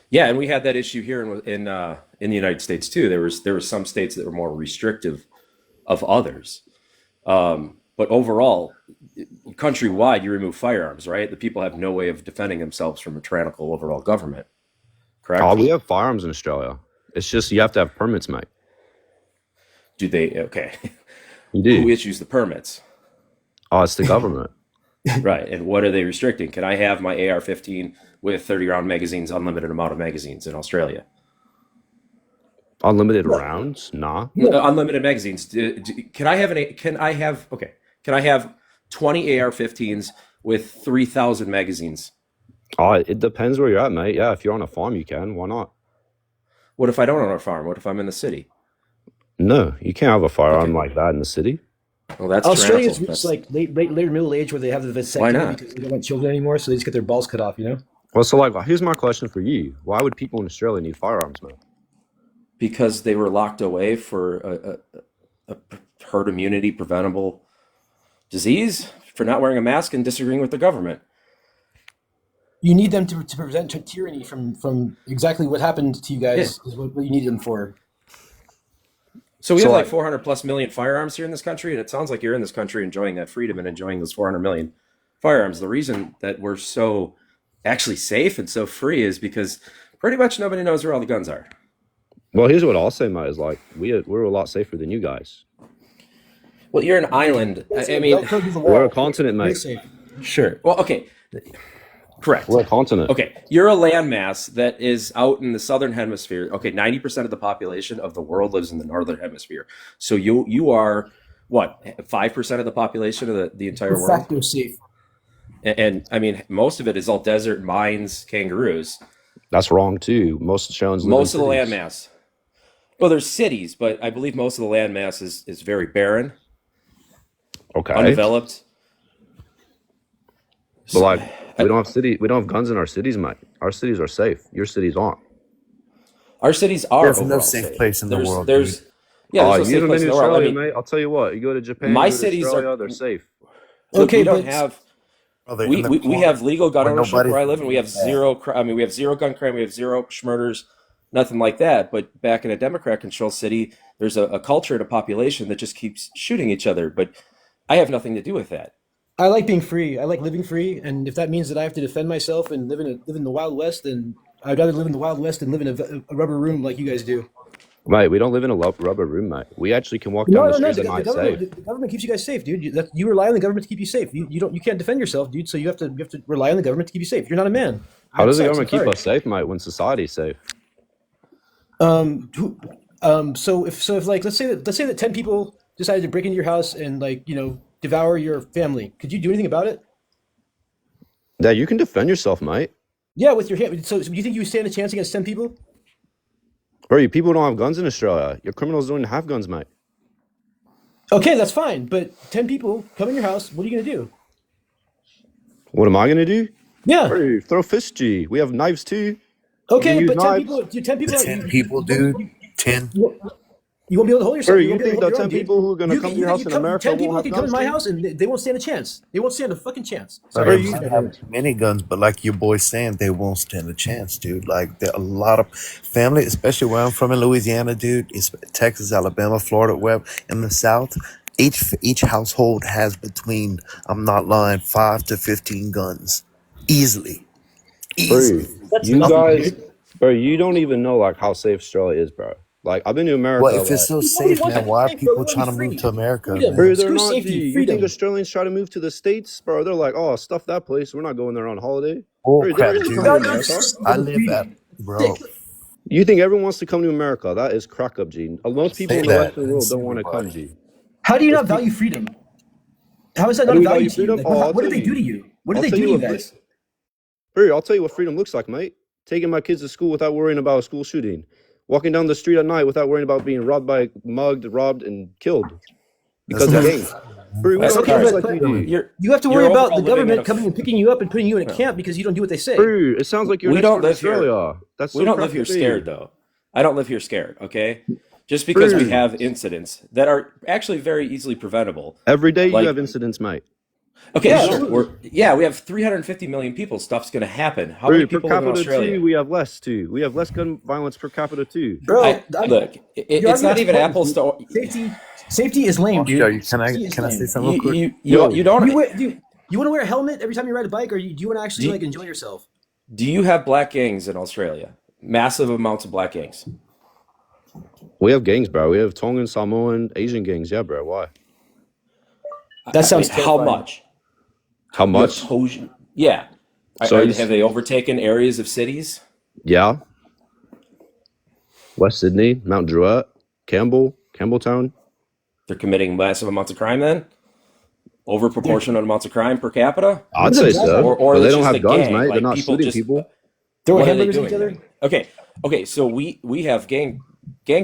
S19: Yeah, and we had that issue here in the United States too. There were some states that were more restrictive of others, but overall, countrywide, you remove firearms, right? The people have no way of defending themselves from a tyrannical overall government. Correct?
S20: Oh, we have firearms in Australia. It's just you have to have permits, mate.
S19: Do they? Okay.
S20: You do.
S19: Who issues the permits?
S20: Oh, it's the government.
S19: Right. And what are they restricting? Can I have my AR-15 with 30-round magazines, unlimited amount of magazines in Australia?
S20: Unlimited rounds? Nah.
S19: Unlimited magazines. Can I have 20 AR-15s with 3,000 magazines?
S20: It depends where you're at, mate. Yeah, if you're on a farm, you can. Why not?
S19: What if I don't own a farm? What if I'm in the city?
S20: No, you can't have a firearm
S19: Okay.
S20: like that in the city.
S19: Well, that's
S18: Australia's
S19: tyrannical.
S18: reached
S19: That's
S18: like later middle age where they have the
S19: why
S18: vasectomy
S19: not?
S18: because they don't want children anymore, so they just get their balls cut off. You know.
S20: Well, so like, here's my question for you: why would people in Australia need firearms, man?
S19: Because they were locked away for a herd immunity preventable disease for not wearing a mask and disagreeing with the government.
S18: You need them to prevent tyranny from exactly what happened to you guys. Is what you need them for.
S19: So we
S20: So
S19: have like
S20: like,
S19: 400 plus million firearms here in this country, and it sounds like you're in this country enjoying that freedom and enjoying those 400 million firearms. The reason that we're so actually safe and so free is because pretty much nobody knows where all the guns are.
S20: well, here's what I'll say, mate. Is like, we're a lot safer than you guys.
S19: Well, you're an island. I mean,
S20: We're a continent,
S18: Very
S20: mate.
S18: safe.
S19: sure. Well, okay. Correct.
S20: We're a continent.
S19: Okay, you're a landmass that is out in the southern hemisphere. Okay, 90% of the population of the world lives in the northern hemisphere. So you are what, 5% of the population of the entire
S18: De
S19: world?
S18: facto safe.
S19: And I mean, most of it is all desert, mines, kangaroos.
S20: That's wrong too. Most Australians live
S19: Most
S20: in
S19: of the
S20: cities.
S19: landmass. Well, there's cities, but I believe most of the landmass is very barren,
S20: Okay,
S19: undeveloped.
S20: but like, we don't have guns in our cities, mate. Our cities are safe. Your cities aren't.
S19: Our cities are
S17: There's no
S19: overall
S17: safe
S19: safe.
S17: place in the world,
S19: There's
S17: dude.
S19: yeah, there's no
S20: You
S19: safe
S20: haven't
S19: place
S20: been
S19: in
S20: to
S19: the world. I
S20: Australia,
S19: mean,
S20: mate. I'll tell you what. You go to Japan,
S19: my
S20: you go to
S19: cities
S20: Australia,
S19: are
S20: they're safe.
S19: look,
S18: Okay,
S19: we don't
S18: but
S19: have
S17: Brother,
S19: we,
S17: in the
S19: we, we
S17: corner
S19: have legal gun
S17: where
S19: ownership
S17: nobody
S19: where I live,
S17: can
S19: and we
S17: do
S19: have
S17: that.
S19: zero. I mean, we have zero gun crime, we have zero murders, nothing like that. But back in a Democrat-controlled city, there's a culture and a population that just keeps shooting each other. But I have nothing to do with that.
S18: I like being free. I like living free, and if that means that I have to defend myself and live in the Wild West, then I'd rather live in the Wild West than live in a rubber room like you guys do.
S20: Mate, we don't live in a rubber room, mate. We actually can walk down
S18: No,
S20: the
S18: no, no.
S20: streets at night safe.
S18: The government keeps you guys safe, dude. You rely on the government to keep you safe. You can't defend yourself, dude. So you have to rely on the government to keep you safe. You're not a man.
S20: How does the
S18: I'm
S20: government keep
S18: sorry.
S20: us safe, mate, when society's safe?
S18: So if like let's say that 10 people decided to break into your house and devour your family, could you do anything about it?
S20: Yeah, you can defend yourself, mate.
S18: Yeah, with your hand. So do you think you would stand a chance against 10 people?
S20: Bro, you people don't have guns in Australia. Your criminals don't even have guns, mate.
S18: Okay, that's fine. But 10 people come in your house. What are you gonna do?
S20: What am I gonna do?
S18: Yeah.
S20: Bro, throw fists, G. We have knives too.
S18: Okay,
S20: use
S18: but 10
S20: knives.
S18: people. 10 people.
S17: 10 people, dude. 10.
S18: You won't be able to hold yourself.
S20: Bro,
S18: You
S20: you
S18: won't be able
S20: think
S18: to
S20: the
S18: hold
S20: 10
S18: your own,
S20: people who are gonna
S18: dude.
S20: come to your house in America
S18: 10
S20: won't
S18: people
S20: have
S18: can come
S20: guns
S18: in my
S20: too?
S18: house and they won't stand a chance. They won't stand a fucking chance.
S17: Brother,
S18: Sorry.
S17: you might have many guns, but like your boy's saying, they won't stand a chance, dude. Like there are a lot of family, especially where I'm from in Louisiana, dude. It's Texas, Alabama, Florida, where in the South, each household has between, I'm not lying, 5 to 15 guns, easily.
S20: Bro,
S18: That's
S20: you
S18: nothing,
S20: guys,
S18: dude.
S20: bro, you don't even know like how safe Australia is, bro. Like I've been to
S17: Well,
S20: America,
S17: if it's so
S20: like,
S17: safe,
S18: wants
S17: man,
S18: to
S17: why are
S18: be safe, bro.
S17: people
S18: We
S17: trying
S18: want
S17: to
S18: to be
S17: move
S18: free.
S17: to America,
S18: Freedom.
S20: bro,
S17: man?
S20: they're
S18: Screw
S20: not.
S18: safety.
S20: G. You
S18: Freedom.
S20: think Australians try to move to the States, bro? They're like, oh, stuff that place. We're not going there on holiday.
S17: Oh
S20: Bro, they're
S17: crap,
S20: gonna
S17: dude.
S20: come to America.
S17: I live at, bro.
S20: You think everyone wants to come to America? That is crack up, G. Most people
S17: Say
S20: in the
S17: that.
S20: Western
S17: I didn't
S20: world
S17: say
S20: don't want to come,
S17: everybody.
S20: G.
S18: How do you
S20: Those
S18: not value freedom? How is that
S20: How
S18: not
S20: do
S18: a
S20: we
S18: value
S20: value
S18: to you?
S20: freedom?
S18: Like,
S20: Oh,
S18: what did they do to you? What did they do to you guys?
S20: Bro, I'll tell you what freedom looks like, mate. Taking my kids to school without worrying about a school shooting. Walking down the street at night without worrying about being mugged, robbed, and killed because of gangs. Bro, we don't
S18: Okay,
S20: think
S18: but
S20: like you do.
S18: you have to worry
S19: You're
S18: about
S19: overall
S18: the
S19: living in
S18: government
S19: a
S18: coming and picking you up and putting you in a camp because you don't do what they say.
S20: Bro, it sounds like you're
S19: We
S20: an
S19: don't
S20: expert in
S19: live here.
S20: Australia. That's
S19: We
S20: so
S19: don't
S20: crap
S19: live here
S20: to be.
S19: scared though. I don't live here scared, okay? Just because we
S20: Bro,
S19: have incidents that are actually very easily preventable.
S20: every day you
S19: Like,
S20: have incidents, mate.
S19: okay,
S18: Yeah,
S19: sure.
S18: absolutely.
S19: We have 350 million people. Stuff's going to happen. How many
S20: Bro, per
S19: people live in
S20: capita
S19: Australia?
S20: too, we have less too. We have less gun violence per capita too.
S18: Bro,
S19: Look,
S18: your
S19: it's not
S18: argument's
S19: even
S18: pointless,
S19: apples
S18: dude.
S19: to.
S18: Safety is lame, dude.
S17: Can I
S18: Safety is
S17: can I say
S18: lame.
S17: something real quick?
S19: You don't.
S18: You want to wear a helmet every time you ride a bike, or do you want to actually enjoy yourself?
S19: Do you have black gangs in Australia? Massive amounts of black gangs.
S20: We have gangs, bro. We have Tongan, Samoan, Asian gangs. Yeah, bro. Why?
S18: That sounds
S19: how
S18: terrifying.
S19: much?
S20: How
S19: You have
S20: much?
S19: yeah.
S20: So
S19: Have they overtaken areas of cities?
S20: Yeah. West Sydney, Mount Druitt, Campbelltown.
S19: They're committing massive amounts of crime then? over proportionate amounts of crime per capita?
S20: I'd say so.
S19: Or
S20: But they
S19: it's
S20: don't
S19: just
S20: have
S19: a
S20: guns,
S19: gang,
S20: mate.
S19: like
S20: They're not
S19: people
S20: shooting
S19: just
S20: people.
S18: Throwing
S19: what are they
S18: hamburgers at
S19: doing
S18: each other.
S19: then? Okay, so we have gang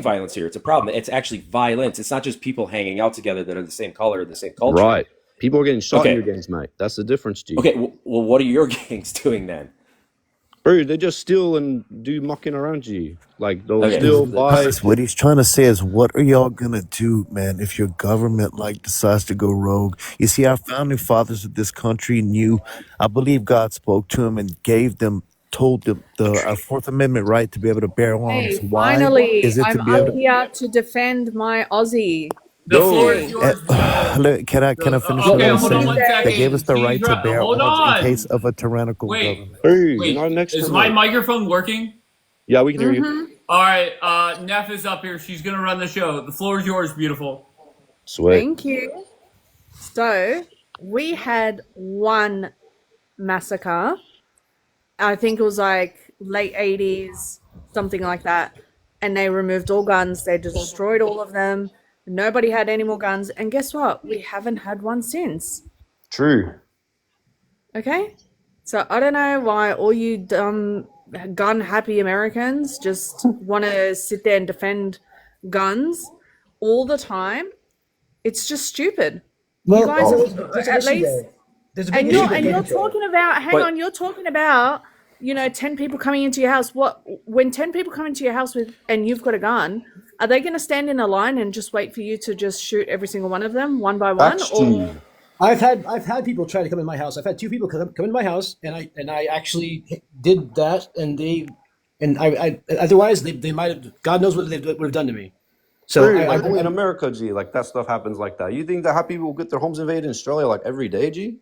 S19: violence here. It's a problem. It's actually violence. It's not just people hanging out together that are the same color, the same culture.
S20: Right. People are getting shot in
S19: Okay.
S20: your gangs, mate. That's the difference, G.
S19: Okay, well, what are your gangs doing then?
S20: Bro, they just steal and do mucking around you. Like, they'll
S19: Okay.
S20: steal, buy.
S17: That's what he's trying to say is, what are y'all gonna do, man, if your government like decides to go rogue? You see, our founding fathers of this country knew, I believe God spoke to them and told them our Fourth Amendment right to be able to bear arms.
S21: Hey,
S17: Why
S21: finally,
S17: is it
S21: I'm
S17: to be able
S21: up here to defend my Aussie.
S1: The floor is
S21: Yay.
S1: yours.
S17: Can I finish what
S1: Okay,
S17: I'm
S1: hold on
S17: saying?
S1: one
S17: They
S1: second.
S17: gave us the right to bear
S1: Hold
S17: arms
S1: on.
S17: in case of a tyrannical
S1: Wait,
S17: government.
S20: Hey,
S1: wait.
S20: you're not next
S1: Is
S20: to
S1: my
S20: me.
S1: microphone working?
S20: Yeah, we can hear you.
S1: All right, Neff is up here. She's gonna run the show. The floor is yours, beautiful.
S20: Sweet.
S21: Thank you. So, we had one massacre. I think it was like late 80s, something like that. And they removed all guns. They destroyed all of them. Nobody had any more guns. And guess what? We haven't had one since.
S20: True.
S21: Okay? So I don't know why all you dumb gun happy Americans just want to sit there and defend guns all the time. It's just stupid.
S18: Well,
S21: you guys
S18: there's an
S21: at
S18: issue
S21: least
S18: there. There's a big issue with gun
S21: you're
S18: control.
S21: talking about you're talking about 10 people coming into your house. When 10 people come into your house and you've got a gun, are they going to stand in a line and just wait for you to just shoot every single one of them one by one? Or
S18: I've had people try to come in my house. I've had 2 people come into my house, and I actually did that, and I otherwise they might have, God knows what they would have done to me. So
S20: True, like in America, G, like that stuff happens like that. You think that how people get their homes invaded in Australia like every day, G?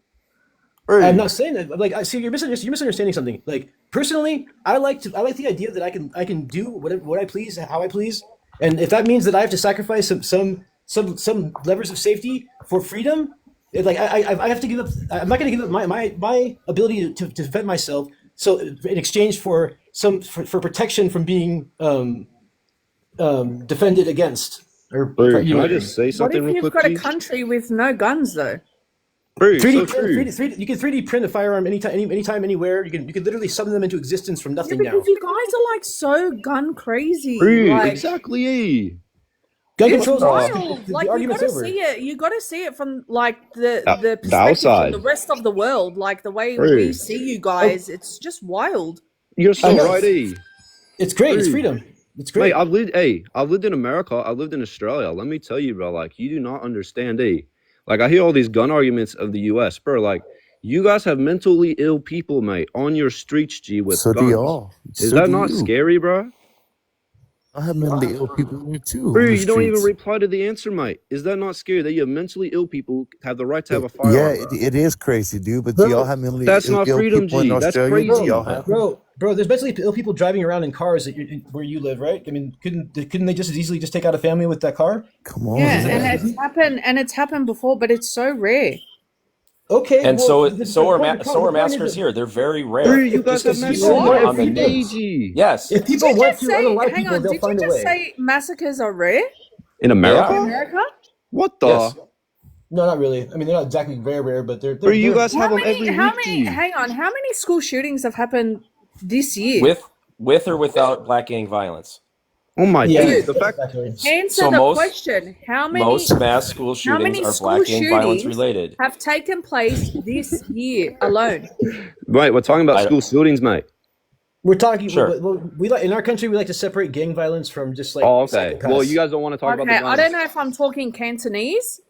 S18: I'm not saying that. Like, I see you're misunderstanding something. Like, personally, I like the idea that I can do what I please, how I please, and if that means that I have to sacrifice some levers of safety for freedom, like I have to give up. I'm not going to give up my ability to defend myself. So in exchange for for protection from being defended against. Or
S20: can I just say
S21: what
S20: something
S21: if
S20: real
S21: you've
S20: quick,
S21: got a
S20: G?
S21: country with no guns though?
S18: 3D, you can 3D print a firearm anytime, anywhere. You can literally summon them into existence from nothing now.
S21: Because you guys are like so gun crazy.
S20: True,
S21: Like,
S20: exactly.
S18: Gun
S21: it's
S18: control's
S21: wild.
S18: the
S21: Like you
S18: argument's
S21: gotta
S18: over.
S21: see it. You gotta see it from like the
S20: The
S21: perspective
S20: outside.
S21: from the rest of the world. Like the way
S20: True.
S21: we see you guys, it's just wild.
S20: You're so
S18: I know.
S20: right, E.
S18: It's great. It's
S20: True.
S18: freedom. It's great.
S20: Mate, I've lived in America. I lived in Australia. Let me tell you, bro, like, you do not understand, E. Like, I hear all these gun arguments of the U.S., bro. Like, you guys have mentally ill people, mate, on your streets, G, with
S17: So do
S20: guns.
S17: y'all.
S20: Is
S17: So
S20: that
S17: do
S20: not
S17: you.
S20: scary, bro?
S17: I have mentally ill people here too.
S20: Bro,
S17: on the
S20: you don't even
S17: streets.
S20: reply to the answer, mate. Is that not scary that you have mentally ill people have the right to have a
S17: Yeah,
S20: firearm, bro?
S17: it is crazy, dude. But do y'all have mentally
S20: That's
S17: ill
S20: not freedom,
S17: people in
S20: G. That's
S17: Australia?
S20: crazy.
S17: Do y'all have?
S18: Bro, there's mentally ill people driving around in cars where you live, right? I mean, couldn't they just as easily just take out a family with that car?
S17: Come on,
S21: Yeah,
S17: man.
S21: and it's happened before, but it's so rare.
S18: Okay,
S19: And
S18: well,
S19: so are
S18: the point
S19: massacres
S18: is
S19: here. They're very rare.
S20: Bro, you guys have
S19: Just 'cause you
S20: massacres
S19: see them on
S20: every
S19: the
S20: day,
S19: news.
S20: G.
S19: Yes.
S18: If
S21: Did
S18: people
S21: you
S18: want
S21: just
S18: to
S21: say?
S18: unalive
S21: Hang
S18: people,
S21: on.
S18: they'll
S21: Did you
S18: find a
S21: just
S18: way.
S21: say massacres are rare
S20: In
S21: in
S20: America?
S21: America?
S20: What the?
S19: Yes.
S18: No, not really. I mean, they're not exactly rare, but they're.
S20: Bro, you
S18: they're
S20: guys have them every
S21: How
S20: week,
S21: many?
S20: G.
S21: Hang on. How many school shootings have happened this year?
S19: With or without black gang violence.
S20: Oh my
S18: yeah,
S20: days. The fact
S18: exactly.
S21: Answer
S19: So
S21: the
S19: most
S21: question. How many?
S19: most mass school
S21: How
S19: shootings
S21: many
S19: are
S21: school
S19: black gang violence
S21: shootings
S19: related.
S21: have taken place this year alone?
S20: Right, we're talking about
S19: I
S20: school shootings, mate.
S18: We're talking.
S19: Sure.
S18: We like in our country. We like to separate gang violence from just like.
S20: Oh, okay.
S18: psychopaths.
S20: Well, you guys don't want to talk about the
S21: Okay, I
S20: guns.
S21: don't know if I'm talking Cantonese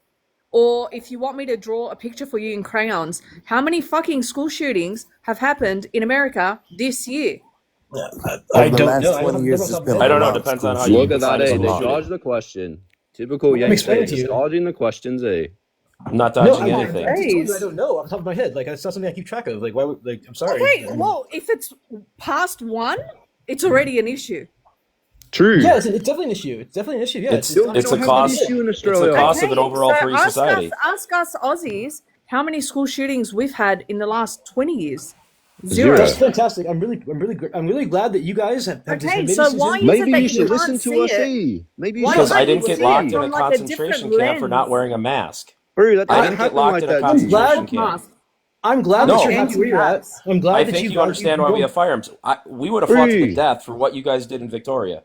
S21: or if you want me to draw a picture for you in crayons. How many fucking school shootings have happened in America this year?
S18: I
S17: Over the
S18: don't
S17: last
S18: know.
S17: 20 years, there's been
S19: I
S17: a
S19: don't know.
S17: lot of
S19: Depends
S17: school
S19: on how you
S20: Look at
S19: define
S20: that,
S19: as
S20: eh?
S19: a
S20: They
S19: shooting.
S20: dodged the question. Typical
S18: I'm
S20: Yanks,
S18: explaining
S20: eh?
S18: to
S20: Just
S18: you.
S20: dodging the questions, eh?
S19: I'm not
S18: No,
S19: dodging
S18: I'm
S19: anything.
S18: just telling you I
S21: Jeez.
S18: don't know off the top of my head. Like that's not something I keep track of. Like why would like I'm sorry.
S21: Okay, well, if it's past one, it's already an issue.
S20: True.
S18: Yeah, it's definitely an issue. It's definitely an issue. Yeah,
S19: It's
S20: Don't
S19: it's a
S20: have
S19: cost.
S20: an issue in
S19: It's a
S20: Australia.
S19: cost of an
S21: Okay,
S19: overall
S21: so
S19: free society.
S21: ask us Aussies how many school shootings we've had in the last 20 years.
S20: Zero.
S18: That's fantastic. I'm really glad that you guys have
S21: Okay,
S18: made
S21: so
S18: this
S21: why
S18: decision.
S21: is it
S20: Maybe
S21: that
S20: you
S21: you
S20: should
S21: can't
S20: listen to
S21: see
S20: us,
S21: it?
S20: eh? Maybe you
S21: Why
S20: should
S19: Because I
S21: can't
S20: listen
S19: didn't
S21: you
S19: get
S20: to
S21: see
S20: us,
S19: locked
S21: it
S19: in a
S21: from like a
S19: concentration
S21: different
S19: camp for not
S21: lens?
S19: wearing a mask.
S12: Bree, that
S19: I
S12: doesn't
S19: didn't get
S12: happen
S19: locked
S12: like
S19: in a
S12: that, G.
S19: concentration camp.
S21: Mask.
S18: I'm glad
S19: No.
S18: that you're happy where you're at. I'm glad
S19: I
S18: that
S19: think you understand why we have firearms. We would have fought to the
S12: Bree.
S19: death for what you guys did in Victoria.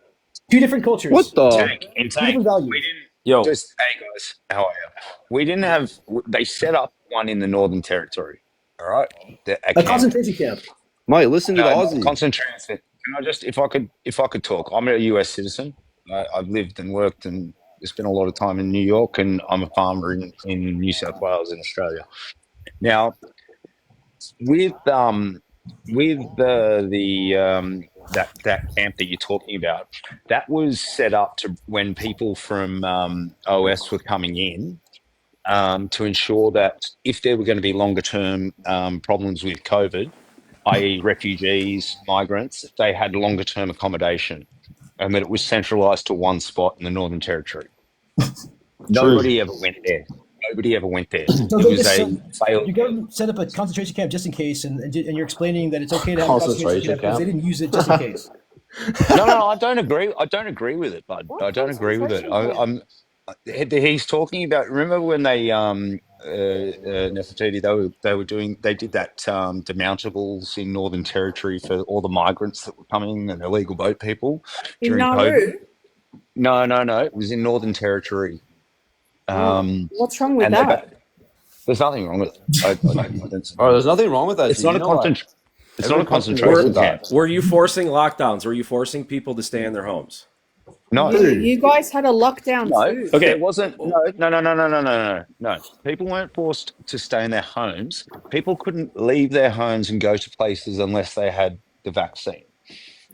S18: Two different cultures.
S12: What the?
S18: Two different values.
S2: We didn't
S19: Yo,
S2: just, hey guys, how are you? We didn't have, they set up one in the Northern Territory, all right? A
S18: A
S2: camp.
S18: concentration camp.
S12: Mate, listen to the
S2: No,
S12: Aussie.
S2: concentration. Can I just, if I could talk, I'm a US citizen. I've lived and worked and spent a lot of time in New York, and I'm a farmer in New South Wales in Australia. Now, with that camp that you're talking about, that was set up to when people from OS were coming in, to ensure that if there were going to be longer term problems with COVID, i.e. refugees, migrants, they had longer term accommodation, and that it was centralized to one spot in the Northern Territory. Nobody ever went there. Nobody ever went there.
S18: So
S2: It
S18: they
S2: was
S18: just
S2: a failed.
S18: your government set up a concentration camp just in case, and you're explaining that it's okay to have a
S12: Concentration
S18: concentration camp because they
S12: camp?
S18: didn't use it just in case.
S2: No, I don't agree. I don't agree with it, bud. I don't agree with it. He's talking about. Remember when they Nefertiti, they did that demountables in Northern Territory for all the migrants that were coming and illegal boat people
S21: In
S2: during
S21: Nauru?
S2: COVID. No, it was in Northern Territory.
S21: What's wrong with
S2: And
S21: that?
S2: there's nothing wrong with it.
S12: Oh, there's nothing wrong with that.
S2: It's
S12: G.
S2: not
S12: You
S2: a
S12: know what?
S2: concentration. It's
S12: Every
S2: not a
S12: country
S2: concentration
S12: knows
S2: camp.
S12: that.
S19: were you forcing lockdowns? Were you forcing people to stay in their homes?
S2: No,
S21: You guys had a lockdown
S2: no,
S21: too.
S19: Okay.
S2: there wasn't. No. People weren't forced to stay in their homes. People couldn't leave their homes and go to places unless they had the vaccine.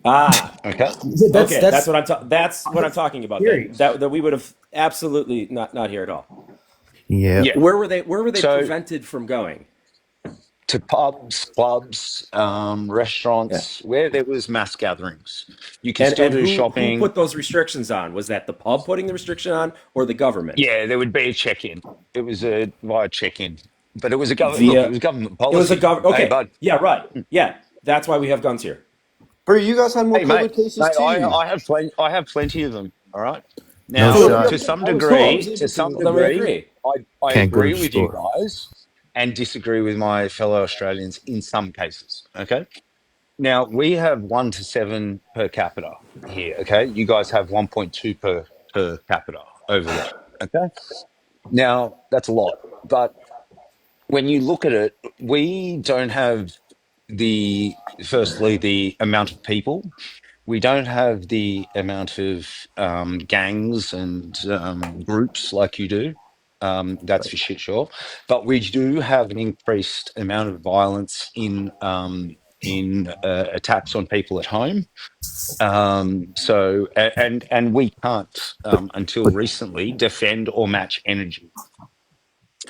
S2: Okay.
S19: That's what I'm talking about.
S18: Theory.
S19: That we would have absolutely not here at all.
S17: Yeah.
S2: Yeah.
S19: Where were they
S2: So
S19: prevented from going?
S2: to pubs, clubs, restaurants, where there was mass gatherings, you can still
S19: And
S2: do
S19: who
S2: shopping.
S19: put those restrictions on? Was that the pub putting the restriction on, or the government?
S2: Yeah, there would be a check-in. It was via check-in, but it was a government. Look, it was government policy.
S19: It was a government.
S2: Hey,
S19: Okay.
S2: bud.
S19: Yeah. Right. Yeah. That's why we have guns here.
S12: Bree, you guys had more
S2: Hey,
S12: COVID
S2: mate,
S12: cases too.
S2: I have plenty. I have plenty of them. All right. Now,
S17: shot.
S2: to some
S18: I was
S2: degree,
S18: told.
S2: to some
S19: Then we
S2: degree, I
S17: Can't go to
S2: agree
S17: the
S2: with you
S17: store.
S2: guys and disagree with my fellow Australians in some cases. Okay. Now we have 1 to 7 per capita here. Okay, you guys have 1.2 per capita over there. Okay. Now that's a lot, but when you look at it, we don't have firstly the amount of people. We don't have the amount of gangs and groups like you do. That's for shit sure. But we do have an increased amount of violence in attacks on people at home. And we can't until recently defend or match energy.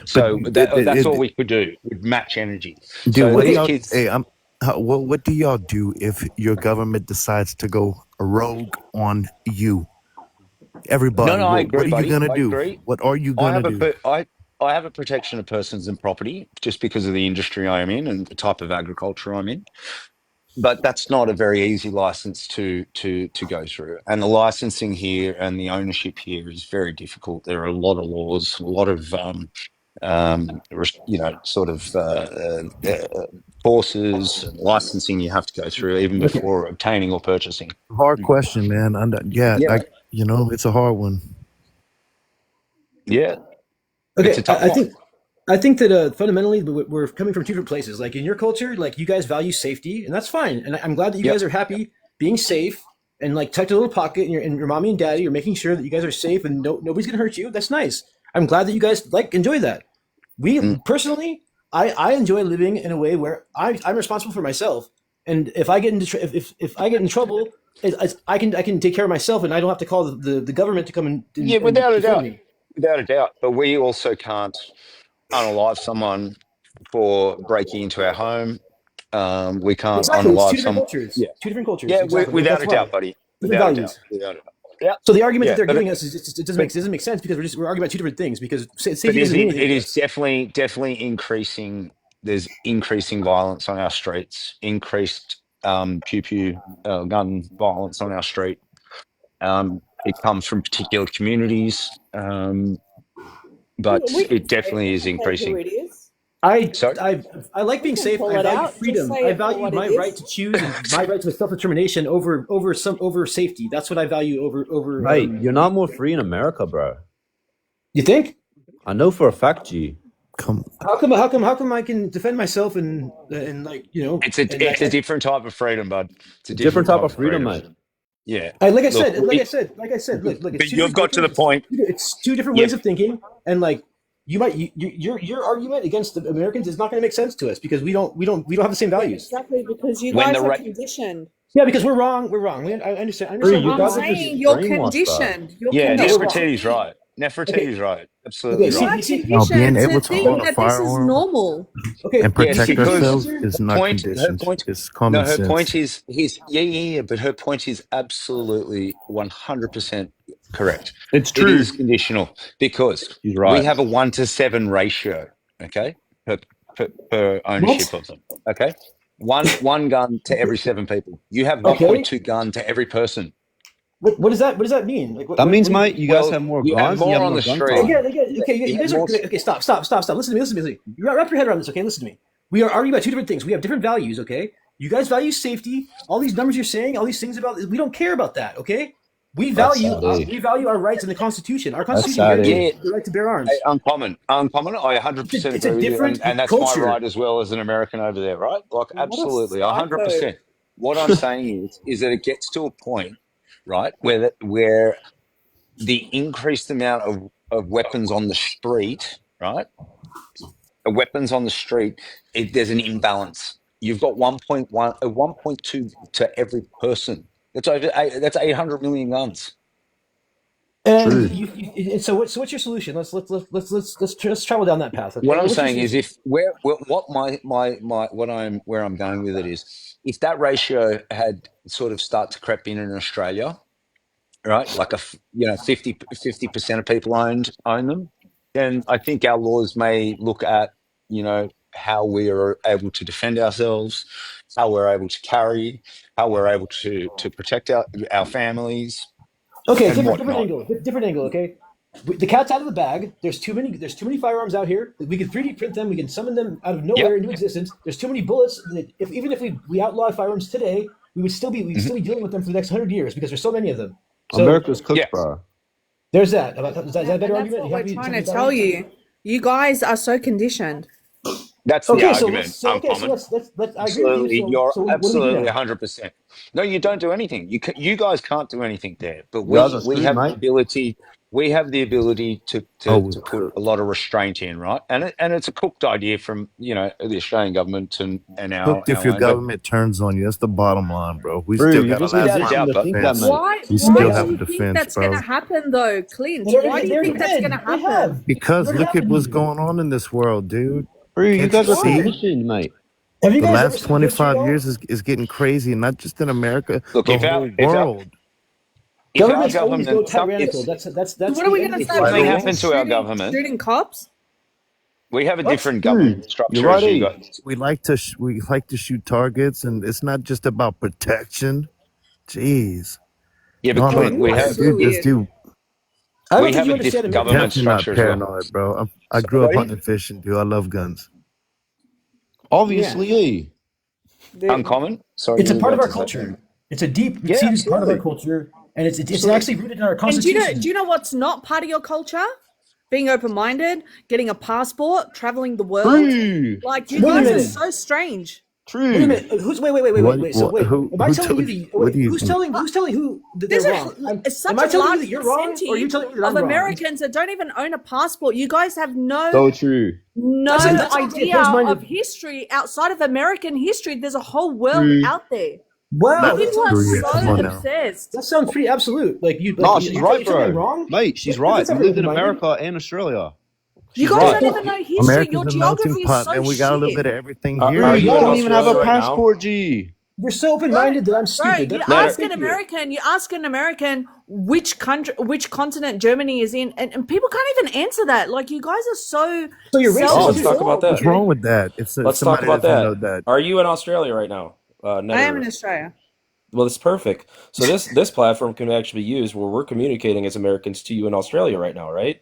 S2: So that's all we could do. We'd match energy.
S17: Dude,
S2: So
S17: what do
S2: these
S17: y'all?
S2: kids.
S17: Hey, what do y'all do if your government decides to go rogue on you? Everybody,
S2: No, I
S17: what
S2: agree,
S17: are you
S2: buddy.
S17: gonna
S2: I
S17: do?
S2: agree.
S17: What are you
S2: I
S17: gonna
S2: have
S17: do?
S2: I have a protection of persons and property just because of the industry I am in and the type of agriculture I'm in. But that's not a very easy license to go through. And the licensing here and the ownership here is very difficult. There are a lot of laws, a lot of courses and licensing you have to go through even before obtaining or purchasing.
S17: Hard question, man.
S2: Yeah.
S17: It's a hard one.
S2: Yeah.
S18: Okay,
S2: It's a tough one.
S18: I think that fundamentally we're coming from two different places. Like in your culture, like you guys value safety, and that's fine. And I'm glad that you guys are happy being safe and like tucked in a little pocket, and your mommy and daddy are making sure that you guys are safe and nobody's gonna hurt you. That's nice. I'm glad that you guys enjoy that. Personally, I enjoy living in a way where I'm responsible for myself, and if I get into if I get in trouble, I can take care of myself, and I don't have to call the government to come and
S2: Without a
S18: defend
S2: doubt.
S18: me.
S2: Without a doubt. But we also can't unalive someone for breaking into our home. We can't
S18: Exactly, it's
S2: unalive
S18: two different
S2: someone.
S18: cultures.
S2: Yeah.
S18: Two different cultures.
S2: Yeah,
S18: exactly.
S2: without
S18: That's
S2: a
S18: why.
S2: doubt, buddy.
S18: Different
S2: Without a
S18: values.
S2: doubt. Without a doubt. Yeah.
S18: So the argument that they're
S2: but
S18: giving us it doesn't make sense because we're arguing about two different things. Because safety doesn't mean anything.
S2: It is definitely increasing. There's increasing violence on our streets. Increased pew gun violence on our street. It comes from particular communities.
S3: but
S13: We can
S3: it definitely is
S13: say who
S3: increasing.
S13: it is.
S18: I
S3: Sorry?
S18: I like being
S13: can
S18: safe.
S13: pull
S18: I
S13: it
S18: value
S13: out. Just
S18: freedom.
S13: say
S18: I
S13: it for
S18: value
S13: what
S18: my
S13: it
S18: right
S13: is.
S18: to choose and my right to self determination over safety. That's what I value over.
S20: Mate, you're not more free in America, bro.
S18: You think?
S20: I know for a fact, G.
S18: How come I can defend myself and like
S3: It's
S18: and
S3: a different type of freedom, bud. It's a
S20: Different
S3: different
S20: type
S3: type
S20: of
S3: of
S20: freedom,
S3: freedom.
S20: mate.
S3: Yeah.
S18: like I
S3: Look,
S18: said, look,
S3: but
S18: it's two
S3: you've
S18: different
S3: got to the
S18: cultures.
S3: point.
S18: It's two different
S3: Yeah.
S18: ways of thinking, and like your argument against the Americans is not going to make sense to us because we don't have the same values.
S13: Exactly, because you
S3: When
S13: guys
S3: the
S13: are
S3: right,
S13: conditioned.
S18: Yeah, because we're wrong. We're wrong. I understand.
S20: Free,
S18: We're
S20: you
S18: wrong.
S20: guys
S21: I'm
S20: are just
S21: saying you're
S20: brainwashed, bro.
S21: conditioned. You're
S3: yeah,
S18: No, we're wrong.
S21: conditioned to
S3: Nefertiti's
S21: think.
S3: right. Nefertiti's
S18: Okay.
S3: right.
S18: Okay.
S3: Absolutely
S21: You
S3: right.
S21: are
S22: Now, being
S21: conditioned to
S22: able to own
S21: think
S22: a
S21: that this is
S22: firearm
S21: normal.
S18: Okay.
S22: and
S3: Yes,
S22: protect
S3: because
S22: ourselves
S18: Here,
S22: is
S3: her
S22: not
S3: point,
S22: conditioned. It's
S3: no,
S22: common
S3: her point
S22: sense.
S3: is, but her point is absolutely 100% correct.
S20: It's
S3: It
S20: true.
S3: is conditional because
S20: He's
S3: we
S20: right.
S3: have a 1-to-7 ratio, okay, per ownership
S18: what?
S3: of them, okay? One gun to every 7 people. You have
S18: Okay.
S3: 1.2 gun to every person.
S18: What does that mean? Like
S20: That means,
S18: what do you?
S20: mate, you guys
S3: Well,
S20: have more
S3: you have
S20: guns and you
S3: more
S20: have
S3: on
S20: more
S3: the
S20: gun
S3: street.
S20: time.
S18: Again. Okay. You
S3: You have
S18: guys are
S3: more.
S18: okay. Stop. Listen to me. You wrap your head around this. Okay. Listen to me. We are arguing about two different things. We have different values. Okay. You guys value safety. All these numbers you're saying, all these things about we don't care about that. Okay.
S20: That's sad, eh?
S18: We value our rights in the Constitution. Our
S20: That's
S18: Constitution
S20: sad,
S18: guarantees
S20: eh?
S3: Yeah,
S18: the right to bear arms.
S3: uncommon. I 100%
S18: It's a
S3: agree with you,
S18: different
S3: and that's my
S18: culture.
S3: right as well as an American over there, right? Like,
S13: What a
S3: absolutely,
S13: psycho.
S3: 100%. What I'm saying is that it gets to a point, right, where the increased amount of weapons on the street, right, weapons on the street, there's an imbalance. You've got 1.2 to every person. That's 800 million guns.
S18: And
S20: True.
S18: and so what's your solution? Let's travel down that path.
S3: What
S18: Okay.
S3: I'm
S18: What's your
S3: saying is,
S18: solution?
S3: if where I'm going with it is, if that ratio had sort of start to creep in Australia, right, like 50% of people own them, then I think our laws may look at how we are able to defend ourselves, how we're able to carry, how we're able to protect our families
S18: Okay,
S3: and
S18: different
S3: whatnot.
S18: angle. Different angle. Okay, the cat's out of the bag. There's too many. There's too many firearms out here. We can 3D print them. We can summon them out of nowhere
S3: Yep.
S18: into existence. There's too many bullets. That even if we outlaw firearms today, we'd still be dealing with them for the next 100 years because there's so many of them. So
S20: America's cooked,
S3: Yeah.
S20: bro.
S18: there's that. Is that a
S21: And
S18: better
S21: that's
S18: argument?
S21: what we're trying to
S18: Something
S21: tell
S18: better?
S21: you. You guys are so conditioned.
S3: That's the
S18: Okay, so
S3: argument.
S18: let's so okay, so
S3: Uncommon.
S18: let's I agree with you.
S3: Absolutely, you're
S18: So what do we do
S3: absolutely
S18: now?
S3: 100%. No, you don't do anything. You guys can't do anything there. But
S20: You guys are
S3: we
S20: screwed,
S3: have the
S20: mate.
S3: ability. We have the ability to
S22: Oh,
S3: to,
S22: we're
S3: to put a
S22: cooked.
S3: lot of restraint in, right? And it's a cooked idea from the Australian government and
S22: Cooked if
S3: our
S22: your
S3: own. But
S22: government turns on you. That's the bottom line, bro. We
S20: True,
S22: still
S20: you're
S22: got a
S20: just in a
S22: last
S3: without a
S22: line
S20: position
S3: doubt,
S22: of
S20: to
S3: but
S20: think that,
S22: defense.
S20: mate.
S22: We
S21: Why
S22: still
S21: do
S22: have a
S21: you think
S22: defense,
S21: that's going to
S22: bro.
S21: happen though, Clint?
S18: They
S21: Why do you think that's going to
S18: They
S21: happen?
S18: have.
S22: Because
S18: It already
S22: look at
S18: happened
S22: what's
S18: to you.
S22: going on in this world, dude.
S20: True, you
S22: Can't you
S20: guys are
S21: What?
S22: see?
S20: conditioned, mate.
S18: Have you
S22: The
S18: guys ever
S22: last
S18: seen history at
S22: 25
S18: all?
S22: years is getting crazy, and not just in America,
S3: look,
S22: the whole world.
S3: if our
S18: Governments always go
S3: government
S18: tyrannical. That's
S21: What are we
S18: the
S21: going
S18: end
S21: to
S18: of
S3: if
S18: the
S21: start
S22: Right
S3: something
S22: or
S18: story.
S22: wrong.
S3: happened to our
S21: shooting
S3: government,
S21: shooting cops?
S3: we have a
S18: What?
S3: different
S20: True.
S3: government
S20: You're
S3: structure
S20: right,
S3: as you
S20: eh?
S3: guys.
S22: We like to shoot targets, and it's not just about protection. Jeez,
S3: Yeah, but
S22: y'all
S21: Oh,
S22: not,
S3: Clint,
S21: you are so
S22: dude. This
S21: weird.
S22: dude
S18: I don't
S3: we
S18: think
S3: have
S18: you
S3: a
S18: understand
S3: different
S18: American
S3: government
S22: definitely
S18: culture.
S22: not
S3: structure as well.
S22: paranoid, bro. I
S3: Sorry,
S22: grew up
S3: buddy.
S22: hunting, fishing, dude. I love guns.
S18: Yeah,
S20: Obviously, eh?
S3: Uncommon. Sorry,
S18: it's
S3: you
S18: a
S3: were
S18: part of
S3: about
S18: our
S3: to say.
S18: culture. It's a deep
S3: Yeah,
S18: seated part of our
S3: absolutely.
S18: culture, and it's
S3: Absolutely.
S18: actually rooted in our
S21: And do
S18: constitution.
S21: you know what's not part of your culture? Being open-minded, getting a passport, traveling the world.
S20: True.
S21: Like you
S18: Wait a
S21: guys are
S18: minute.
S21: so strange.
S18: Wait a
S20: True.
S18: minute. Who's wait. So wait, am I
S22: Who
S18: telling you
S22: told you?
S18: that? Wait, who's telling who that they're
S21: There's
S18: wrong?
S21: such
S18: Am I
S21: a
S18: telling you
S21: large
S18: that you're wrong, or are you
S21: percentage
S18: telling me that
S21: of
S18: I'm wrong?
S21: Americans that don't even own a passport. You guys have no
S20: So true.
S18: That's a
S21: idea
S18: closed-minded.
S21: of history outside of American history. There's a whole world
S20: True.
S21: out there.
S18: Wow,
S21: You people are
S22: Screw it. Come
S21: so
S22: on now.
S21: obsessed.
S18: that sounds pretty absolute. Like you.
S20: No,
S18: Like,
S20: she's
S18: you're
S20: right,
S18: telling me I'm
S20: bro.
S18: wrong.
S20: Mate, she's
S18: That-
S20: right.
S18: that's
S20: We
S18: not
S20: lived in
S18: open-minded.
S20: America and Australia.
S21: You
S20: She's
S21: guys
S20: right.
S21: don't even know history.
S22: America's
S21: Your
S22: a melting
S21: geography is
S22: pot,
S21: so
S22: man. We got a little
S21: shit.
S22: bit of everything
S19: Are
S22: here.
S20: Bro,
S19: you
S20: you
S19: in
S20: don't even have a
S19: Australia right now?
S20: passport, G.
S18: You're so open-minded that I'm
S21: Bro,
S18: stupid.
S21: you
S18: That's
S21: ask
S18: thank
S21: an
S18: you.
S21: American, which country, which continent Germany is in, and people can't even answer that. Like you guys are so
S18: So you're
S19: Oh,
S18: racist
S19: let's
S18: as
S19: talk
S18: well.
S19: about that.
S22: What's wrong with that? If
S19: Let's talk
S22: somebody
S19: about
S22: doesn't know
S19: that.
S22: that,
S19: Are you in Australia right now,
S21: I am in
S19: Netter?
S21: Australia.
S19: Well, it's perfect. So this platform can actually be used where we're communicating as Americans to you in Australia right now, right?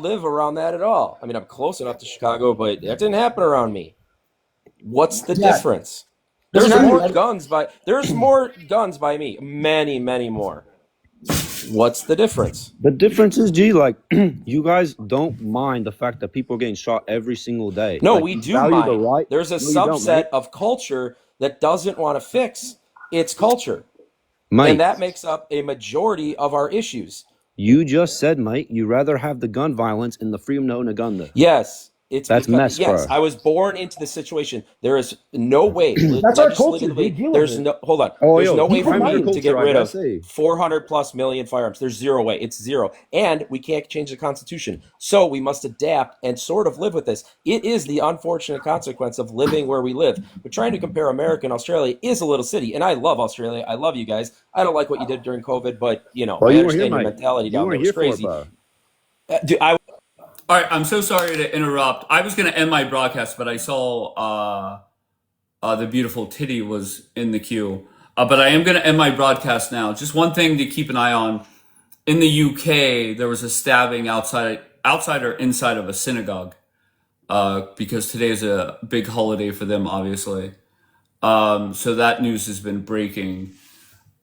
S19: don't live around that at all. I mean, I'm close enough to Chicago, but that didn't happen around me. What's the difference? There's more guns by me. Many more. What's the difference?
S20: The difference is, G, like, you guys don't mind the fact that people are getting shot every single day.
S19: No,
S20: like,
S19: we
S20: you
S19: do
S20: value
S19: mind.
S20: the right.
S19: There's a
S20: No, you don't,
S19: subset
S20: mate.
S19: of culture that doesn't want to fix its culture.
S20: Mate,
S19: And that makes up a majority of our issues.
S20: you just said, mate, you rather have the gun violence and the freedom to own a gun, though.
S19: Yes,
S20: That's
S19: because,
S20: mess,
S19: yes,
S20: bro.
S19: I was born into the situation. There is no way
S18: That's our culture. They
S19: legislatively.
S18: deal with
S19: There's
S18: it.
S19: no hold on.
S20: Oh,
S19: There's
S20: yo,
S19: no way for
S20: crime
S19: me to
S20: agriculture,
S19: get
S20: I
S19: rid
S20: gotta
S19: of
S20: say.
S19: 400 plus million firearms. There's zero way. It's zero, and we can't change the Constitution. So we must adapt and sort of live with this. It is the unfortunate consequence of living where we live. But trying to compare America and Australia is a little city, and I love Australia. I love you guys. I don't like what you did during COVID, but
S20: Well,
S19: I
S20: you weren't here,
S19: understand your
S20: Mike.
S19: mentality
S20: You
S19: down there
S20: weren't
S19: was
S20: here for it,
S19: crazy.
S20: bro.
S19: Dude,
S1: All right, I'm so sorry to interrupt. I was going to end my broadcast, but I saw the beautiful Titty was in the queue. But I am going to end my broadcast now. Just one thing to keep an eye on. In the UK, there was a stabbing outside or inside of a synagogue because today is a big holiday for them, obviously. So that news has been breaking.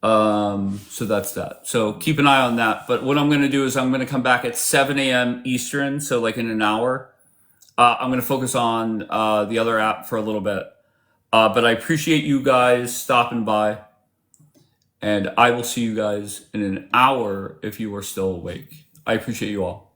S1: So that's that. So keep an eye on that. But what I'm going to do is I'm going to come back at 7 a.m. Eastern, so like in an hour. I'm going to focus on the other app for a little bit. But I appreciate you guys stopping by. And I will see you guys in an hour if you are still awake. I appreciate you all.